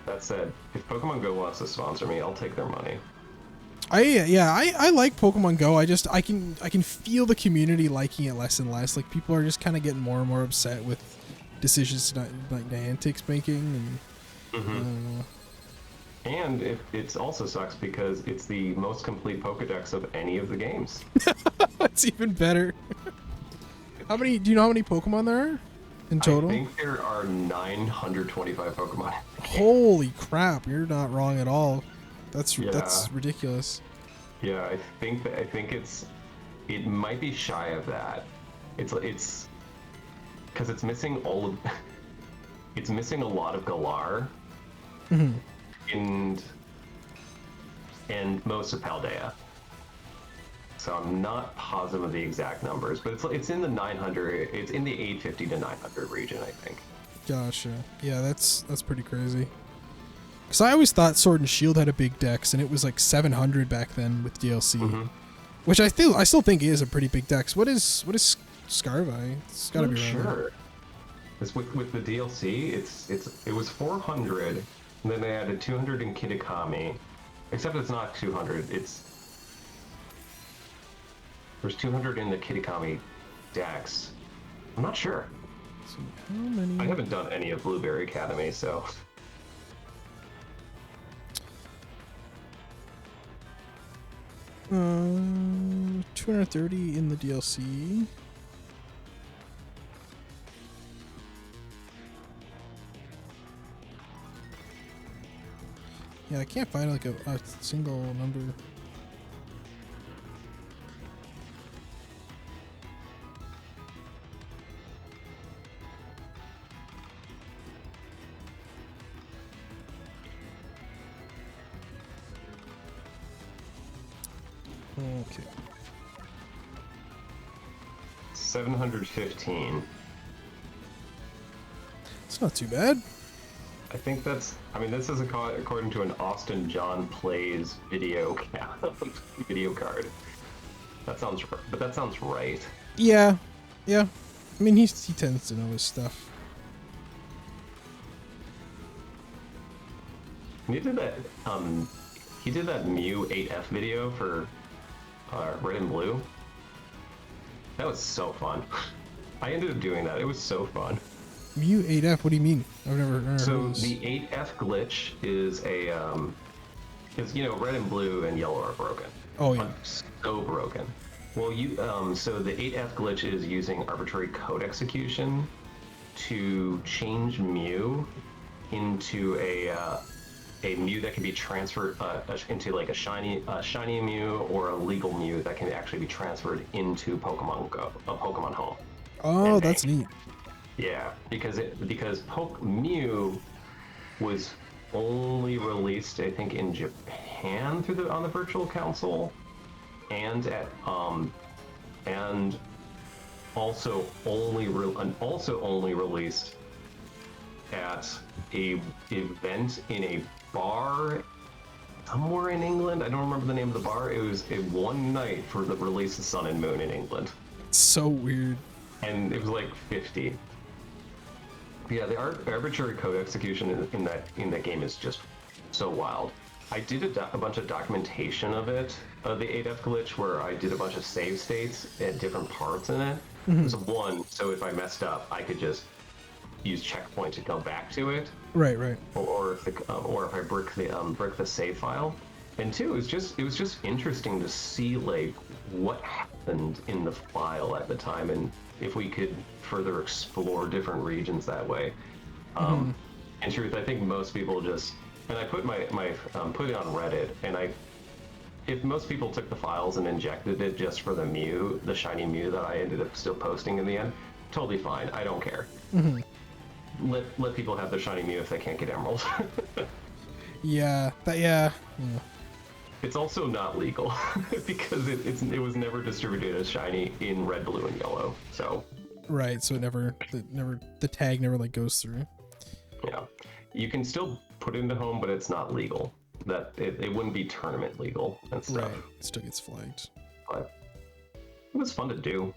That said, if Pokemon Go wants to sponsor me, I'll take their money. I like Pokemon Go. I can feel the community liking it less and less. Like people are just kind of getting more and more upset with decisions like Niantic's making, and And it also sucks because it's the most complete Pokedex of any of the games. That's even better. How many? Do you know how many Pokemon there are in total? I think there are 925 Pokemon. Holy crap! You're not wrong at all. That's ridiculous. Yeah, I think it might be shy of that. It's because it's missing it's missing a lot of Galar. And most of Paldea. So I'm not positive of the exact numbers, but it's in the 900. It's in the 850 to 900 region, I think. Gotcha. Yeah, that's pretty crazy. Because I always thought Sword and Shield had a big dex, and it was like 700 back then with DLC, which I still think is a pretty big dex. What is Scarvi? It's gotta be around sure. It's with the DLC, it was 400, and then they added 200 in Kitakami, except it's not 200. There's 200 in the Kitakami dex. I'm not sure. So how many? I haven't done any of Blueberry Academy, so. 230 in the DLC. Yeah, I can't find like a single number. Okay. 715. It's not too bad. I think this is according to an Austin John Plays video card. That sounds right. Yeah. I mean, he tends to know his stuff. He did that. He did that Mew 8F video for Red and Blue. That was so fun. I ended up doing that. It was so fun. Mew 8F. What do you mean? I've never So heard of the 8F glitch is a because Red and Blue and Yellow are broken. Oh yeah. So broken. Well, so the 8F glitch is using arbitrary code execution to change Mew into a Mew that can be transferred into like a shiny Mew or a legal Mew that can actually be transferred into Pokemon Home. Oh, that's neat. Yeah, because Mew was only released, I think, in Japan on the Virtual Console, and also only released at a event in a bar somewhere in England. I don't remember the name of the bar. It was a one night for the release of Sun and Moon in England. It's so weird. And it was like 50. Yeah, the arbitrary code execution in that game is just so wild. I did a bunch of documentation of it, of the 8F glitch, where I did a bunch of save states at different parts in it. So if I messed up, I could just use checkpoint to go back to it. Right. Or if I brick the save file. And two, it was just interesting to see like what happened in the file at the time, and if we could further explore different regions that way. In truth, I think most people just, and I put put it on Reddit, and if most people took the files and injected it just for the shiny Mew that I ended up still posting in the end, totally fine. I don't care. Let people have their shiny Mew if they can't get emeralds. Yeah. It's also not legal because it was never distributed as shiny in red, blue, and yellow. So right, so the tag never like goes through. Yeah, you can still put it into home, but it's not legal. That it wouldn't be tournament legal and stuff. Right, it still gets flagged. But it was fun to do.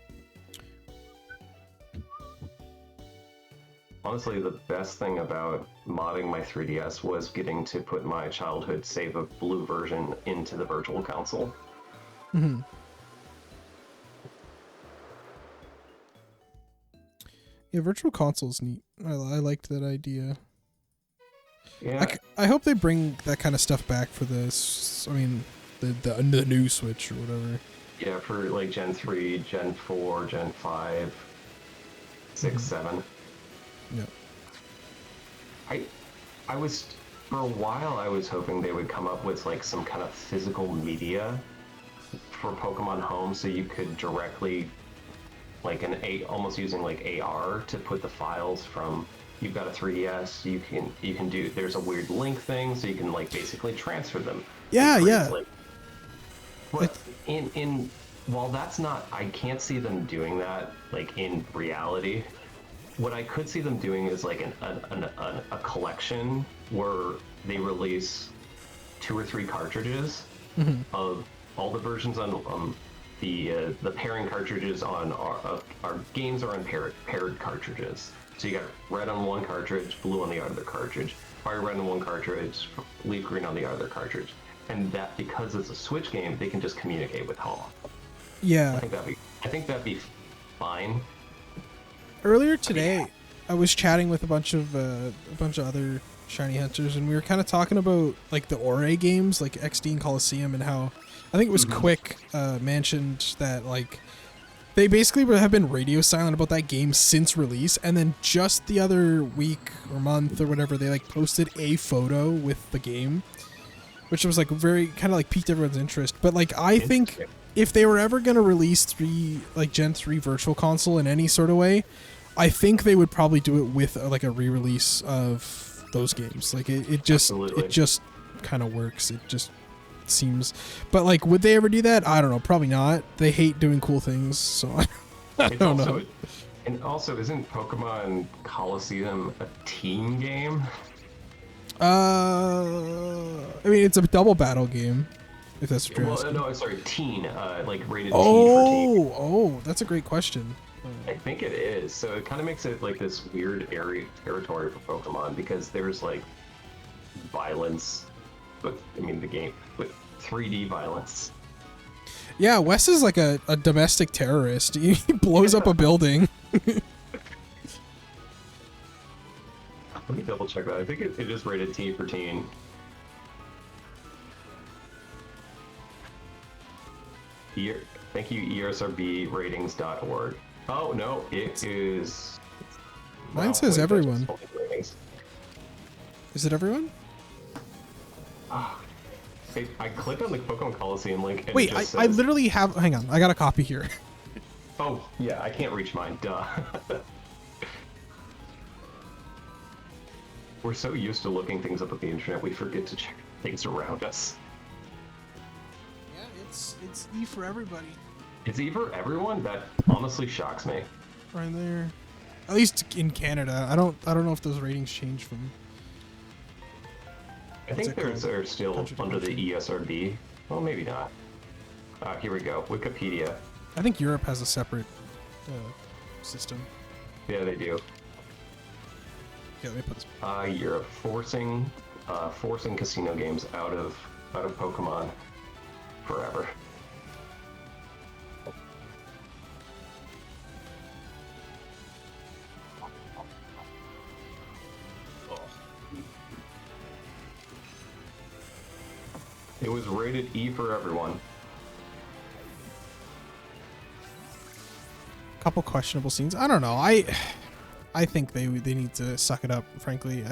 Honestly, the best thing about modding my 3DS was getting to put my childhood save of blue version into the Virtual Console. Yeah, Virtual Console's neat. I liked that idea. Yeah. I hope they bring that kind of stuff back for this. I mean, the new Switch or whatever. Yeah, for like Gen 3, Gen 4, Gen 5, 6, 7. Yep. I was, for a while, I was hoping they would come up with like some kind of physical media for Pokemon Home, so you could directly, like almost using like AR to put the files from. You've got a 3DS. You can do. There's a weird link thing, so you can like basically transfer them. Yeah. Like, but while that's not, I can't see them doing that like in reality. What I could see them doing is like a collection where they release 2 or 3 cartridges of all the versions on the pairing cartridges on our games are on paired cartridges. So you got red on one cartridge, blue on the other cartridge, fire red on one cartridge, leaf green on the other cartridge, and that because it's a Switch game, they can just communicate with Home. Yeah, I think that'd be fine. Earlier today, I was chatting with a bunch of other shiny hunters, and we were kind of talking about like the Ore games, like XD and Coliseum, and how I think it was Quick mentioned that like they basically have been radio silent about that game since release, and then just the other week or month or whatever, they like posted a photo with the game, which was like very kind of like piqued everyone's interest. But like I think if they were ever gonna release Gen 3 Virtual Console in any sort of way, I think they would probably do it with like a re-release of those games. Like it just kind of works. It just seems, but like, would they ever do that? I don't know. Probably not. They hate doing cool things, so I don't know. And also, isn't Pokemon Coliseum a team game? I mean, it's a double battle game. If that's what you're asking. No, sorry, teen. Like rated T for teen. Oh, that's a great question. I think it is. So it kind of makes it like this weird area territory for Pokemon because there's like violence, but I mean the game with 3D violence. Yeah, Wes is like a domestic terrorist. He blows up a building. Let me double check that. I think it is rated T for teen. Thank you, ESRBratings.org. Oh, no, it is... Mine says everyone. Is it everyone? I clicked on the Pokemon Coliseum link and wait, it just I says... literally have... Hang on, I got a copy here. Oh, yeah, I can't reach mine. Duh. We're so used to looking things up at the internet, we forget to check things around us. Yeah, it's E for everybody. It's E for everyone? That honestly shocks me. Right there. At least in Canada. I don't know if those ratings change from... I think they're still Country to under the country. ESRB. Well, maybe not. Here we go. Wikipedia. I think Europe has a separate system. Yeah, they do. Yeah, let me put this... Europe forcing casino games out of Pokemon forever. It was rated E for everyone. Couple questionable scenes. I don't know. I think they need to suck it up, frankly.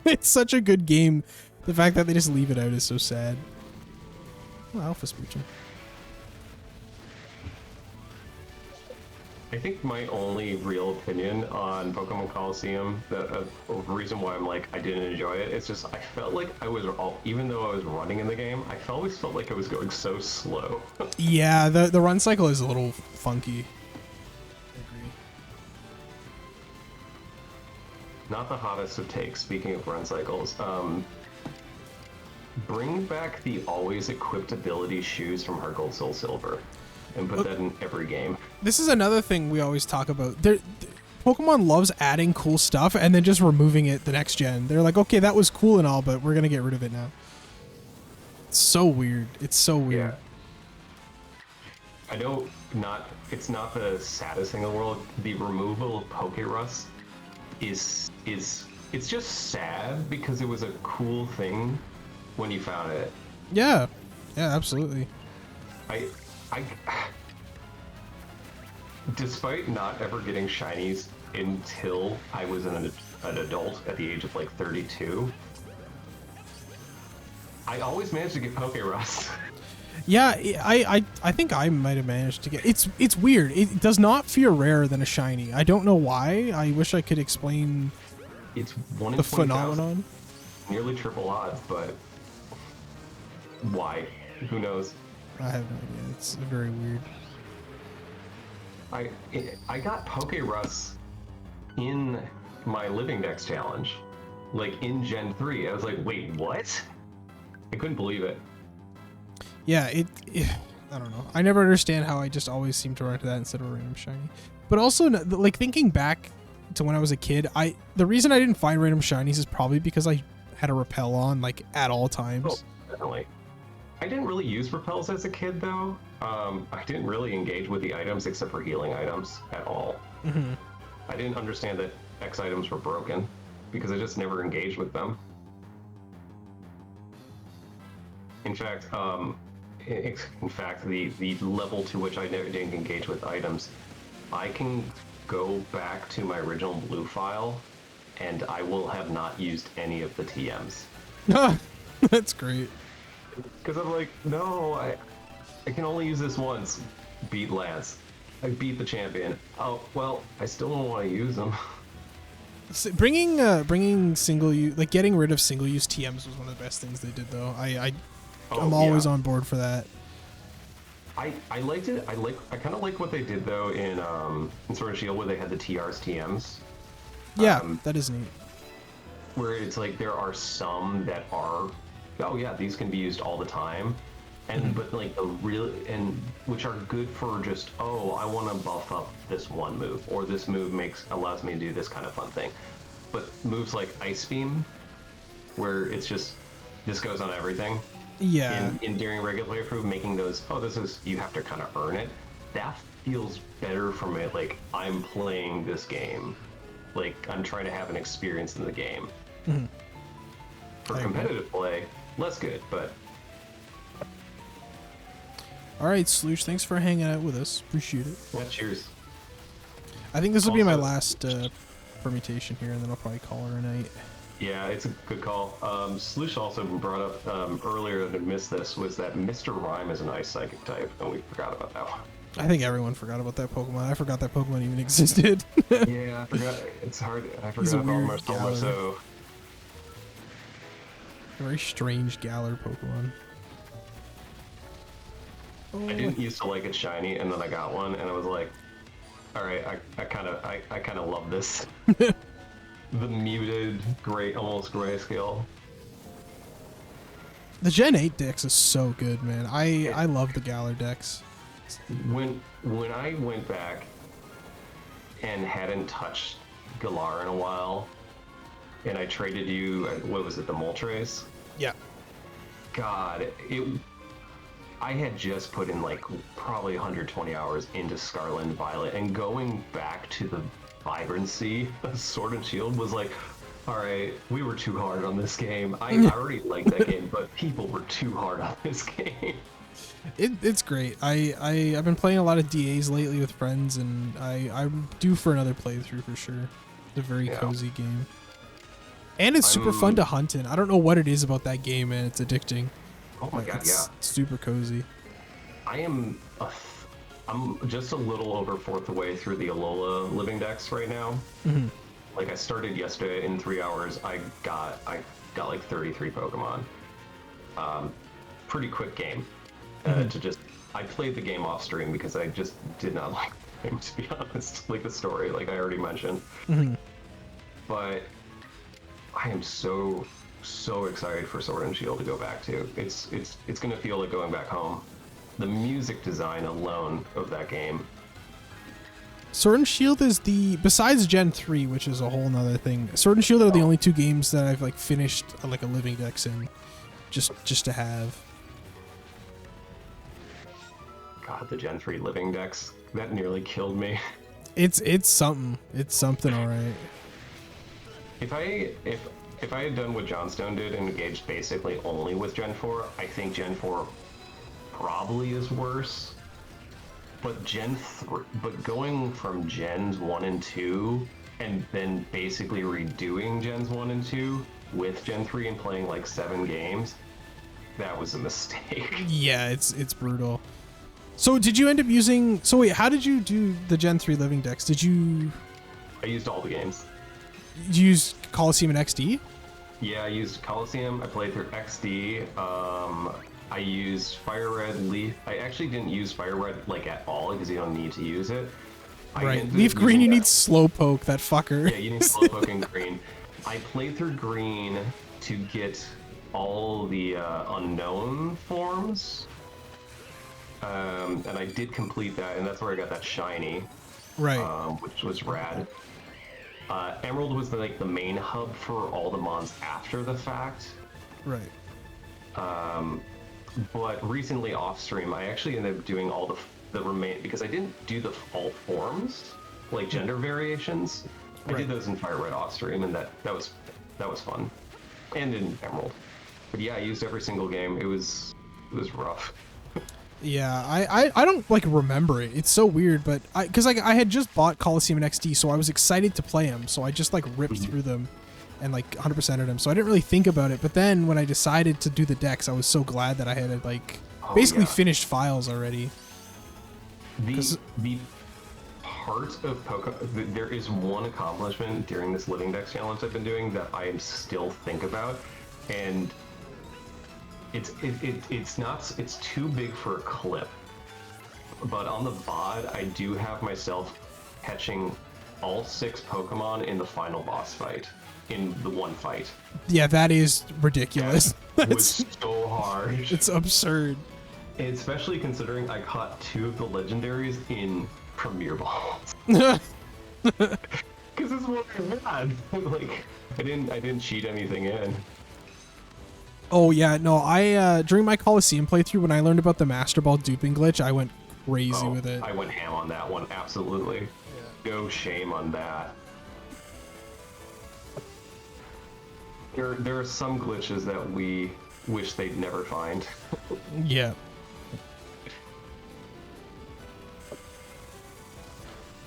It's such a good game. The fact that they just leave it out is so sad. Oh, Alpha Spiritomb. I think my only real opinion on Pokemon Coliseum, the reason why I'm like I didn't enjoy it, it's just I felt like I was even though I was running in the game, I always felt like I was going so slow. Yeah, the run cycle is a little funky. I agree. Not the hottest of takes. Speaking of run cycles, bring back the always equipped ability shoes from Heart Gold Soul Silver, and put that in every game. This is another thing we always talk about. Pokemon loves adding cool stuff and then just removing it the next gen. They're like, okay, that was cool and all, but we're gonna get rid of it now. It's so weird. It's so weird. Yeah. I know it's not the saddest thing in the world. The removal of Pokerus is it's just sad because it was a cool thing when you found it. Yeah. Yeah, absolutely. I despite not ever getting shinies until I was an adult at the age of like 32, I always managed to get Pokerus. Yeah, I think I might have managed to get... It's weird. It does not feel rarer than a shiny. I don't know why. I wish I could explain It's 1 in the 20,000. phenomenon. Nearly triple odds, but why? Who knows? I have no idea. It's very weird. I got Pokerus in my Living Dex challenge, like in Gen 3. I was like, wait, what? I couldn't believe it. Yeah, I don't know. I never understand how I just always seem to run into that instead of a random shiny. But also, like, thinking back to when I was a kid, the reason I didn't find random shinies is probably because I had a repel on, like, at all times. Oh, definitely. I didn't really use repels as a kid, though. I didn't really engage with the items except for healing items at all. Mm-hmm. I didn't understand that X items were broken because I just never engaged with them. In fact, the level to which I didn't engage with items, I can go back to my original blue file, and I will have not used any of the TMs. That's great. Because I'm like, no, I can only use this once. Beat Lance. I beat the champion. Oh, well, I still don't want to use them. Bringing single use, like getting rid of single use TMs was one of the best things they did, though. I'm always on board for that. I liked it. I kind of like what they did though in Sword and Shield, where they had the TRs TMs. Yeah, that is neat. Where it's like there are some that are, oh yeah, these can be used all the time, and but like the real and which are good for just, oh, I want to buff up this one move, or this move allows me to do this kind of fun thing. But moves like Ice Beam, where it's just this goes on everything. Yeah. In during regular playthrough, making those, oh, this is, you have to kind of earn it. That feels better for me. Like, I'm playing this game. Like, I'm trying to have an experience in the game. For competitive play, less good, but. All right, Sloosh, thanks for hanging out with us. Appreciate it. Yeah, cheers. I think this will be my last permutation here, and then I'll probably call her a night. Yeah, it's a good call. Sloosh also brought up earlier that I missed this, was that Mr. Rhyme is an ice psychic type, and we forgot about that one. I think everyone forgot about that Pokemon. I forgot that Pokemon even existed. Yeah, I forgot. It's hard. I forgot about Marcelo. A very strange Galar Pokemon. Oh. I didn't used to like it shiny, and then I got one, and I was like, all right, I kind of love this. The muted, almost grayscale. The Gen 8 Dex is so good, man. I love the Galar Dex. When I went back and hadn't touched Galar in a while, and I traded you, what was it, the Moltres? Yeah. God, I had just put in like probably 120 hours into Scarlet and Violet, and going back to the vibrancy of Sword and Shield was like, all right, we were too hard on this game. I already liked that game, but people were too hard on this game. It's great. I've been playing a lot of DAs lately with friends, and I'm due for another playthrough for sure. It's a very cozy game. And it's super fun to hunt in. I don't know what it is about that game, man. It's addicting. Oh my god, it's super cozy. I'm just a little over fourth way through the Alola Living Dex right now. Like, I started yesterday. In 3 hours, I got like 33 Pokemon. Pretty quick game. I played the game off stream because I just did not like the game, to be honest. Like the story, like I already mentioned. But I am so excited for Sword and Shield to go back to. It's gonna feel like going back home. The music design alone of that game. Sword and Shield is besides Gen 3, which is a whole nother thing. Sword and Shield are the only two games that I've like finished like a Living Dex in, just to have. God, the Gen 3 Living Dex, that nearly killed me. It's something. It's something, all right. If I had done what Johnstone did and engaged basically only with Gen 4, I think Gen 4 probably is worse. But but going from Gens 1 and 2 and then basically redoing Gens 1 and 2 with Gen 3 and playing like 7 games, that was a mistake. Yeah, it's brutal. So did you end up using... So wait, how did you do the Gen 3 Living Dex? I used all the games. Did you use Coliseum and XD? Yeah, I used Coliseum. I played through XD. I used Fire Red, Leaf. I actually didn't use Fire Red like at all because you don't need to use it. Right. Leaf Green, you need Slowpoke, that fucker. Yeah, you need Slowpoke and Green. I played through Green to get all the unknown forms. And I did complete that, and that's where I got that shiny. Right. Which was rad. Emerald was the main hub for all the mons after the fact. Right. But recently off stream, I actually ended up doing all the remain, because I didn't do all forms, like gender variations. I did those in Fire Red off stream, and that was fun, and in Emerald. But yeah, I used every single game. It was rough. Yeah, I don't like remember it. It's so weird, but because I had just bought Coliseum and XD, so I was excited to play them. So I just like ripped through them and like 100%ed them. So I didn't really think about it. But then when I decided to do the decks, I was so glad that I had like basically finished files already. The part of Pokemon, there is one accomplishment during this Living Dex challenge I've been doing that I still think about, and it's too big for a clip, but on the VOD I do have myself catching all 6 Pokemon in the final boss fight in the one fight. Yeah, that is ridiculous. That was so hard. It's absurd. Especially considering I caught 2 of the legendaries in Premier Balls. Because it's what I had. Like, I didn't cheat anything in. Oh yeah, no, I during my Coliseum playthrough, when I learned about the Master Ball duping glitch, I went crazy with it. I went ham on that one, absolutely. Yeah. No shame on that. There are some glitches that we wish they'd never find. Yeah.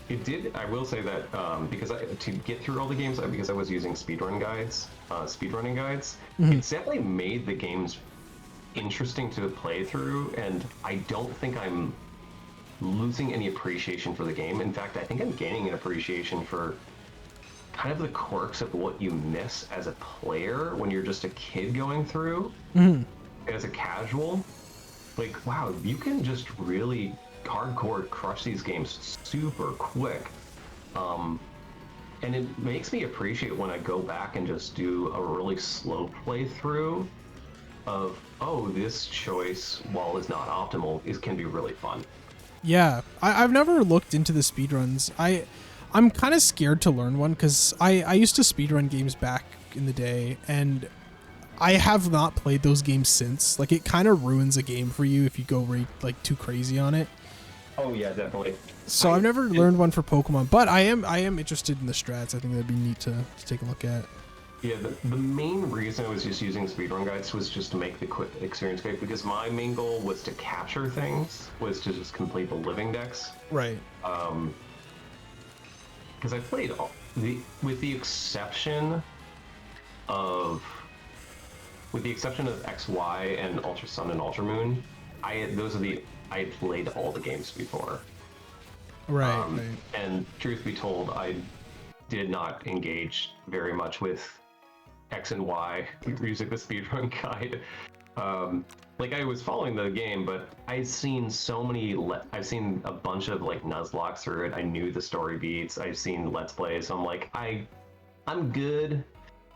It did. I will say that because to get through all the games, because I was using speedrunning guides, it's definitely made the games interesting to play through, and I don't think I'm losing any appreciation for the game. In fact, I think I'm gaining an appreciation for kind of the quirks of what you miss as a player when you're just a kid going through. As a casual, like, wow, you can just really hardcore crush these games super quick, and it makes me appreciate when I go back and just do a really slow playthrough of, oh, this choice, while is not optimal, can be really fun. Yeah, I've never looked into the speedruns. I'm kind of scared to learn one because I used to speedrun games back in the day, and I have not played those games since. Like, it kind of ruins a game for you if you go like too crazy on it. Oh yeah, definitely. So I've never learned one for Pokemon, but I am interested in the strats. I think that'd be neat to take a look at. Yeah, the main reason I was just using speedrun guides was just to make the quick experience quick, because my main goal was to capture things, was to just complete the living decks. Right. Because I played with the exception of XY and Ultra Sun and Ultra Moon, I had played all the games before. Right, right. And truth be told, I did not engage very much with X and Y using the speedrun guide. Like, I was following the game, but I've seen I've seen a bunch of like Nuzlocke through it. I knew the story beats. I've seen Let's Plays, so I'm like, I'm good.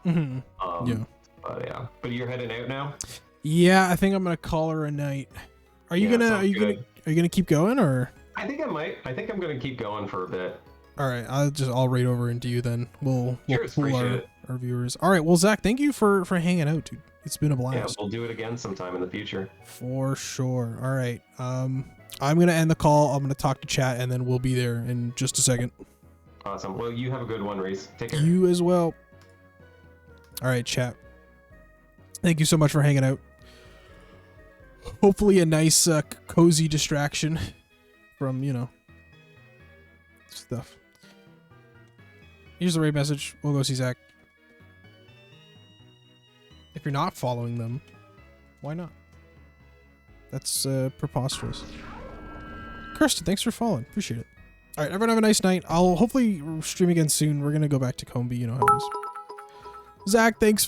Yeah. But you're heading out now? Yeah, I think I'm gonna call her a night. Are you gonna keep going, or? I think I might. I think I'm gonna keep going for a bit. All right, I'll raid over into you then. We'll pull our viewers. All right, well, Zach, thank you for hanging out, dude. It's been a blast. Yeah, we'll do it again sometime in the future. For sure. All right. I'm gonna end the call. I'm gonna talk to chat, and then we'll be there in just a second. Awesome. Well, you have a good one, Reese. Take care. You as well. All right, chat. Thank you so much for hanging out. Hopefully a nice, cozy distraction from, stuff. Here's the raid message. We'll go see Zach. If you're not following them, why not? That's preposterous. Kirsten, thanks for following. Appreciate it. All right, everyone have a nice night. I'll hopefully stream again soon. We're going to go back to Combi. You know how it is. Zach, thanks